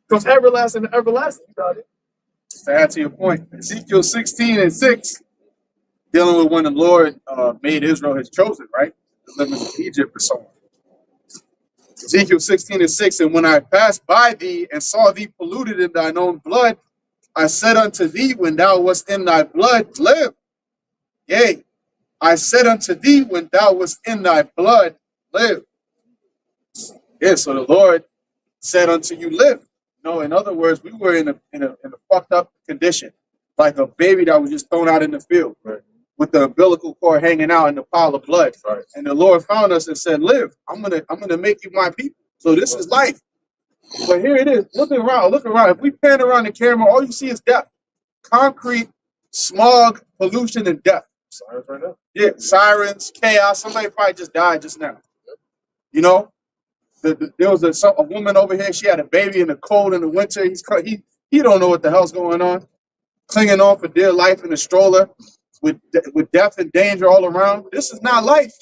From everlasting to everlasting, God. To add to your point, Ezekiel 16:6, dealing with when the Lord made Israel his chosen, right? Deliverance from Egypt or so on. Ezekiel 16:6, and when I passed by thee and saw thee polluted in thine own blood, I said unto thee, when thou wast in thy blood, live. Yea, I said unto thee, when thou wast in thy blood, live. Yeah, so the Lord said unto you, live. No, in other words, we were in a fucked up condition, like a baby that was just thrown out in the field, right, with the umbilical cord hanging out in the pile of blood. Right. And the Lord found us and said, live. I'm gonna make you my people. So this is life. But here it is. Look around. If we pan around the camera, all you see is death. Concrete, smog, pollution, and death. Sirens right now. Yeah, sirens, chaos. Somebody probably just died just now. You know, there was a woman over here. She had a baby in the cold in the winter. He don't know what the hell's going on. Clinging on for dear life in a stroller with death and danger all around. This is not life.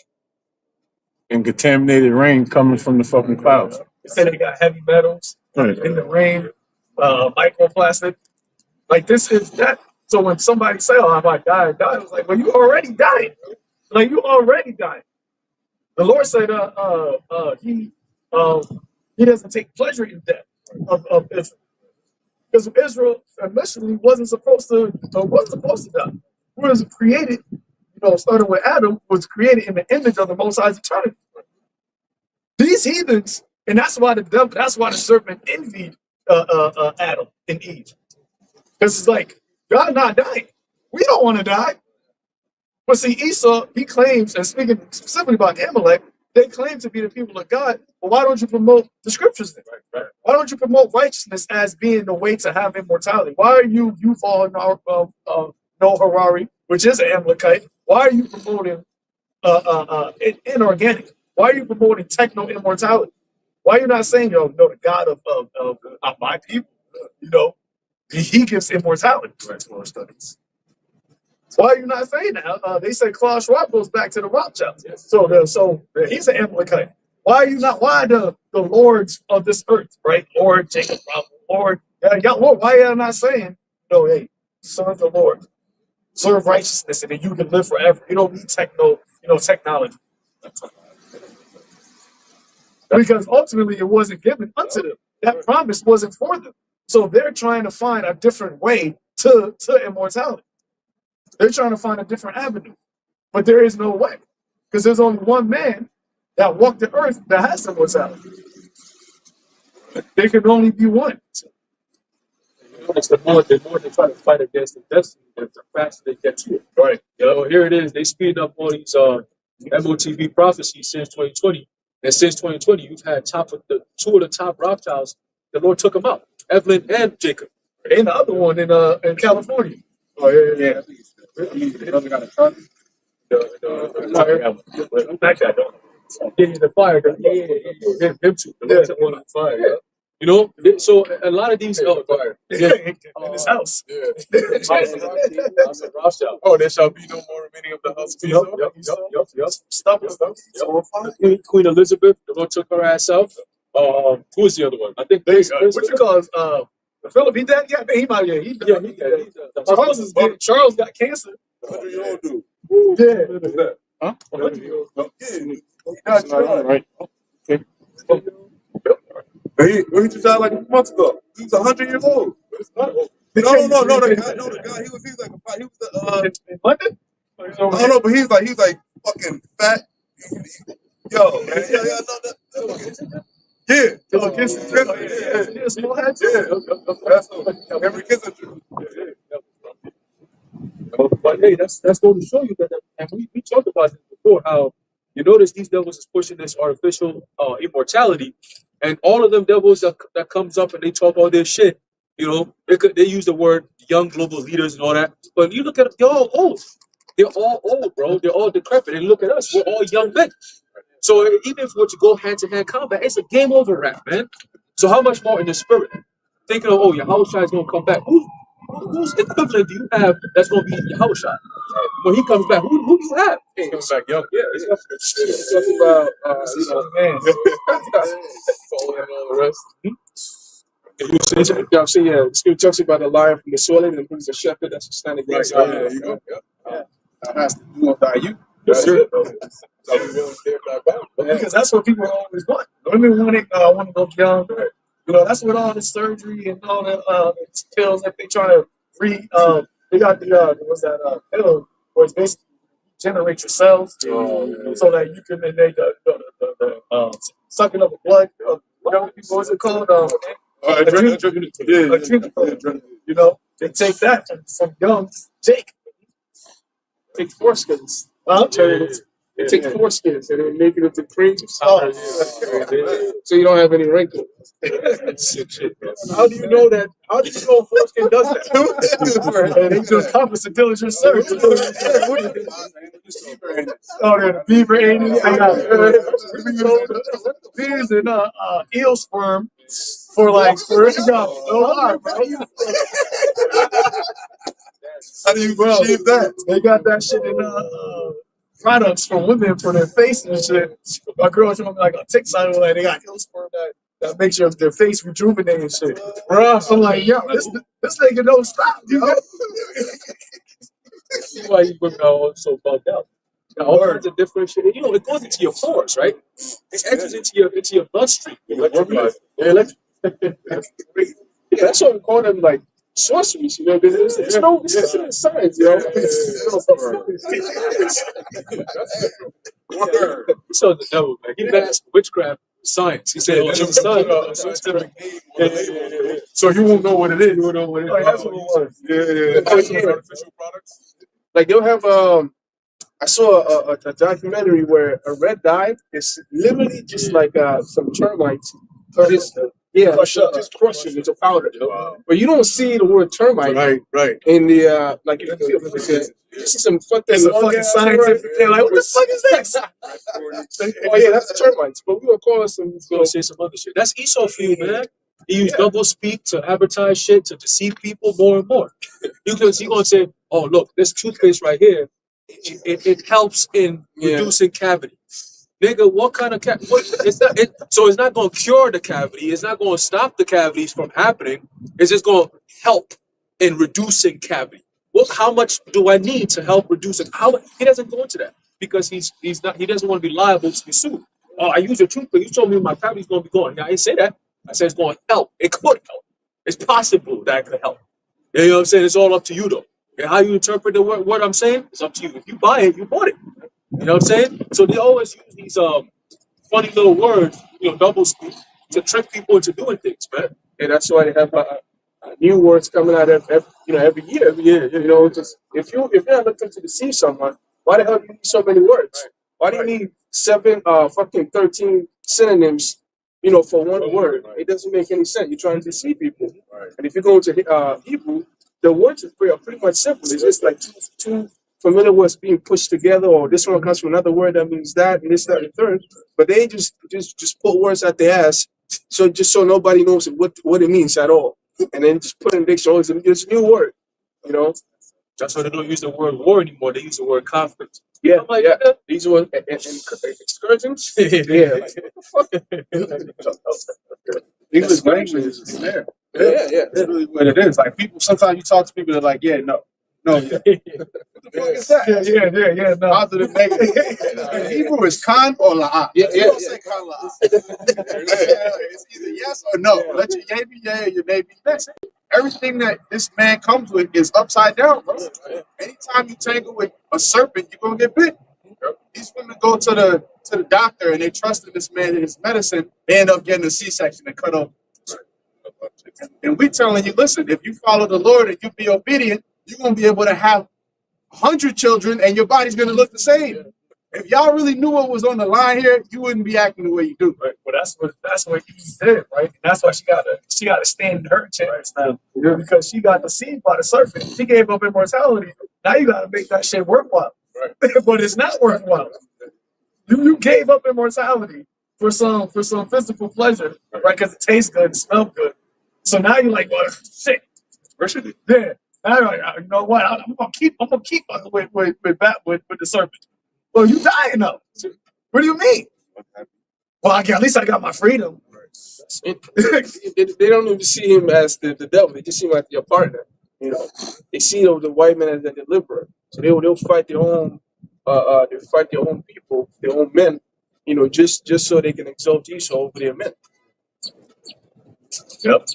And contaminated rain coming from the fucking clouds. They say they got heavy metals in the rain, microplastic. Like this is that. So when somebody say, "Oh, I might die," God was like, "Well, you already died. Like you already died." The Lord said, He doesn't take pleasure in death of Israel, because Israel initially wasn't supposed to die. We was created, starting with Adam, was created in the image of the Most High's eternity. These heathens, and that's why the serpent envied Adam and Eve, because it's like God not dying. We don't want to die. But see, Esau, he claims, and speaking specifically about Amalek, they claim to be the people of God. Well, why don't you promote the scriptures then? Right. Why don't you promote righteousness as being the way to have immortality? Why are you Yuval no Harari, which is an Amalekite? Why are you promoting inorganic? Why are you promoting techno immortality? Why are you not saying, the God of my people, he gives immortality to explore studies? Why are you not saying that? They say Klaus Schwab goes back to the Rothschilds. So he's an Amalekite. Why are you not? Why the lords of this earth, right? Lord Jacob, Lord, Lord. Why are you not saying, no? Hey, serve the Lord, serve righteousness, and then you can live forever. You don't need technology. Because ultimately it wasn't given unto them. That promise wasn't for them. So they're trying to find a different way to immortality. They're trying to find a different avenue, but there is no way, because there's only one man that walked the earth that has immortality. There can only be one. It's the more they try to fight against the destiny, the faster they get to it. Right. Here it is. They speed up all these MOTV prophecies since 2020. And since 2020, you've had two of the top Rothschilds. The Lord took them out, Evelyn and Jacob. And the other one in California. Oh, yeah. The other got a truck. Actually, I don't. Getting the fire. Him too. The Lord took one on the fire. Yeah. So a lot of these fire. In his house. Rothschild. Oh, there shall be no more remaining of the house of Esau. Yup. Queen Elizabeth, the Lord took her ass out. Who was the other one? I think What you call Philip? He dead? Yeah, he might. Yeah, he dead. Charles got cancer. 100-year-old dude. Yeah. Huh? 100-year-old. Right. Okay. He just died like a month ago. He was 100-year-old. No. The guy. He was like In London? I don't know, but he was like fucking fat. Yo, man. Yeah. Yeah, small hat too. Yeah. That's Henry Kissinger. But hey, that's going to show you that and we talked about this before, how you notice these devils is pushing this artificial immortality, and all of them devils that comes up and they talk all this shit, they use the word young global leaders and all that, but you look at them, they're all old. They're all old, bro. They're all decrepit. And look at us, we're all young men. So even if we're to go hand-to-hand combat, it's a game over rap, man. So how much more in the spirit? Thinking of, oh, Yahushua is going to come back. Whose equivalent do you have that's going to be Yahushua? When he comes back, who do you have? He comes back young. Yeah, It's talking about, Man, Falling and all the rest. I'm saying, yeah, the scripture talks about the lion from the soil and who's a shepherd that's standing Right. against Yeah, you go. Yeah. That has to do or die. You. That's it. So we will stay back out. because that's what people always want. Women want to go young. You know, that's what all the surgery and all the pills that they try to they got the what's that pill where it's basically generate your cells so that you can then they sucking up the blood of young people. What's it called? Adrenal. You know, they take that from young Jake. take foreskins. Huh? They take foreskins and they make it into cream. Oh. So you don't have any wrinkles. How do you know that? How do you know foreskin does that? And they do a compass intelligence search. Oh, the beaver anus. I got beers and eel sperm for How do you achieve that? They got that shit in products for women for their face and shit. My girl showed me like a TikTok like they got eel sperm that makes their face rejuvenate and shit. Bro, I'm like, yo, this nigga don't stop, yo. That's why you women are all so bugged out. Now, all kinds of different shit. And, it goes into your pores, right? It enters into your bloodstream. Yeah, that's what we call them, like sorceries. You know, there's no science. You know, He saw the devil, man. He didn't ask witchcraft science. He said, oh, it's scientific name. so you won't know what it is. You won't know what it is. Like, that's what it was. Artificial products. Like they'll have I saw a documentary where a red dye is literally just like some termites. Just crush it into powder. But you don't see the word termite Right. in the like you see some fucking It's a fucking scientific. They're like, what the fuck is this? Oh yeah, that's the termites. But we gonna call it some. He's gonna say some other shit. That's Esau for you, man. He used double speak to advertise shit to deceive people more and more. He gonna say, "Oh, look, this toothpaste right here, it helps in reducing cavity." Nigga, what kind of cavity? So it's not gonna cure the cavity. It's not gonna stop the cavities from happening. It's just gonna help in reducing cavity. Well, how much do I need to help reduce it? He doesn't go into that because he doesn't want to be liable to be sued. Oh, I use your toothpaste. You told me my cavity's gonna be gone. I didn't say that. I said it's going to help. It could help. It's possible that it could help. You know what I'm saying? It's all up to you, though. And how you interpret the word I'm saying, it's up to you. If you buy it, you bought it. You know what I'm saying? So they always use these funny little words, double speak, to trick people into doing things, man. And that's why they have new words coming out every year. You know, just if you're not looking to deceive someone, why the hell do you need so many words? Why do you need 13 synonyms? For one word, it doesn't make any sense. You're trying to deceive people. And if you go into Hebrew, the words are pretty much simple. It's just like two familiar words being pushed together, or this one comes from another word that means that, and this, that, and third. But they just put words out their ass, so nobody knows what it means at all. And then just put in dictionary. It's a new word. That's why they don't use the word war anymore. They use the word conflict. Yeah. These were excursions. Yeah. English language is there. Yeah. That's really what it is. Like people, sometimes you talk to people, they're like, yeah, no. What the fuck is that? Yeah, no. Positive, negative. In Hebrew is kan or la'ah. You don't say kan la'ah. It's either yes or no. Let your yay be yay or your nay be nay. Everything that this man comes with is upside down, bro. Anytime you tangle with a serpent, you're gonna get bit. These women go to the doctor and they trust in this man and his medicine, they end up getting a C-section and cut off. And we telling you, listen, if you follow the Lord and you be obedient, you're gonna be able to have 100 children and your body's gonna look the same. If y'all really knew what was on the line here, you wouldn't be acting the way you do. Right. Well, that's what Eve did, right? And that's why she got to stand in her chance now, because she got deceived by the serpent. She gave up immortality. Now you got to make that shit worthwhile. Right. But it's not worthwhile. You gave up immortality some physical pleasure, right? Because it tastes good, it smells good. So now you're like, well, shit. Worship it. Yeah. Now you're like, you know what? I'm gonna keep fucking with the serpent. Well, you dying though. What do you mean? Well, at least I got my freedom. They don't even see him as the devil. They just see him as their partner. You know, they see the white man as the deliverer. So they'll fight their own. They fight their own people, their own men. You know, just so they can exalt Esau over their men. Yep.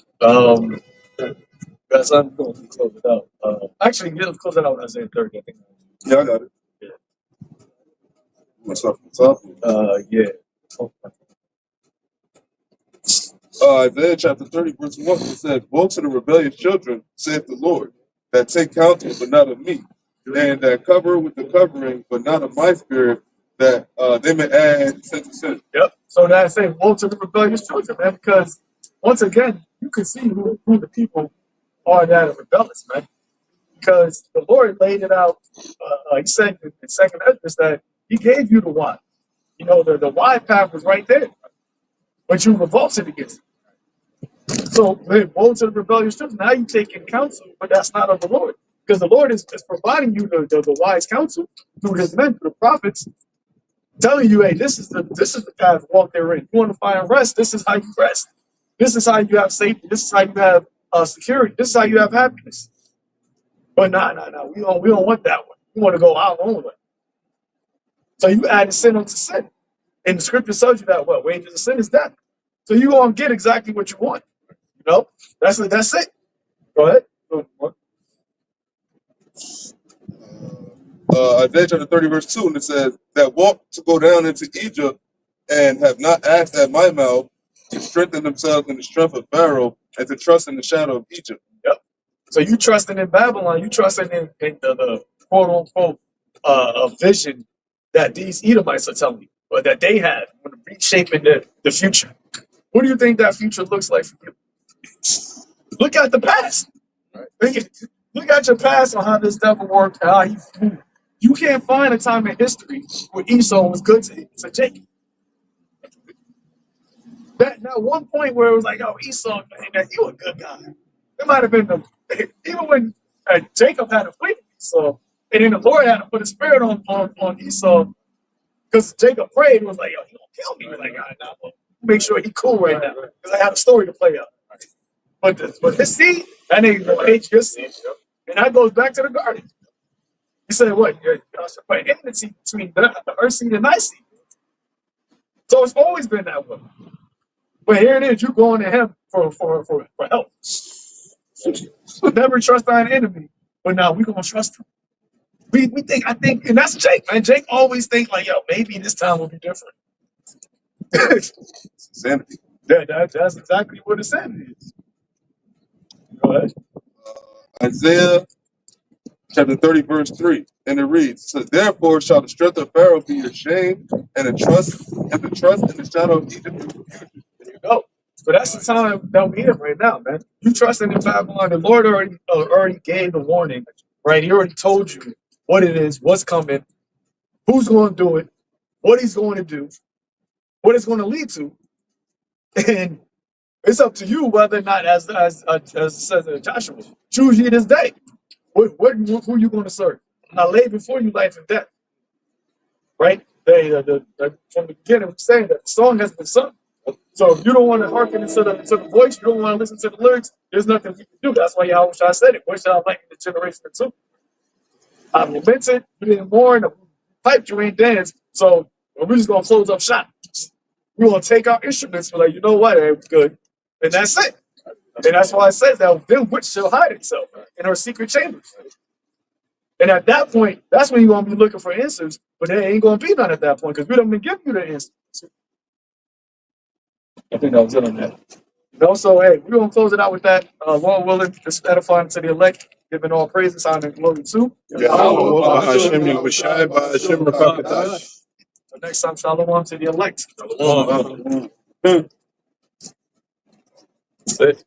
Guys, I'm going to close it out. Actually, let's close it out with Isaiah 30. I think. Yeah, I got it. Yeah. What's up? What's up? Yeah. Isaiah chapter 30, verse 1, it says, woe to the rebellious children, saith the Lord, that take counsel, but not of me, and that cover with the covering, but not of my spirit, that they may add sin to sin. Yep. So that's saying woe to the rebellious children, man, because once again, you can see who the people are that are rebellious, man. Because the Lord laid it out, he said in 2nd Ezra that he gave you the wine. You know, the wine path was right there, but you revolted against it. So, hey, woe to the rebellious children. Now you taking counsel, but that's not of the Lord. Because the Lord is providing you the wise counsel through his men, through the prophets, telling you, hey, this is the path, walk therein. You want to find rest, this is how you rest. This is how you have safety. This is how you have security. This is how you have happiness. But no. We don't want that one. We want to go our own way. So you add sin unto sin. And the scripture tells you that what wages of sin is death. So you're gonna get exactly what you want. You know? That's it. Go ahead. Isaiah chapter 30, verse 2, and it says, that walk to go down into Egypt and have not asked at my mouth to strengthen themselves in the strength of Pharaoh and to trust in the shadow of Egypt. Yep. So you trusting in Babylon, you trusting in the quote unquote vision that these Edomites are telling you, or that they had when reshaping the future. What do you think that future looks like for you? Look at the past. Look at your past on how this devil worked, how he moved. You can't find a time in history where Esau was good to Jacob. That one point where it was like, oh, Esau, man, you a good guy. It might have been even when Jacob had to fight Esau, and then the Lord had to put a spirit on Esau, because Jacob prayed, was like, yo, he gonna kill me. He was like, all right, now, well, make sure he's cool right now, because I have a story to play out. But his seed, that nigga gonna hate your seed, and that goes back to the garden. He said, what? You're put enmity between the earth seed and thy seed. So it's always been that way. But here it is, you going to him for help. Never trust thine enemy. But now we're gonna trust him. I think, and that's Jake, man. Jake always think like, yo, maybe this time will be different. Sanity. That's exactly what insanity is. Go ahead. Isaiah chapter 30, verse 3, and it reads, so therefore shall the strength of Pharaoh be your shame, and the trust in the shadow of Egypt. There you go. So that's the time that we're in right now, man. You trusting in Babylon. The Lord already gave the warning, right? He already told you what it is, what's coming, who's going to do it, what he's going to do, what it's going to lead to, and it's up to you whether or not, as it says in Joshua, choose ye this day. Who you going to serve? I lay before you life and death, right? From the beginning, we're saying that the song has been sung. So if you don't want to hearken to the voice, you don't want to listen to the lyrics, there's nothing you can do. That's why Yahweh said it. What shall I like the generation of two? I lamented, you didn't mourn, piped, you ain't dance. So we're just going to close up shop. We're going to take our instruments, we're like, you know what, it was good. And that's it. And that's why it says that then which shall hide itself in her secret chambers. And at that point, that's when you're going to be looking for answers, but there ain't going to be none at that point because we don't even give you the answers. I think that was it on that. You know, so hey, we're going to close it out with that. Lord willing, just edifying to the elect, giving all praises, honor, and glory to. So next time, shalom to the elect. That's it.